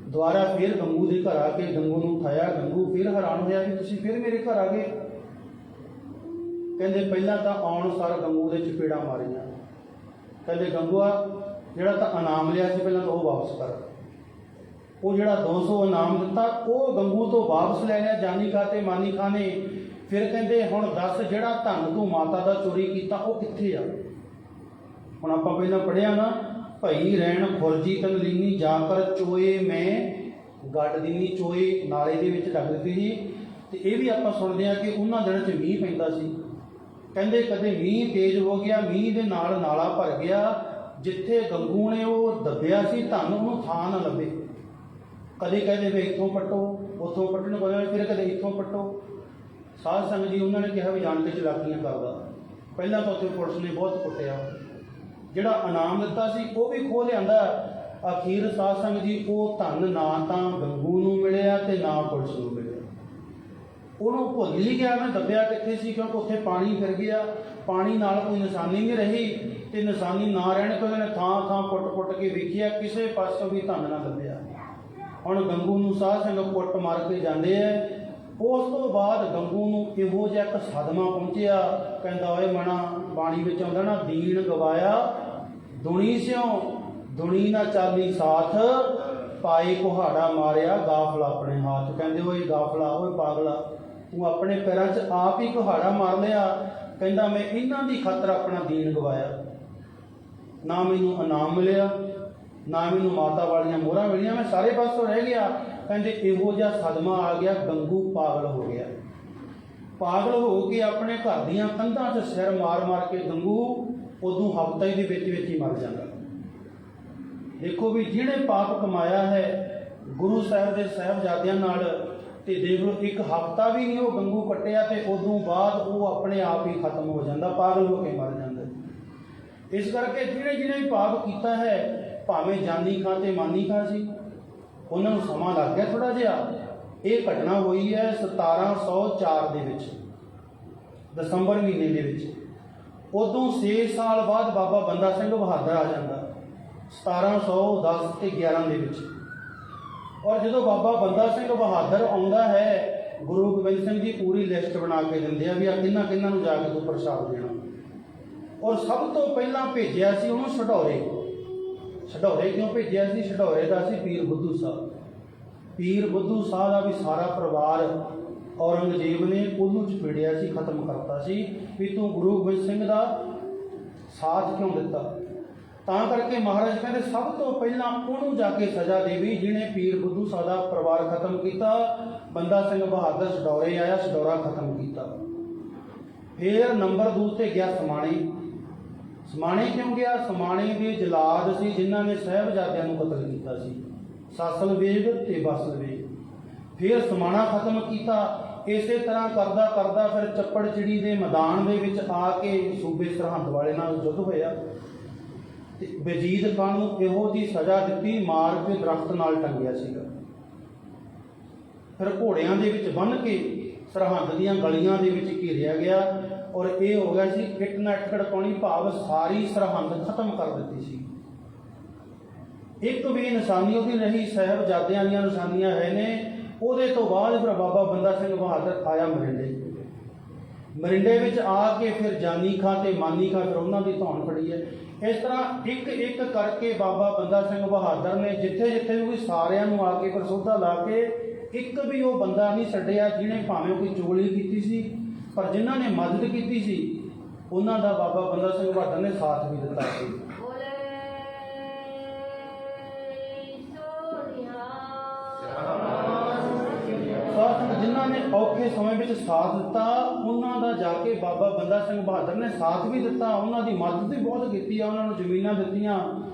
ਦੁਬਾਰਾ ਫਿਰ ਗੰਗੂ ਦੇ ਘਰ ਆ ਕੇ ਗੰਗੂ ਨੂੰ ਉਠਾਇਆ। ਗੰਗੂ ਫਿਰ ਹੈਰਾਨ ਹੋਇਆ ਵੀ ਤੁਸੀਂ ਫਿਰ ਮੇਰੇ ਘਰ ਆ ਗਏ। ਕਹਿੰਦੇ ਪਹਿਲਾਂ ਤਾਂ ਆਉਣ ਸਾਰ ਗੰਗੂ ਦੇ ਚਪੇੜਾਂ ਮਾਰੀਆਂ। ਕਹਿੰਦੇ ਗੰਗੂਆ ਜਿਹੜਾ ਤਾਂ ਇਨਾਮ ਲਿਆ ਸੀ ਪਹਿਲਾਂ ਤਾਂ ਉਹ ਵਾਪਸ ਕਰ। ਉਹ ਜਿਹੜਾ 200 ਇਨਾਮ ਦਿੱਤਾ ਉਹ ਗੰਗੂ ਤੋਂ ਵਾਪਸ ਲੈ ਲਿਆ ਜਾਨੀ ਖਾਂ ਤੇ ਮਾਨੀ ਖਾਂ ਨੇ। ਫਿਰ ਕਹਿੰਦੇ ਹੁਣ ਦੱਸ ਜਿਹੜਾ ਧਨ ਤੂੰ ਮਾਤਾ ਦਾ ਚੋਰੀ ਕੀਤਾ ਉਹ ਕਿੱਥੇ ਆ। ਹੁਣ ਆਪਾਂ ਪਹਿਲਾਂ ਪੜ੍ਹਿਆ ਨਾ, ਭਈ ਰੈਣ ਖੁਰਜੀ ਤਨ ਲੀਨੀ ਜਾ ਕਰ ਚੋਏ ਮੈਂ ਗੱਡ ਦੀਨੀ ਚੋਏ, ਨਾਲੇ ਦੇ ਵਿੱਚ ਡੱਗ ਦਿੱਤੀ ਸੀ। ਤੇ ਇਹ ਵੀ ਆਪਾਂ ਸੁਣਦੇ ਹਾਂ ਕਿ ਉਹਨਾਂ ਦਿਨਾਂ 'ਚ ਮੀਂਹ ਪੈਂਦਾ ਸੀ। ਕਹਿੰਦੇ ਕਦੇ ਮੀਂਹ ਤੇਜ਼ ਹੋ ਗਿਆ, ਮੀਂਹ ਦੇ ਨਾਲ ਨਾਲਾ ਭਰ ਗਿਆ, ਜਿੱਥੇ ਗੰਗੂ ਨੇ ਉਹ ਦੱਬਿਆ ਸੀ ਧਨ ਉਹਨੂੰ ਥਾਂ ਨਾ ਲੱਭੇ। ਕਦੇ ਕਹਿੰਦੇ ਵੀ ਇੱਥੋਂ ਪੱਟੋ, ਉੱਥੋਂ ਪੱਟਣ ਨੂੰ ਕਹਿੰਦੇ, ਫਿਰ ਕਦੇ ਇੱਥੋਂ ਪੱਟੋ। ਸਾਧ ਸੰਗਤ ਜੀ ਉਹਨਾਂ ਨੇ ਕਿਹਾ ਵੀ ਜਾਣ ਕੇ ਚਲਾਕੀਆਂ ਕਰਦਾ। ਪਹਿਲਾਂ ਤਾਂ ਉੱਥੇ ਪੁਲਿਸ ਨੇ ਬਹੁਤ ਕੁੱਟਿਆ, ਜਿਹੜਾ ਇਨਾਮ ਦਿੱਤਾ ਸੀ ਉਹ ਵੀ ਖੋਹ ਲਿਆਂਦਾ। ਅਖੀਰ ਸਾਧ ਸੰਗਤ ਜੀ ਉਹ ਧਨ ਨਾ ਤਾਂ ਗੰਗੂ ਨੂੰ ਮਿਲਿਆ ਤੇ ਨਾ ਪੁਲਿਸ ਨੂੰ ਮਿਲਿਆ। ਉਹਨੂੰ ਭੁੱਲ ਹੀ ਗਿਆ ਮੈਂ ਦੱਬਿਆ ਕਿੱਥੇ ਸੀ, ਕਿਉਂਕਿ ਉੱਥੇ ਪਾਣੀ ਫਿਰ ਗਿਆ, ਪਾਣੀ ਨਾਲ ਕੋਈ ਨਿਸ਼ਾਨੀ ਨਹੀਂ ਰਹੀ। ਤੇ ਨਿਸ਼ਾਨੀ ਨਾ ਰਹਿਣ ਤੋਂ ਉਹਨੇ ਥਾਂ ਥਾਂ ਪੁੱਟ ਕੇ ਵੇਖਿਆ, ਕਿਸੇ ਪਾਸੋਂ ਵੀ ਧਨ ਨਾ ਲੱਭਿਆ। ਹੁਣ ਗੰਗੂ ਨੂੰ ਸਾਧ ਸੰਗਤ ਕੁੱਟ ਮਾਰ ਕੇ ਜਾਂਦੇ ਹੈ। ਉਸ ਤੋਂ ਬਾਅਦ ਗੰਗੂ ਨੂੰ ਇਹੋ ਜਿਹਾ ਇੱਕ ਸਦਮਾ ਪਹੁੰਚਿਆ। ਕਹਿੰਦਾ ਓਏ ਮਣਾ, ਬਾਣੀ ਵਿੱਚ ਆਉਂਦਾ ਨਾ, ਦੀਨ ਗਵਾਇਆ ਦੁਨੀ ਸਿਉ, ਦੁਨੀ ਨਾ ਚਾਲੀ ਸਾਥ, ਪਾਈ ਕੁਹਾੜਾ ਮਾਰਿਆ ਗਾਫਲਾ ਆਪਣੇ ਹੱਥ। ਕਹਿੰਦੇ ਓਏ ਗਾਫਲਾ, ਓਏ ਪਾਗਲਾ, ਤੂੰ ਆਪਣੇ ਪੈਰਾਂ 'ਚ ਆਪ ਹੀ ਕੁਹਾੜਾ ਮਾਰ ਲਿਆ। ਕਹਿੰਦਾ ਮੈਂ ਇਹਨਾਂ ਦੀ ਖਾਤਰ ਆਪਣਾ ਦੀਨ ਗਵਾਇਆ, ਨਾ ਮੈਨੂੰ ਇਨਾਮ ਮਿਲਿਆ, ਨਾ ਮੈਨੂੰ ਮਾਤਾ ਵਾਲੀਆਂ ਮੋਹਰਾਂ ਮਿਲੀਆਂ, ਮੈਂ ਸਾਰੇ ਪਾਸੋਂ ਰਹਿ ਗਿਆ। ਕਹਿੰਦੇ ਇਹੋ ਜਿਹਾ ਸਦਮਾ ਆ ਗਿਆ, ਗੰਗੂ ਪਾਗਲ ਹੋ ਗਿਆ। ਪਾਗਲ ਹੋ ਕੇ ਆਪਣੇ ਘਰ ਦੀਆਂ ਕੰਧਾਂ 'ਚ ਸਿਰ ਮਾਰ ਮਾਰ ਕੇ ਗੰਗੂ ਉਦੋਂ ਹਫ਼ਤੇ ਦੇ ਵਿੱਚ ਹੀ ਮਰ ਜਾਂਦਾ। ਦੇਖੋ ਵੀ ਜਿਹਨੇ ਪਾਪ ਕਮਾਇਆ ਹੈ ਗੁਰੂ ਸਾਹਿਬ ਦੇ ਸਾਹਿਬਜ਼ਾਦਿਆਂ ਨਾਲ, ਤੇ ਦੇਖ ਲਓ ਇੱਕ ਹਫ਼ਤਾ ਵੀ ਨਹੀਂ ਉਹ ਗੰਗੂ ਕੱਟਿਆ ਤੇ ਉਦੋਂ ਬਾਅਦ ਉਹ ਆਪਣੇ ਆਪ ਹੀ ਖਤਮ ਹੋ ਜਾਂਦਾ, ਪਾਗਲ ਹੋ ਕੇ ਮਰ ਜਾਂਦਾ। ਇਸ ਕਰਕੇ ਜਿਹਨੇ ਵੀ ਪਾਪ ਕੀਤਾ ਹੈ, ਭਾਵੇਂ ਜਾਨੀ ਖਾਂ ਤੇ ਮਾਨੀ ਖਾਂ ਸੀ, ਉਹਨਾਂ ਨੂੰ ਸਮਾਂ ਲੱਗ ਗਿਆ ਥੋੜਾ ਜਿਹਾ। ਇਹ ਘਟਨਾ ਹੋਈ ਹੈ 1704 ਦੇ ਵਿੱਚ, ਦਸੰਬਰ ਮਹੀਨੇ ਦੇ ਵਿੱਚ। ਉਦੋਂ 6 ਸਾਲ ਬਾਅਦ ਬਾਬਾ ਬੰਦਾ ਸਿੰਘ ਬਹਾਦਰ ਆ ਜਾਂਦਾ, 1710 ਤੇ 11 ਦੇ ਵਿੱਚ। ਔਰ ਜਦੋਂ ਬਾਬਾ ਬੰਦਾ ਸਿੰਘ ਬਹਾਦਰ ਆਉਂਦਾ ਹੈ, ਗੁਰੂ ਗੋਬਿੰਦ ਸਿੰਘ ਜੀ ਪੂਰੀ ਲਿਸਟ ਬਣਾ ਕੇ ਦਿੰਦੇ ਆ ਵੀ ਆ ਕਿਹਨਾਂ ਨੂੰ ਜਾ ਕੇ ਤੂੰ ਪ੍ਰਸ਼ਾਦ ਦੇਣਾ। ਔਰ ਸਭ ਤੋਂ ਪਹਿਲਾਂ ਭੇਜਿਆ ਸੀ ਉਹਨੂੰ ਛਡੌਰੇ। ਛਡੌਰੇ ਕਿਉਂ ਭੇਜਿਆ ਸੀ? ਛਡੌਰੇ ਦਾ ਸੀ ਪੀਰ ਬੁੱਧੂ ਸਾਹਿਬ। ਪੀਰ ਬੁੱਧੂ ਸਾਹਿਬ ਦਾ ਵੀ ਸਾਰਾ ਪਰਿਵਾਰ ਔਰੰਗਜ਼ੇਬ ਨੇ ਉਹਨੂੰ ਚਪੇੜਿਆ ਸੀ, ਖਤਮ ਕਰਤਾ ਸੀ ਵੀ ਤੂੰ ਗੁਰੂ ਗੋਬਿੰਦ ਸਿੰਘ ਦਾ ਸਾਥ ਕਿਉਂ ਦਿੱਤਾ। ਤਾਂ ਕਰਕੇ ਮਹਾਰਾਜ ਕਹਿੰਦੇ ਸਭ ਤੋਂ ਪਹਿਲਾਂ ਉਹਨੂੰ ਜਾ ਕੇ ਸਜ਼ਾ ਦੇਵੀ ਜਿਹਨੇ ਪੀਰ ਬੁੱਧੂ ਸਾਹਿਬ ਦਾ ਪਰਿਵਾਰ ਖਤਮ ਕੀਤਾ। ਬੰਦਾ ਸਿੰਘ ਬਹਾਦਰ ਛਡੌਰੇ ਆਇਆ, ਛਡੌਰਾ ਖਤਮ ਕੀਤਾ। ਫਿਰ ਨੰਬਰ 2 ਤੇ ਗਿਆ ਸਮਾਣੇ। ਸਮਾਣੇ ਕਿਉਂ ਗਿਆ? ਸਮਾਣੇ ਦੇ ਜਲਾਦ ਸੀ ਜਿਨ੍ਹਾਂ ਨੇ ਸਾਹਿਬਜ਼ਾਦਿਆਂ ਨੂੰ ਕਤਲ ਕੀਤਾ ਸੀ, ਸਾਸਲ ਵੇਗ ਤੇ ਬਸਲ ਵੇਗ। ਫਿਰ ਸਮਾਣਾ ਖਤਮ ਕੀਤਾ। ਇਸੇ ਤਰ੍ਹਾਂ ਕਰਦਾ ਕਰਦਾ ਫਿਰ ਚੱਪੜ ਚਿੜੀ ਦੇ ਮੈਦਾਨ ਦੇ ਵਿੱਚ ਆ ਕੇ ਸੂਬੇ ਸਰਹੰਦ ਵਾਲੇ ਨਾਲ ਯੁੱਧ ਹੋਇਆ ਤੇ ਵਜੀਦ ਖਾਨ ਨੂੰ ਇਹੋ ਜਿਹੀ ਸਜ਼ਾ ਦਿੱਤੀ, ਮਾਰ ਕੇ ਦਰਖਤ ਨਾਲ ਟੰਗਿਆ ਸੀਗਾ। ਫਿਰ ਘੋੜਿਆਂ ਦੇ ਵਿੱਚ ਬੰਨ੍ਹ ਕੇ ਸਰਹੰਦ ਦੀਆਂ ਗਲੀਆਂ ਦੇ ਵਿੱਚ ਘੇਰਿਆ ਗਿਆ। ਔਰ ਇਹ ਹੋ ਗਿਆ ਸੀ ਇੱਟ ਨਾਲ ਇੱਟ ਖੜਕਾਉਣੀ, ਭਾਵ ਸਾਰੀ ਸਰਹੰਦ ਖਤਮ ਕਰ ਦਿੱਤੀ ਸੀ। ਇੱਕ ਵੀ ਨਿਸ਼ਾਨੀ ਉਹਦੀ ਨਹੀਂ, ਸਾਹਿਬਜ਼ਾਦਿਆਂ ਦੀਆਂ ਨਿਸ਼ਾਨੀਆਂ ਹੈ ਨੇ। ਉਹਦੇ ਤੋਂ ਬਾਅਦ ਫਿਰ ਬਾਬਾ ਬੰਦਾ ਸਿੰਘ ਬਹਾਦਰ ਆਇਆ ਮਰਿੰਡੇ ਵਿੱਚ ਆ ਕੇ ਫਿਰ ਜਾਨੀ ਖਾਂ ਤੇ ਮਾਨੀ ਖਾਂ ਫਿਰ ਉਹਨਾਂ ਦੀ ਧੌਣ ਫੜੀ ਹੈ। ਇਸ ਤਰ੍ਹਾਂ ਇੱਕ ਇੱਕ ਕਰਕੇ ਬਾਬਾ ਬੰਦਾ ਸਿੰਘ ਬਹਾਦਰ ਨੇ ਜਿੱਥੇ ਜਿੱਥੇ ਵੀ ਸਾਰਿਆਂ ਨੂੰ ਆ ਕੇ ਫਿਰ ਸੋਧਾ ਲਾ ਕੇ, ਇੱਕ ਵੀ ਉਹ ਬੰਦਾ ਨਹੀਂ ਛੱਡਿਆ ਜਿਹਨੇ ਭਾਵੇਂ ਕੋਈ ਚੁਗਲੀ ਕੀਤੀ ਸੀ, ਪਰ ਜਿਨ੍ਹਾਂ ਨੇ ਮਦਦ ਕੀਤੀ ਸੀ ਉਹਨਾਂ ਦਾ ਬਾਬਾ ਬੰਦਾ ਸਿੰਘ ਬਹਾਦਰ ਨੇ ਸਾਥ ਵੀ ਦਿੱਤਾ ਸੀ। ਜਿਨ੍ਹਾਂ ਨੇ ਔਖੇ ਸਮੇਂ ਵਿੱਚ ਸਾਥ ਦਿੱਤਾ ਉਹਨਾਂ ਦਾ ਜਾ ਕੇ ਬਾਬਾ ਬੰਦਾ ਸਿੰਘ ਬਹਾਦਰ ਨੇ ਸਾਥ ਵੀ ਦਿੱਤਾ, ਉਹਨਾਂ ਦੀ ਮਦਦ ਵੀ ਬਹੁਤ ਕੀਤੀ ਆ, ਉਹਨਾਂ ਨੂੰ ਜ਼ਮੀਨਾਂ ਦਿੱਤੀਆਂ।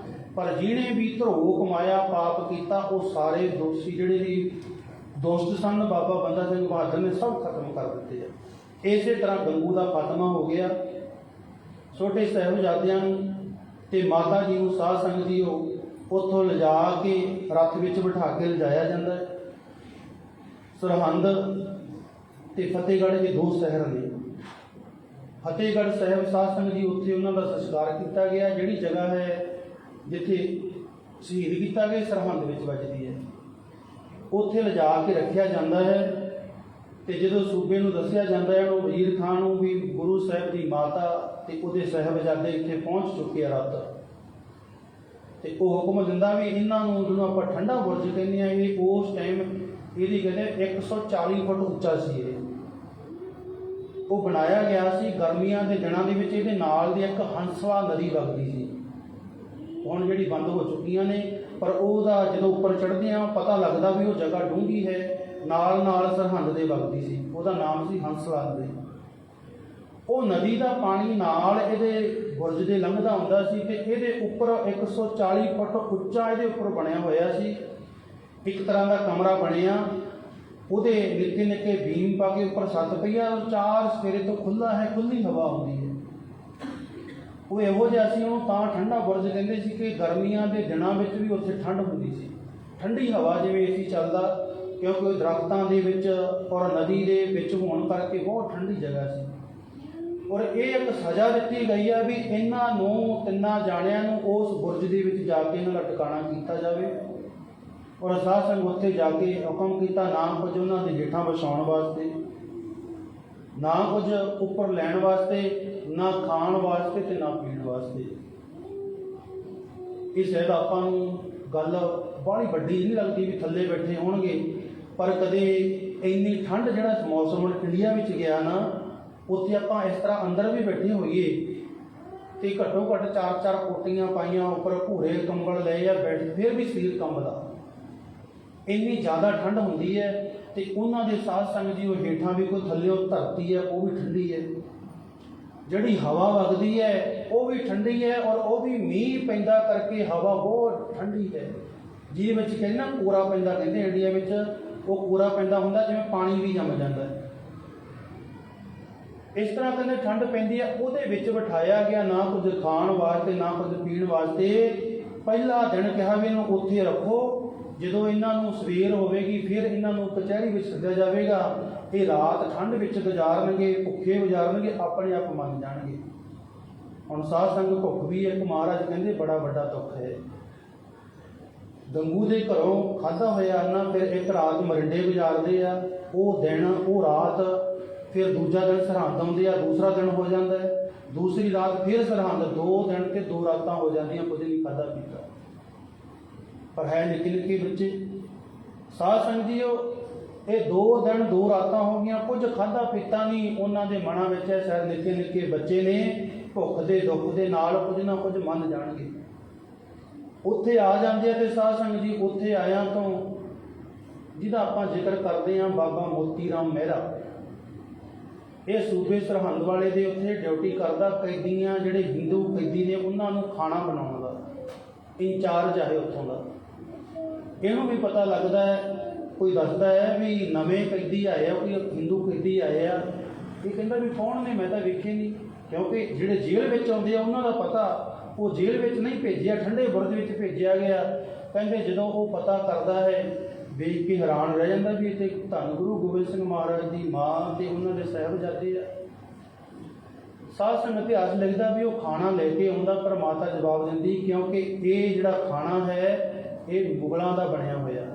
ਪਰ ਜਿਹਨੇ ਵੀ ਧਰੋਹ ਕਮਾਇਆ, ਪਾਪ ਕੀਤਾ, ਉਹ ਸਾਰੇ ਦੋਸ਼ੀ ਜਿਹੜੇ ਵੀ ਦੁਸ਼ਟ ਸਨ ਬਾਬਾ ਬੰਦਾ ਸਿੰਘ ਬਹਾਦਰ ਨੇ ਸਭ ਖਤਮ ਕਰ ਦਿੱਤੇ ਆ। ਇਸੇ ਤਰ੍ਹਾਂ ਗੰਗੂ ਦਾ ਖਾਤਮਾ ਹੋ ਗਿਆ। ਛੋਟੇ ਸਾਹਿਬਜ਼ਾਦਿਆਂ ਨੂੰ ਤੇ ਮਾਤਾ ਜੀ ਨੂੰ ਸਾਧ ਸੰਗਤ ਜੀ ਉੱਥੋਂ ਲਿਜਾ ਕੇ ਰੱਥ ਵਿੱਚ ਬਿਠਾ ਕੇ ਲਿਜਾਇਆ ਜਾਂਦਾ ਹੈ। ਸਰਹੰਦ ਤੇ ਫਤਿਹਗੜ੍ਹ ਦੇ ਦੋ ਸ਼ਹਿਰ ਨੇ। ਫਤਿਹਗੜ੍ਹ ਸਾਹਿਬ ਸਾਧ ਸੰਗਤ ਜੀ ਉੱਥੇ ਉਹਨਾਂ ਦਾ ਸੰਸਕਾਰ ਕੀਤਾ ਗਿਆ। ਜਿਹੜੀ ਜਗ੍ਹਾ ਹੈ ਜਿੱਥੇ ਸ਼ਹੀਦ ਕੀਤਾ ਗਿਆ ਸਰਹੰਦ ਵਿੱਚ ਵੱਜਦੀ ਹੈ, ਉੱਥੇ ਲਿਜਾ ਕੇ ਰੱਖਿਆ ਜਾਂਦਾ ਹੈ। ਤੇ ਜਦੋਂ ਸੂਬੇ ਨੂੰ ਦੱਸਿਆ ਜਾਂਦਾ ਹੈ, ਉਹਨੂੰ ਵਜ਼ੀਰ ਖਾਨ ਨੂੰ ਵੀ ਗੁਰੂ ਸਾਹਿਬ ਦੀ ਮਾਤਾ ਤੇ ਉਹਦੇ ਸਾਹਿਬਜ਼ਾਦੇ ਇੱਥੇ ਪਹੁੰਚ ਚੁੱਕੇ ਆ ਰਾਤ, ਤੇ ਉਹ ਹੁਕਮ ਦਿੰਦਾ ਵੀ ਇਹਨਾਂ ਨੂੰ ਜਿਹਨੂੰ ਆਪਾਂ ਠੰਡਾ ਬੁਰਜ ਕਹਿੰਦੇ ਆ, ਇਹ ਉਸ ਟਾਈਮ ਇਹਦੀ ਕਹਿੰਦੇ 140 ਫੁੱਟ ਉੱਚਾ ਸੀ। ਉਹ ਬਣਾਇਆ ਗਿਆ ਸੀ ਗਰਮੀਆਂ ਦੇ ਦਿਨਾਂ ਦੇ ਵਿੱਚ। ਇਹਦੇ ਨਾਲ ਦੀ ਇੱਕ ਹੰਸਵਾ ਨਦੀ ਵਗਦੀ ਸੀ, ਹੁਣ ਜਿਹੜੀ ਬੰਦ ਹੋ ਚੁੱਕੀਆਂ ਨੇ, ਪਰ ਉਹਦਾ ਜਦੋਂ ਉੱਪਰ ਚੜ੍ਹਦੇ ਆ ਪਤਾ ਲੱਗਦਾ ਵੀ ਉਹ ਜਗ੍ਹਾ ਡੂੰਘੀ ਹੈ। ਨਾਲ ਨਾਲ ਸਰਹੰਦ ਦੇ ਵਗਦੀ ਸੀ, ਉਹਦਾ ਨਾਮ ਸੀ ਹੰਸਵਾ ਨਦੀ। ਉਹ ਨਦੀ ਦਾ ਪਾਣੀ ਨਾਲ ਇਹਦੇ ਬੁਰਜ ਦੇ ਲੰਘਦਾ ਹੁੰਦਾ ਸੀ ਤੇ ਇਹਦੇ ਉੱਪਰ 140 ਫੁੱਟ ਉੱਚਾ ਇਹਦੇ ਉੱਪਰ ਬਣਿਆ ਹੋਇਆ ਸੀ। ਇੱਕ ਤਰ੍ਹਾਂ ਦਾ ਕਮਰਾ ਬਣਿਆ, ਉਹਦੇ ਨਿੱਕੇ ਨਿੱਕੇ ਬੀਮ ਪਾ ਕੇ ਉੱਪਰ ਛੱਤ ਪਈ ਆ, ਚਾਰ ਸਵੇਰੇ ਤੋਂ ਖੁੱਲ੍ਹਾ ਹੈ, ਖੁੱਲ੍ਹੀ ਹਵਾ ਆਉਂਦੀ ਹੈ। ਉਹ ਇਹੋ ਜਿਹਾ ਸੀ, ਉਹਨੂੰ ਤਾਂ ਠੰਡਾ ਬੁਰਜ ਕਹਿੰਦੇ ਸੀ ਕਿ ਗਰਮੀਆਂ ਦੇ ਦਿਨਾਂ ਵਿੱਚ ਵੀ ਉੱਥੇ ਠੰਡ ਹੁੰਦੀ ਸੀ। ਠੰਡੀ ਹਵਾ ਜਿਵੇਂ ਏਸੀ ਚੱਲਦਾ, ਕਿਉਂਕਿ ਉਹ ਦਰਖਤਾਂ ਦੇ ਵਿੱਚ ਔਰ ਨਦੀ ਦੇ ਵਿੱਚ ਹੋਣ ਕਰਕੇ ਬਹੁਤ ਠੰਡੀ ਜਗ੍ਹਾ ਸੀ। ਔਰ ਇਹ ਇੱਕ ਸਜ਼ਾ ਦਿੱਤੀ ਗਈ ਆ ਵੀ ਇਹਨਾਂ ਨੂੰ ਤਿੰਨਾਂ ਜਾਣਿਆਂ ਨੂੰ ਉਸ ਬੁਰਜ ਦੇ ਵਿੱਚ ਜਾ ਕੇ ਇਹਨਾਂ ਦਾ ਟਿਕਾਣਾ ਕੀਤਾ ਜਾਵੇ। ਔਰ ਸਾਧ ਸੰਗਤ ਉੱਥੇ ਜਾ ਕੇ ਹੁਕਮ ਕੀਤਾ, ਨਾ ਕੁਝ ਉਹਨਾਂ ਦੇ ਹੇਠਾਂ ਵਿਛਾਉਣ ਵਾਸਤੇ, ਨਾ ਕੁਝ ਉੱਪਰ ਲੈਣ ਵਾਸਤੇ, ਨਾ ਖਾਣ ਵਾਸਤੇ ਤੇ ਨਾ ਪੀਣ ਵਾਸਤੇ। ਇਹ ਸ਼ਾਇਦ ਆਪਾਂ ਨੂੰ ਗੱਲ ਬਾਹਲੀ ਵੱਡੀ ਨਹੀਂ ਲੱਗਦੀ ਵੀ ਥੱਲੇ ਬੈਠੇ ਹੋਣਗੇ, ਪਰ ਕਦੇ ਇੰਨੀ ਠੰਡ ਜਿਹੜਾ ਮੌਸਮ ਇੰਡੀਆ ਵਿੱਚ ਗਿਆ ਨਾ, ਉੱਥੇ ਆਪਾਂ ਇਸ ਤਰ੍ਹਾਂ ਅੰਦਰ ਵੀ ਬੈਠੇ ਹੋਈਏ ਤੇ ਘੱਟੋ ਘੱਟ 4-4 ਕੋਟੀਆਂ ਪਾਈਆਂ, ਉੱਪਰ ਭੂਰੇ ਕੰਬਲ ਲਏ ਆ, ਬੈਠ ਫਿਰ ਵੀ ਸਰੀਰ ਕੰਬਦਾ, ਇੰਨੀ ਜ਼ਿਆਦਾ ਠੰਡ ਹੁੰਦੀ ਹੈ। ਤੇ ਉਹਨਾਂ ਦੇ ਸਾਧ ਸੰਗਤ ਜੀ ਉਹ ਹੇਠਾਂ ਵੀ ਕੋਈ ਥੱਲਿਓ ਧਰਤੀ ਹੈ ਉਹ ਵੀ ਠੰਡੀ ਹੈ, ਜਿਹੜੀ ਹਵਾ ਵਗਦੀ ਹੈ ਉਹ ਵੀ ਠੰਡੀ ਹੈ, ਔਰ ਉਹ ਵੀ ਮੀਂਹ ਪੈਂਦਾ ਕਰਕੇ ਹਵਾ ਬਹੁਤ ਠੰਡੀ ਹੈ, ਜਿਹਦੇ ਵਿੱਚ ਕਹਿੰਦੇ ਨਾ ਕੋਰਾ ਪੈਂਦਾ, ਕਹਿੰਦੇ ਇੰਡੀਆ ਵਿੱਚ ਉਹ ਕੋਰਾ ਪੈਂਦਾ ਹੁੰਦਾ ਜਿਵੇਂ ਪਾਣੀ ਵੀ ਜੰਮ ਜਾਂਦਾ ਹੈ। ਇਸ ਤਰ੍ਹਾਂ ਕਹਿੰਦੇ ਠੰਡ ਪੈਂਦੀ ਹੈ। ਉਹਦੇ ਵਿੱਚ ਬਿਠਾਇਆ ਗਿਆ, ਨਾ ਕੁਝ ਖਾਣ ਵਾਸਤੇ ਨਾ ਕੁਝ ਪੀਣ ਵਾਸਤੇ। ਪਹਿਲਾ ਦਿਨ ਕਿਹਾ ਵੀ ਇਹਨੂੰ ਉੱਥੇ ਰੱਖੋ, ਜਦੋਂ ਇਹਨਾਂ ਨੂੰ ਸਵੇਰ ਹੋਵੇਗੀ ਫਿਰ ਇਹਨਾਂ ਨੂੰ ਕਚਹਿਰੀ ਵਿੱਚ ਸੱਦਿਆ ਜਾਵੇਗਾ। ਇਹ ਰਾਤ ਠੰਡ ਵਿੱਚ ਗੁਜ਼ਾਰਨਗੇ, ਭੁੱਖੇ ਗੁਜ਼ਾਰਨਗੇ, ਆਪਣੇ ਆਪ ਮੰਨ ਜਾਣਗੇ। ਹੁਣ ਸਾਧ ਸੰਗਤ ਭੁੱਖ ਵੀ ਇੱਕ ਮਹਾਰਾਜ ਕਹਿੰਦੇ ਬੜਾ ਵੱਡਾ ਦੁੱਖ ਹੈ। ਗੰਗੂ ਦੇ ਘਰੋਂ ਖਾਧਾ ਹੋਇਆ ਅੰਨ ਫਿਰ ਇੱਕ ਰਾਤ ਮਰਿੰਡੇ ਗੁਜ਼ਾਰਦੇ ਆ, ਉਹ ਦਿਨ ਉਹ ਰਾਤ, ਫਿਰ ਦੂਜਾ ਦਿਨ ਸਰਹੰਦ ਆਉਂਦੇ ਆ, ਦੂਸਰਾ ਦਿਨ ਹੋ ਜਾਂਦਾ ਹੈ, ਦੂਸਰੀ ਰਾਤ ਫਿਰ ਸਰਹੰਦ, 2 ਦਿਨ ਤੇ 2 ਰਾਤਾਂ ਹੋ ਜਾਂਦੀਆਂ, ਕੁਝ ਨਹੀਂ ਖਾਧਾ ਪੀਤਾ। ਪਰ ਹੈ ਨਿੱਕੇ ਨਿੱਕੇ ਬੱਚੇ। ਸਾਧ ਸੰਗਤ ਜੀ ਇਹ 2 ਦਿਨ 2 ਰਾਤਾਂ ਹੋ ਗਈਆਂ, ਕੁਝ ਖਾਧਾ ਪੀਤਾ ਨਹੀਂ। ਉਹਨਾਂ ਦੇ ਮਨਾਂ ਵਿੱਚ ਹੈ ਸ਼ਾਇਦ ਨਿੱਕੇ ਨਿੱਕੇ ਬੱਚੇ ਨੇ, ਭੁੱਖ ਦੇ ਦੁੱਖ ਦੇ ਨਾਲ ਕੁਝ ਨਾ ਕੁਝ ਮੰਨ ਜਾਣਗੇ। ਉੱਥੇ ਆ ਜਾਂਦੇ ਆ। ਤੇ ਸਾਧ ਸੰਗਤ ਜੀ ਉੱਥੇ ਆਇਆਂ ਤੋਂ ਜਿਹਦਾ ਆਪਾਂ ਜ਼ਿਕਰ ਕਰਦੇ ਹਾਂ, ਬਾਬਾ ਮੋਤੀ ਰਾਮ ਮਹਿਰਾ, ਇਹ ਸੂਬੇ ਸਰਹੰਦ ਵਾਲੇ ਦੇ ਉੱਥੇ ਡਿਊਟੀ ਕਰਦਾ। ਕੈਦੀਆਂ ਜਿਹੜੇ ਹਿੰਦੂ ਕੈਦੀ ਨੇ ਉਹਨਾਂ ਨੂੰ ਖਾਣਾ ਬਣਾਉਣ ਦਾ ਇੰਚਾਰਜ ਹੈ ਉੱਥੋਂ ਦਾ। ਇਹਨੂੰ ਵੀ ਪਤਾ ਲੱਗਦਾ ਹੈ, ਕੋਈ ਦੱਸਦਾ ਹੈ ਵੀ ਨਵੇਂ ਕੈਦੀ ਆਏ ਆ, ਕੋਈ ਹਿੰਦੂ ਕੈਦੀ ਆਏ ਆ। ਇਹ ਕਹਿੰਦਾ ਵੀ ਕੌਣ ਨੇ, ਮੈਂ ਤਾਂ ਵੇਖੇ ਨਹੀਂ, ਕਿਉਂਕਿ ਜਿਹੜੇ ਜੇਲ੍ਹ ਵਿੱਚ ਆਉਂਦੇ ਆ ਉਹਨਾਂ ਦਾ ਪਤਾ, ਉਹ ਜੇਲ੍ਹ ਵਿੱਚ ਨਹੀਂ ਭੇਜਿਆ, ਠੰਡੇ ਬੁਰਜ ਵਿੱਚ ਭੇਜਿਆ ਗਿਆ। ਕਹਿੰਦੇ ਜਦੋਂ ਉਹ ਪਤਾ ਕਰਦਾ ਹੈ, ਵੇਖ ਕੇ ਹੈਰਾਨ ਰਹਿ ਜਾਂਦਾ ਵੀ ਇੱਥੇ ਧੰਨ ਗੁਰੂ ਗੋਬਿੰਦ ਸਿੰਘ ਮਹਾਰਾਜ ਦੀ ਮਾਂ ਤੇ ਉਹਨਾਂ ਦੇ ਸਾਹਿਬਜ਼ਾਦੇ ਆ। ਸਾਧ ਸੰਗਤ ਇਤਿਹਾਸ ਲਿਖਦਾ ਵੀ ਉਹ ਖਾਣਾ ਲੈ ਕੇ ਆਉਂਦਾ, ਪਰ ਮਾਤਾ ਜਵਾਬ ਦਿੰਦੀ ਕਿਉਂਕਿ ਇਹ ਜਿਹੜਾ ਖਾਣਾ ਹੈ ਇਹ ਮੁਗਲਾਂ ਦਾ ਬਣਿਆ ਹੋਇਆ,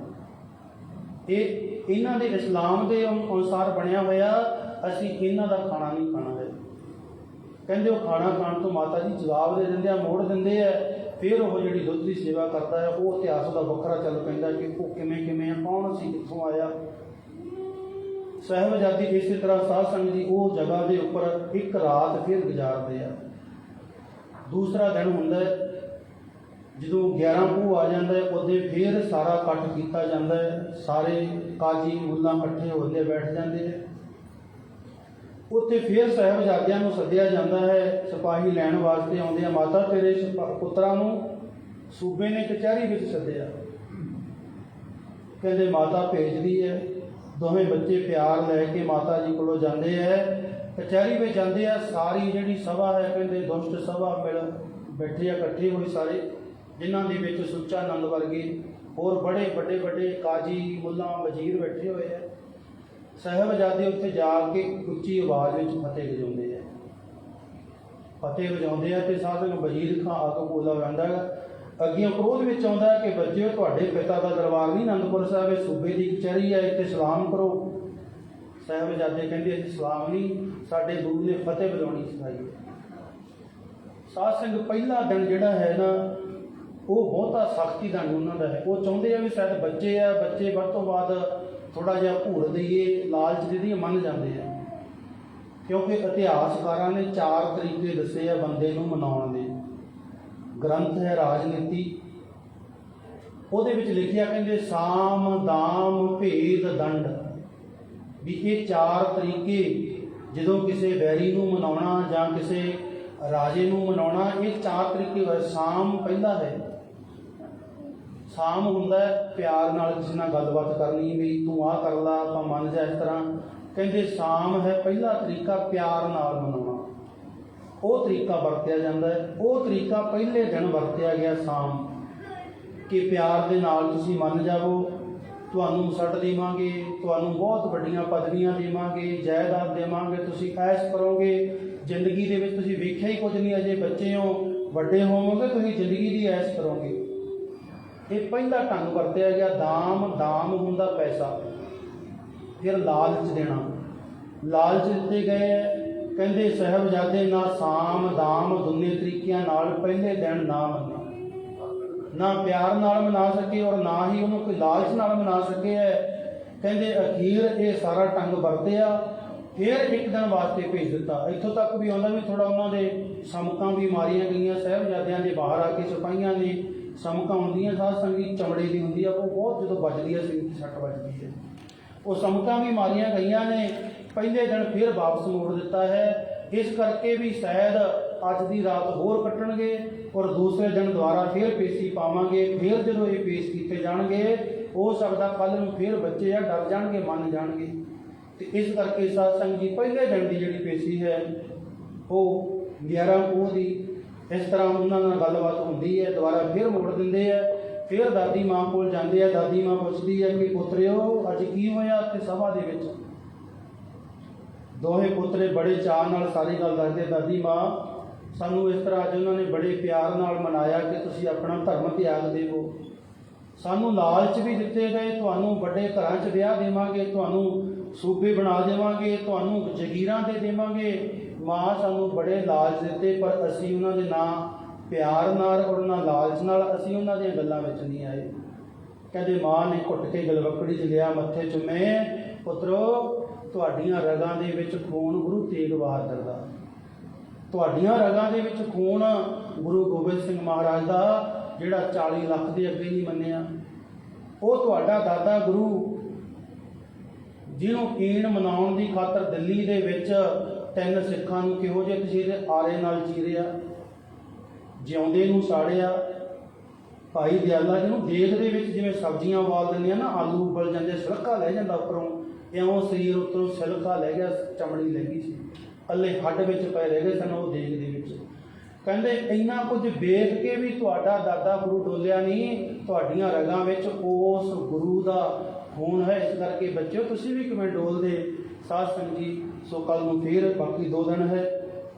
ਇਹ ਇਹਨਾਂ ਦੇ ਇਸਲਾਮ ਦੇ ਅਨੁਸਾਰ ਬਣਿਆ ਹੋਇਆ, ਅਸੀਂ ਇਹਨਾਂ ਦਾ ਖਾਣਾ ਨਹੀਂ ਖਾਣਾ ਹੈ। ਕਹਿੰਦੇ ਉਹ ਖਾਣਾ ਖਾਣ ਤੋਂ ਮਾਤਾ ਜੀ ਜਵਾਬ ਦੇ ਦਿੰਦੇ ਆ, ਮੋੜ ਦਿੰਦੇ ਆ। ਫਿਰ ਉਹ ਜਿਹੜੀ ਦੁੱਧ ਦੀ ਸੇਵਾ ਕਰਦਾ ਹੈ, ਉਹ ਇਤਿਹਾਸ ਦਾ ਵੱਖਰਾ ਚੱਲ ਪੈਂਦਾ ਕਿ ਉਹ ਕਿਵੇਂ ਆ, ਕੌਣ ਸੀ, ਕਿੱਥੋਂ ਆਇਆ। ਸਾਹਿਬਜ਼ਾਦੇ ਇਸੇ ਤਰ੍ਹਾਂ ਸਾਧ ਸੰਗਤ ਦੀ ਉਹ ਜਗ੍ਹਾ ਦੇ ਉੱਪਰ ਇੱਕ ਰਾਤ ਫਿਰ ਗੁਜ਼ਾਰਦੇ ਆ। ਦੂਸਰਾ ਦਿਨ ਹੁੰਦਾ ਜਦੋਂ 11 ਪੋਹ ਆ ਜਾਂਦਾ ਹੈ, ਉਹਦੇ ਫਿਰ ਸਾਰਾ ਇਕੱਠ ਕੀਤਾ ਜਾਂਦਾ ਹੈ, ਸਾਰੇ ਕਾਜੀ ਮੁੱਲਾ ਇਕੱਠੇ ਹੋ ਕੇ ਬੈਠ ਜਾਂਦੇ ਹੈ। ਉੱਥੇ ਫਿਰ ਸਾਹਿਬਜ਼ਾਦਿਆਂ ਨੂੰ ਸੱਦਿਆ ਜਾਂਦਾ ਹੈ, ਸਿਪਾਹੀ ਲੈਣ ਵਾਸਤੇ ਆਉਂਦੇ ਆ। ਮਾਤਾ ਤੇਰੇ ਪੁੱਤਰਾਂ ਨੂੰ ਸੂਬੇ ਨੇ ਕਚਹਿਰੀ ਵਿੱਚ ਸੱਦਿਆ। ਕਹਿੰਦੇ ਮਾਤਾ ਭੇਜਦੀ ਹੈ। ਦੋਵੇਂ ਬੱਚੇ ਪਿਆਰ ਲੈ ਕੇ ਮਾਤਾ ਜੀ ਕੋਲੋਂ ਜਾਂਦੇ ਹੈ, ਕਚਹਿਰੀ ਵਿੱਚ ਜਾਂਦੇ ਆ। ਸਾਰੀ ਜਿਹੜੀ ਸਭਾ ਹੈ, ਕਹਿੰਦੇ ਦੁਸ਼ਟ ਸਭਾ ਮਿਲ ਬੈਠੇ ਆ, ਇਕੱਠੇ ਹੋਏ ਸਾਰੇ, ਜਿਨ੍ਹਾਂ ਦੇ ਵਿੱਚ ਸੁੱਚਾ ਨੰਦ ਵਰਗੇ ਹੋਰ ਬੜੇ ਵੱਡੇ ਕਾਜੀ ਮੁੱਲਾ ਵਜ਼ੀਰ ਬੈਠੇ ਹੋਏ ਆ। ਸਾਹਿਬਜ਼ਾਦੇ ਉੱਥੇ ਜਾ ਕੇ ਉੱਚੀ ਆਵਾਜ਼ ਵਿੱਚ ਫਤਿਹ ਵਜਾਉਂਦੇ ਆ, ਫਤਿਹ ਵਜਾਉਂਦੇ ਆ। ਤੇ ਸਾਧਨ ਵਜ਼ੀਰ ਖਾਂ ਆ ਕੇ ਬੋਲਦਾ ਜਾਂਦਾ ਅੱਗਿਓਂ ਕ੍ਰੋਧ ਵਿੱਚ ਆਉਂਦਾ ਕਿ ਬੱਚਿਓ, ਤੁਹਾਡੇ ਪਿਤਾ ਦਾ ਦਰਬਾਰ ਨਹੀਂ ਅਨੰਦਪੁਰ ਸਾਹਿਬ, ਇਹ ਸੂਬੇ ਦੀ ਕਚਹਿਰੀ ਹੈ, ਇੱਥੇ ਸਲਾਮ ਕਰੋ। ਸਾਹਿਬਜ਼ਾਦੇ ਕਹਿੰਦੇ ਅਸੀਂ ਸਲਾਮ ਨਹੀਂ, ਸਾਡੇ ਗੁਰੂ ਨੇ ਫਤਿਹ ਵਜਾਉਣੀ ਸਿਖਾਈ ਹੈ। ਸਾਧ ਸੰਗਤ ਪਹਿਲਾ ਦਿਨ ਜਿਹੜਾ ਹੈ ਨਾ, ਉਹ ਬਹੁਤਾ ਸਖਤੀ ਦਾ ਉਹਨਾਂ ਦਾ ਹੈ। ਉਹ ਚਾਹੁੰਦੇ ਆ ਵੀ ਸ਼ਾਇਦ ਬੱਚੇ ਵੱਧ ਤੋਂ ਵੱਧ ਥੋੜ੍ਹਾ ਜਿਹਾ ਭੂੜ ਦਈਏ, ਲਾਲਚ ਦੇ ਦੀ ਮੰਨ ਜਾਂਦੇ ਆ। ਕਿਉਂਕਿ ਇਤਿਹਾਸਕਾਰਾਂ ਨੇ 4 ਤਰੀਕੇ ਦੱਸੇ ਆ ਬੰਦੇ ਨੂੰ ਮਨਾਉਣ ਦੇ। ਗ੍ਰੰਥ ਹੈ ਰਾਜਨੀਤੀ, ਉਹਦੇ ਵਿੱਚ ਲਿਖਿਆ ਕਹਿੰਦੇ ਸਾਮ ਦਾਮ ਭੇਦ ਦੰਡ, ਵੀ ਇਹ 4 ਤਰੀਕੇ ਜਦੋਂ ਕਿਸੇ ਵੈਰੀ ਨੂੰ ਮਨਾਉਣਾ ਜਾਂ ਕਿਸੇ ਰਾਜੇ ਨੂੰ ਮਨਾਉਣਾ, ਇਹ 4 ਤਰੀਕੇ ਹੋਏ। ਸਾਮ ਪਹਿਲਾ ਹੈ, ਸਾਮ ਹੁੰਦਾ ਪਿਆਰ ਨਾਲ ਕਿਸੇ ਨਾਲ ਗੱਲਬਾਤ ਕਰਨੀ, ਵੀ ਤੂੰ ਆਹ ਕਰ ਲਾ, ਆਪਾਂ ਮੰਨ ਜਾ ਇਸ ਤਰ੍ਹਾਂ। ਕਹਿੰਦੇ ਸਾਮ ਹੈ ਪਹਿਲਾ ਤਰੀਕਾ ਪਿਆਰ ਨਾਲ ਮਨਾਉਣਾ, ਉਹ ਤਰੀਕਾ ਵਰਤਿਆ ਜਾਂਦਾ ਹੈ। ਉਹ ਤਰੀਕਾ ਪਹਿਲੇ ਦਿਨ ਵਰਤਿਆ ਗਿਆ ਸਾਮ, ਕਿ ਪਿਆਰ ਦੇ ਨਾਲ ਤੁਸੀਂ ਮੰਨ ਜਾਵੋ, ਤੁਹਾਨੂੰ ਸੱਟ ਦੇਵਾਂਗੇ, ਤੁਹਾਨੂੰ ਬਹੁਤ ਵੱਡੀਆਂ ਪਦਵੀਆਂ ਦੇਵਾਂਗੇ, ਜਾਇਦਾਦ ਦੇਵਾਂਗੇ, ਤੁਸੀਂ ਐਸ਼ ਕਰੋਗੇ, ਜ਼ਿੰਦਗੀ ਦੇ ਵਿੱਚ ਤੁਸੀਂ ਵੇਖਿਆ ਹੀ ਕੁਝ ਨਹੀਂ, ਅਜੇ ਬੱਚੇ ਹੋ, ਵੱਡੇ ਹੋਵੋਗੇ, ਤੁਸੀਂ ਜ਼ਿੰਦਗੀ ਦੀ ਐਸ਼ ਕਰੋਗੇ। ਇਹ ਪਹਿਲਾ ਢੰਗ ਵਰਤਿਆ ਗਿਆ। ਦਾਮ ਹੁੰਦਾ ਪੈਸਾ। ਫਿਰ ਲਾਲਚ ਦੇਣਾ, ਲਾਲਚ ਦਿੱਤੇ ਗਏ। ਕਹਿੰਦੇ ਸਾਹਿਬਜ਼ਾਦੇ ਨਾ ਸਾਮ ਦਾਮ ਦੋਨੇ ਤਰੀਕਿਆਂ ਨਾਲ ਪਹਿਲੇ ਦਿਨ ਨਾ ਮੰਨੇ, ਨਾ ਪਿਆਰ ਨਾਲ ਮਨਾ ਸਕੇ ਔਰ ਨਾ ਹੀ ਉਹਨੂੰ ਕੋਈ ਲਾਲਚ ਨਾਲ ਮਨਾ ਸਕੇ ਹੈ। ਕਹਿੰਦੇ ਅਖੀਰ ਇਹ ਸਾਰਾ ਢੰਗ ਵਰਤਿਆ, ਫਿਰ ਇੱਕ ਦਿਨ ਵਾਸਤੇ ਭੇਜ ਦਿੱਤਾ। ਇੱਥੋਂ ਤੱਕ ਵੀ ਆਉਂਦਾ ਵੀ ਥੋੜ੍ਹਾ ਉਹਨਾਂ ਦੇ ਸਮਕਾਂ ਵੀ ਮਾਰੀਆਂ ਗਈਆਂ। ਸਾਹਿਬਜ਼ਾਦਿਆਂ ਦੇ ਬਾਹਰ ਆ ਕੇ ਸਿਪਾਹੀਆਂ ਨੇ ਸਮਕਾਂ ਹੁੰਦੀਆਂ, ਸਾਧ ਸੰਗਤ ਚਮੜੇ ਦੀ ਹੁੰਦੀ ਆ, ਉਹ ਬਹੁਤ ਜਦੋਂ ਵੱਜਦੀ ਹੈ ਸਿੰਘ ਦੀ ਸੱਟ ਵੱਜਦੀ ਹੈ, ਉਹ ਸਮਕਾਂ ਵੀ ਮਾਰੀਆਂ ਗਈਆਂ ਨੇ। ਪਹਿਲੇ ਦਿਨ ਫਿਰ ਵਾਪਸ ਮੋੜ ਦਿੱਤਾ ਹੈ। ਇਸ ਕਰਕੇ ਵੀ ਸ਼ਾਇਦ ਅੱਜ ਦੀ ਰਾਤ ਹੋਰ ਕੱਟਣਗੇ ਔਰ ਦੂਸਰੇ ਦਿਨ ਦੁਬਾਰਾ ਫਿਰ ਪੇਸ਼ੀ ਪਾਵਾਂਗੇ। ਫਿਰ ਜਦੋਂ ਇਹ ਪੇਸ਼ ਕੀਤੇ ਜਾਣਗੇ, ਹੋ ਸਕਦਾ ਕੱਲ੍ਹ ਨੂੰ ਫਿਰ ਬੱਚੇ ਆ ਡਰ ਜਾਣਗੇ, ਮੰਨ ਜਾਣਗੇ। ਤੇ ਇਸ ਕਰਕੇ ਸਾਧ ਸੰਗਤ ਜੀ ਪਹਿਲੇ ਦਿਨ ਦੀ ਜਿਹੜੀ ਪੇਸ਼ੀ ਹੈ ਉਹ 11 ਪੋਹ ਦੀ ਇਸ ਤਰ੍ਹਾਂ ਉਹਨਾਂ ਨਾਲ ਗੱਲਬਾਤ ਹੁੰਦੀ ਹੈ। ਦੁਬਾਰਾ ਫਿਰ ਮੋੜ ਦਿੰਦੇ ਆ। ਫਿਰ ਦਾਦੀ ਮਾਂ ਕੋਲ ਜਾਂਦੇ ਆ। ਦਾਦੀ ਮਾਂ ਪੁੱਛਦੀ ਹੈ ਕਿ ਪੁੱਤਰਿਓ ਅੱਜ ਕੀ ਹੋਇਆ ਉੱਥੇ ਸਭਾ ਦੇ ਵਿੱਚ। ਦੋਹੇ ਪੁੱਤਰੇ ਬੜੇ ਚਾਅ ਨਾਲ ਸਾਰੀ ਗੱਲ ਦੱਸਦੇ, ਦਾਦੀ ਮਾਂ ਸਾਨੂੰ ਇਸ ਤਰ੍ਹਾਂ ਅੱਜ ਉਹਨਾਂ ਨੇ ਬੜੇ ਪਿਆਰ ਨਾਲ ਮਨਾਇਆ ਕਿ ਤੁਸੀਂ ਆਪਣਾ ਧਰਮ ਤਿਆਗ ਦੇਵੋ, ਸਾਨੂੰ ਲਾਲਚ ਵੀ ਦਿੱਤੇ ਗਏ, ਤੁਹਾਨੂੰ ਵੱਡੇ ਘਰਾਂ 'ਚ ਵਿਆਹ ਦੇਵਾਂਗੇ, ਤੁਹਾਨੂੰ ਸੂਬੇ ਬਣਾ ਦੇਵਾਂਗੇ, ਤੁਹਾਨੂੰ ਜਗੀਰਾਂ ਦੇ ਦੇਵਾਂਗੇ। ਮਾਂ ਸਾਨੂੰ ਬੜੇ ਲਾਲਚ ਦਿੱਤੇ, ਪਰ ਅਸੀਂ ਉਹਨਾਂ ਦੇ ਨਾ ਪਿਆਰ ਨਾਲ ਔਰ ਨਾ ਲਾਲਚ ਨਾਲ ਅਸੀਂ ਉਹਨਾਂ ਦੀਆਂ ਗੱਲਾਂ ਵਿੱਚ ਨਹੀਂ ਆਏ। ਕਹਿੰਦੇ ਮਾਂ ਨੇ ਘੁੱਟ ਕੇ ਗਲਵੱਕੜੀ 'ਚ ਲਿਆ, ਮੱਥੇ ਚੁੰਮੇ, ਪੁੱਤਰੋ ਤੁਹਾਡੀਆਂ ਰਗਾਂ ਦੇ ਵਿੱਚ ਖੂਨ ਗੁਰੂ ਤੇਗ ਬਹਾਦਰ ਦਾ, ਤੁਹਾਡੀਆਂ ਰਗਾਂ ਦੇ ਵਿੱਚ ਖੂਨ ਗੁਰੂ ਗੋਬਿੰਦ ਸਿੰਘ ਮਹਾਰਾਜ ਦਾ, ਜਿਹੜਾ 40 ਲੱਖ ਦੇ ਅੱਗੇ ਨਹੀਂ ਮੰਨਿਆ। ਉਹ ਤੁਹਾਡਾ ਦਾਦਾ ਗੁਰੂ ਜਿਹਨੂੰ ਕੀਣ ਮਨਾਉਣ ਦੀ ਖਾਤਰ ਦਿੱਲੀ ਦੇ ਵਿੱਚ 3 ਸਿੱਖਾਂ ਨੂੰ ਕਿਹੋ ਜਿਹੇ ਤੁਸੀਂ ਆਰੇ ਨਾਲ ਚੀਰਿਆ, ਜਿਉਂਦੇ ਨੂੰ ਸਾੜਿਆ। ਭਾਈ ਦਿਆਲਾ ਜਿਹਨੂੰ ਦੇਗ ਦੇ ਵਿੱਚ ਜਿਵੇਂ ਸਬਜ਼ੀਆਂ ਉਬਾਲ ਦਿੰਦੇ ਆ ਨਾ, ਆਲੂ ਉਬਲ ਜਾਂਦੇ, ਸਿਲਕਾ ਲੈ ਜਾਂਦਾ ਉੱਪਰੋਂ, ਇਉਂ ਸਰੀਰ ਉੱਤੋਂ ਸਿਲਕਾ ਲੈ ਗਿਆ, ਚਮੜੀ ਲੈ ਗਈ ਸੀ, ਅੱਲੇ ਹੱਡ ਵਿੱਚ ਪਏ ਰਹਿ ਗਏ ਸਨ ਉਹ ਦੇਗ ਦੇ ਵਿੱਚ। ਕਹਿੰਦੇ ਇੰਨਾ ਕੁਝ ਵੇਖ ਕੇ ਵੀ ਤੁਹਾਡਾ ਦਾਦਾ ਗੁਰੂ ਡੋਲਿਆ ਨਹੀਂ, ਤੁਹਾਡੀਆਂ ਰਗਾਂ ਵਿੱਚ ਉਸ ਗੁਰੂ ਦਾ ਖੂਨ ਹੈ। ਇਸ ਕਰਕੇ ਬੱਚਿਓ ਤੁਸੀਂ ਵੀ ਕਿਵੇਂ ਡੋਲਦੇ। ਸਾਧ ਸੰਗਤ ਜੀ, ਸੋ ਕੱਲ੍ਹ ਨੂੰ ਫਿਰ ਬਾਕੀ 2 ਦਿਨ ਹੈ,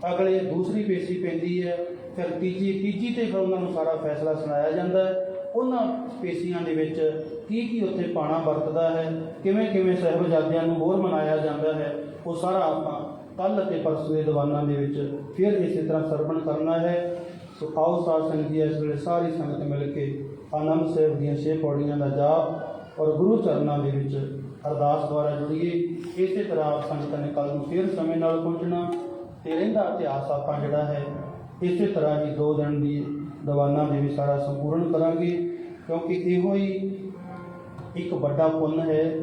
ਅਗਲੇ ਦੂਸਰੀ ਪੇਸ਼ੀ ਪੈਂਦੀ ਹੈ, ਫਿਰ ਤੀਜੀ ਤੇ ਫਿਰ ਉਹਨਾਂ ਨੂੰ ਸਾਰਾ ਫੈਸਲਾ ਸੁਣਾਇਆ ਜਾਂਦਾ ਹੈ। ਉਹਨਾਂ ਪੇਸ਼ੀਆਂ ਦੇ ਵਿੱਚ ਕੀ ਉੱਥੇ ਪਾਣਾ ਵਰਤਦਾ ਹੈ, ਕਿਵੇਂ ਸਾਹਿਬਜ਼ਾਦਿਆਂ ਨੂੰ ਹੋਰ ਮਨਾਇਆ ਜਾਂਦਾ ਹੈ, ਉਹ ਸਾਰਾ ਆਪਾਂ ਕੱਲ੍ਹ ਅਤੇ ਪਰਸੋਂ ਦੇ ਦੀਵਾਨਾਂ ਦੇ ਵਿੱਚ ਫਿਰ ਇਸੇ ਤਰ੍ਹਾਂ ਸਰਵਣ ਕਰਨਾ ਹੈ। ਸੋ ਆਓ ਸਾਧ ਸੰਗਤ ਜੀ, ਇਸ ਵੇਲੇ ਸਾਰੀ ਸੰਗਤ ਮਿਲ ਕੇ ਆਨੰਦ ਸਾਹਿਬ ਦੀਆਂ 6 ਪੌੜੀਆਂ ਦਾ ਜਾਪ ਔਰ ਗੁਰੂ ਚਰਨਾਂ ਦੇ ਵਿੱਚ ਅਰਦਾਸ ਦੁਆਰਾ ਜੁੜੀਏ। ਇਸੇ ਤਰ੍ਹਾਂ ਸੰਗਤਾਂ ਨੇ ਕੱਲ੍ਹ ਨੂੰ ਫਿਰ ਸਮੇਂ ਨਾਲ ਪਹੁੰਚਣਾ ਤੇ ਰਹਿੰਦਾ ਇਤਿਹਾਸ ਆਪਾਂ ਜਿਹੜਾ ਹੈ ਇਸੇ ਤਰ੍ਹਾਂ ਹੀ 2 ਦਿਨ ਦੀ ਦੀਵਾਨਾਂ ਦੇ ਵਿੱਚ ਸਾਰਾ ਸੰਪੂਰਨ ਕਰਾਂਗੇ, ਕਿਉਂਕਿ ਇਹੋ ਹੀ ਇੱਕ ਵੱਡਾ ਪੁੰਨ ਹੈ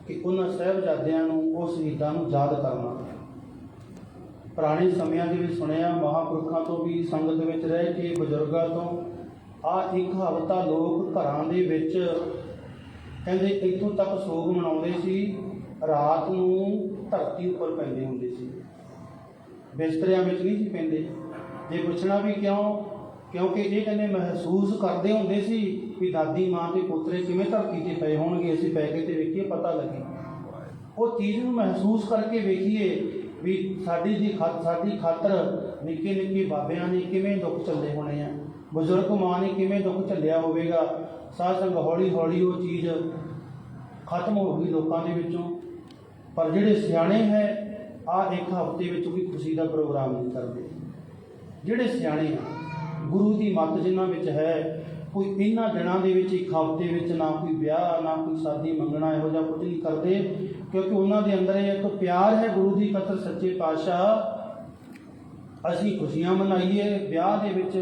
ਕਿ ਉਹਨਾਂ ਸਾਹਿਬਜ਼ਾਦਿਆਂ ਨੂੰ, ਉਹ ਸ਼ਹੀਦਾਂ ਨੂੰ ਯਾਦ ਕਰਨਾ। ਪੁਰਾਣੇ ਸਮਿਆਂ ਦੇ ਵਿੱਚ ਸੁਣਿਆ, ਮਹਾਂਪੁਰਖਾਂ ਤੋਂ ਵੀ ਸੰਗਤ ਵਿੱਚ ਰਹਿ ਕੇ ਬਜ਼ੁਰਗਾਂ ਤੋਂ, ਆਹ ਇੱਕ ਹਫ਼ਤਾ ਲੋਕ ਘਰਾਂ ਦੇ ਵਿੱਚ ਕਹਿੰਦੇ ਇੱਥੋਂ ਤੱਕ ਸੋਗ ਮਨਾਉਂਦੇ ਸੀ, ਰਾਤ ਨੂੰ ਧਰਤੀ ਉੱਪਰ ਪੈਂਦੇ ਹੁੰਦੇ ਸੀ, ਬਿਸਤਰਿਆਂ ਵਿੱਚ ਨਹੀਂ ਸੀ ਪੈਂਦੇ। ਜੇ ਪੁੱਛਣਾ ਵੀ ਕਿਉਂਕਿ ਇਹ ਕਹਿੰਦੇ ਮਹਿਸੂਸ ਕਰਦੇ ਹੁੰਦੇ ਸੀ ਵੀ ਦਾਦੀ ਮਾਂ ਤੇ ਪੋਤਰੇ ਕਿਵੇਂ ਧਰਤੀ 'ਤੇ ਪਏ ਹੋਣਗੇ, ਅਸੀਂ ਪੈ ਕੇ ਤੇ ਵੇਖੀਏ ਪਤਾ ਲੱਗੇ। ਉਹ ਚੀਜ਼ ਨੂੰ ਮਹਿਸੂਸ ਕਰਕੇ ਵੇਖੀਏ ਵੀ ਸਾਡੀ ਖਾਤਰ ਨਿੱਕੇ ਬਾਬਿਆਂ ਨੇ ਕਿਵੇਂ ਦੁੱਖ ਝੱਲੇ ਹੋਣੇ ਆ, ਬਜ਼ੁਰਗ ਮਾਂ ਨੇ ਕਿਵੇਂ ਦੁੱਖ ਝੱਲਿਆ ਹੋਵੇਗਾ। ਸਾਧ ਸੰਗਤ ਹੌਲੀ ਉਹ ਚੀਜ਼ ਖਤਮ ਹੋ ਗਈ ਲੋਕਾਂ ਦੇ ਵਿੱਚੋਂ। ਪਰ ਜਿਹੜੇ ਸਿਆਣੇ ਹੈ ਆਹ ਇੱਕ ਹਫ਼ਤੇ ਵਿੱਚ ਕੋਈ ਖੁਸ਼ੀ ਦਾ ਪ੍ਰੋਗਰਾਮ ਨਹੀਂ ਕਰਦੇ। ਜਿਹੜੇ ਸਿਆਣੇ ਆ, ਗੁਰੂ ਦੀ ਮੱਤ ਜਿਨ੍ਹਾਂ ਵਿੱਚ ਹੈ, ਕੋਈ ਇਹਨਾਂ ਦਿਨਾਂ ਦੇ ਵਿੱਚ ਇੱਕ ਹਫ਼ਤੇ ਵਿੱਚ ਨਾ ਕੋਈ ਵਿਆਹ, ਨਾ ਕੋਈ ਸ਼ਾਦੀ ਮੰਗਣਾ, ਇਹੋ ਜਿਹਾ ਕੁਝ ਨਹੀਂ ਕਰਦੇ, ਕਿਉਂਕਿ ਉਹਨਾਂ ਦੇ ਅੰਦਰ ਇੱਕ ਪਿਆਰ ਹੈ ਗੁਰੂ ਦੀ ਖਾਤਰ। ਸੱਚੇ ਪਾਤਸ਼ਾਹ ਅਸੀਂ ਖੁਸ਼ੀਆਂ ਮਨਾਈਏ, ਵਿਆਹ ਦੇ ਵਿੱਚ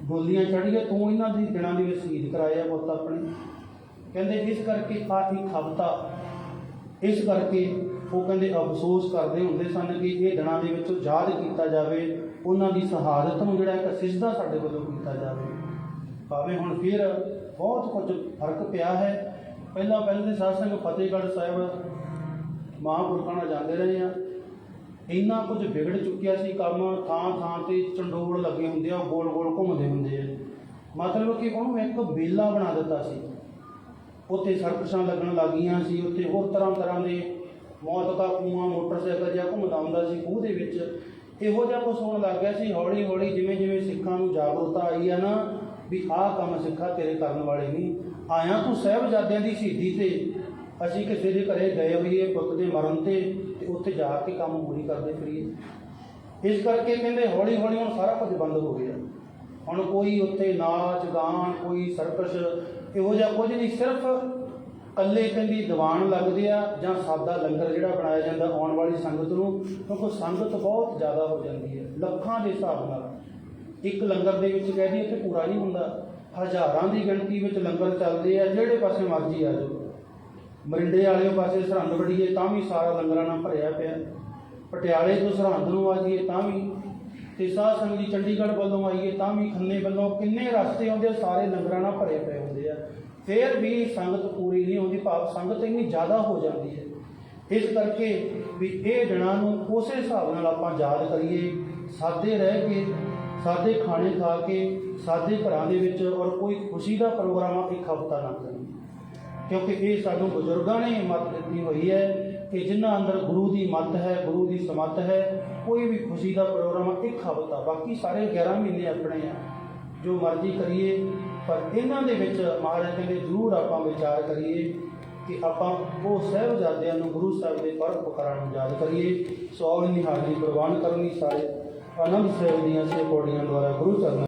ਬੋਲੀਆਂ ਚੜ੍ਹੀਏ, ਤੂੰ ਇਹਨਾਂ ਦੇ ਦਿਨਾਂ ਦੇ ਵਿੱਚ ਸ਼ਹੀਦ ਕਰਾਇਆ ਪੁੱਤ ਆਪਣੇ। ਕਹਿੰਦੇ ਇਸ ਕਰਕੇ ਆਹ ਇੱਕ ਹਫ਼ਤਾ, ਇਸ ਕਰਕੇ ਉਹ ਕਹਿੰਦੇ ਅਫਸੋਸ ਕਰਦੇ ਹੁੰਦੇ ਸਨ ਕਿ ਇਹ ਦਿਨਾਂ ਦੇ ਵਿੱਚ ਯਾਦ ਕੀਤਾ ਜਾਵੇ, ਉਹਨਾਂ ਦੀ ਸ਼ਹਾਦਤ ਨੂੰ ਜਿਹੜਾ ਇੱਕ ਸਿਜਦਾ ਸਾਡੇ ਵੱਲੋਂ ਕੀਤਾ ਜਾਵੇ। ਭਾਵੇਂ ਹੁਣ ਫਿਰ ਬਹੁਤ ਕੁਝ ਫਰਕ ਪਿਆ ਹੈ। ਪਹਿਲਾਂ ਦੇ ਸਾਧ ਸੰਗਤ ਫਤਿਹਗੜ੍ਹ ਸਾਹਿਬ ਮਹਾਂਪੁਰਖਾਂ ਨਾਲ ਜਾਂਦੇ ਰਹੇ ਆ, ਇੰਨਾ ਕੁਝ ਵਿਗੜ ਚੁੱਕਿਆ ਸੀ ਕੰਮ, ਥਾਂ 'ਤੇ ਚੰਡੋਲ ਲੱਗੇ ਹੁੰਦੇ ਆ, ਗੋਲ ਘੁੰਮਦੇ ਹੁੰਦੇ ਆ, ਮਤਲਬ ਕਿ ਉਹਨੂੰ ਇੱਕ ਬੇਲਾ ਬਣਾ ਦਿੱਤਾ ਸੀ। ਉੱਥੇ ਸਰਕਸਾਂ ਲੱਗਣ ਲੱਗ ਗਈਆਂ ਸੀ, ਉੱਥੇ ਹੋਰ ਤਰ੍ਹਾਂ ਦੇ ਮੌਤ ਦਾ ਕੂਆਂ ਮੋਟਰਸਾਈਕਲ ਜਿਹਾ ਘੁੰਮਦਾ ਹੁੰਦਾ ਸੀ ਖੂਹ ਦੇ ਵਿੱਚ, ਇਹੋ ਜਿਹਾ ਕੁਛ ਹੋਣ ਲੱਗ ਗਿਆ ਸੀ। ਹੌਲੀ ਜਿਵੇਂ ਸਿੱਖਾਂ ਨੂੰ ਜਾਗਰੂਕਤਾ ਆਈ ਆ ਨਾ ਵੀ ਆਹ ਕੰਮ ਸਿੱਖਾ ਤੇਰੇ ਕਰਨ ਵਾਲੇ ਨਹੀਂ, ਆਇਆ ਤੂੰ ਸਾਹਿਬਜ਼ਾਦਿਆਂ ਦੀ ਸ਼ਹੀਦੀ ਤੇ, ਅਸੀਂ ਕਿਸੇ ਦੇ ਘਰੇ ਗਏ ਹੋਈਏ ਪੁੱਤ ਦੇ ਮਰਨ ਤੇ ਉੱਥੇ ਜਾ ਕੇ ਕੰਮ ਪੂਰੀ ਕਰਦੇ ਫਿਰੀਏ। ਇਸ ਕਰਕੇ ਕਹਿੰਦੇ ਹੌਲੀ ਹੁਣ ਸਾਰਾ ਕੁਝ ਬੰਦ ਹੋ ਗਿਆ। ਹੁਣ ਕੋਈ ਉੱਥੇ ਨਾਚ ਗਾਣ, ਕੋਈ ਸਰਕਸ, ਇਹੋ ਜਿਹਾ ਕੁਝ ਨਹੀਂ। ਸਿਰਫ ਇਕੱਲੇ ਕਹਿੰਦੀ ਦੀਵਾਨ ਲੱਗਦੇ ਆ ਜਾਂ ਸਾਦਾ ਲੰਗਰ ਜਿਹੜਾ ਬਣਾਇਆ ਜਾਂਦਾ ਆਉਣ ਵਾਲੀ ਸੰਗਤ ਨੂੰ, ਕਿਉਂਕਿ ਸੰਗਤ ਬਹੁਤ ਜ਼ਿਆਦਾ ਹੋ ਜਾਂਦੀ ਹੈ, ਲੱਖਾਂ ਦੇ ਹਿਸਾਬ ਨਾਲ। ਇੱਕ ਲੰਗਰ ਦੇ ਵਿੱਚ ਕਹਿ ਦਈਏ ਇੱਥੇ ਪੂਰਾ ਨਹੀਂ ਹੁੰਦਾ, ਹਜ਼ਾਰਾਂ ਦੀ ਗਿਣਤੀ ਵਿੱਚ ਲੰਗਰ ਚੱਲਦੇ ਆ, ਜਿਹੜੇ ਪਾਸੇ ਮਰਜ਼ੀ ਆ ਜਾਓ। ਮਰਿੰਡੇ ਵਾਲੇ ਪਾਸੇ ਸਰਹੰਦ ਵੜੀਏ ਤਾਂ ਵੀ ਸਾਰਾ ਲੰਗਰਾਂ ਨਾਲ ਭਰਿਆ ਪਿਆ, ਪਟਿਆਲੇ ਤੋਂ ਸਰਹੰਦ ਨੂੰ ਆ ਜਾਈਏ ਤਾਂ ਵੀ, ਤੇ ਸਾਧ ਸੰਗਤ ਜੀ ਚੰਡੀਗੜ੍ਹ ਵੱਲੋਂ ਆਈਏ ਤਾਂ ਵੀ, ਖੰਨੇ ਵੱਲੋਂ ਕਿੰਨੇ ਰਸਤੇ ਆਉਂਦੇ ਆ, ਸਾਰੇ ਲੰਗਰਾਂ ਨਾਲ ਭਰੇ ਪਏ ਹੁੰਦੇ ਆ। ਫਿਰ ਵੀ ਸੰਗਤ ਪੂਰੀ ਨਹੀਂ ਹੁੰਦੀ, ਭਾਵ ਸੰਗਤ ਇੰਨੀ ਜ਼ਿਆਦਾ ਹੋ ਜਾਂਦੀ ਹੈ। ਇਸ ਕਰਕੇ ਵੀ ਇਹ ਦਿਨਾਂ ਨੂੰ ਉਸੇ ਹਿਸਾਬ ਨਾਲ ਆਪਾਂ ਯਾਦ ਕਰੀਏ, ਸਾਦੇ ਰਹਿ ਕੇ, ਸਾਦੇ ਖਾਣੇ ਖਾ ਕੇ, ਸਾਦੇ ਘਰਾਂ ਦੇ ਵਿੱਚ, ਔਰ ਕੋਈ ਖੁਸ਼ੀ ਦਾ ਪ੍ਰੋਗਰਾਮ ਇੱਕ ਹਫ਼ਤਾ ਨਾ ਕਰੀਏ, ਕਿਉਂਕਿ ਇਹ ਸਾਨੂੰ ਬਜ਼ੁਰਗਾਂ ਨੇ ਮੱਤ ਦਿੱਤੀ ਹੋਈ ਹੈ ਕਿ ਜਿਨ੍ਹਾਂ ਅੰਦਰ ਗੁਰੂ ਦੀ ਮੱਤ ਹੈ, ਗੁਰੂ ਦੀ ਸਮੱਤ ਹੈ, ਕੋਈ ਵੀ ਖੁਸ਼ੀ ਦਾ ਪ੍ਰੋਗਰਾਮ ਇੱਕ ਹਫ਼ਤਾ, ਬਾਕੀ ਸਾਰੇ 11 ਮਹੀਨੇ ਆਪਣੇ ਆ, ਜੋ ਮਰਜ਼ੀ ਕਰੀਏ। ਪਰ ਇਹਨਾਂ ਦੇ ਵਿੱਚ ਮਹਾਰਾਜ ਕਹਿੰਦੇ ਜ਼ਰੂਰ ਆਪਾਂ ਵਿਚਾਰ ਕਰੀਏ ਕਿ ਆਪਾਂ ਉਹ ਸਾਹਿਬਜ਼ਾਦਿਆਂ ਨੂੰ, ਗੁਰੂ ਸਾਹਿਬ ਦੇ ਪਰਉਪਕਾਰਾਂ ਨੂੰ ਯਾਦ ਕਰੀਏ। ਸੋ ਇੰਨੀ ਹਾਜ਼ਰੀ ਪ੍ਰਵਾਨ ਕਰਨੀ ਸਾਰੇ ਆਨੰਦ ਸਾਹਿਬ ਦੀਆਂ 6 ਪੌੜੀਆਂ ਦੁਆਰਾ ਗੁਰੂ ਚਰਨਾਂ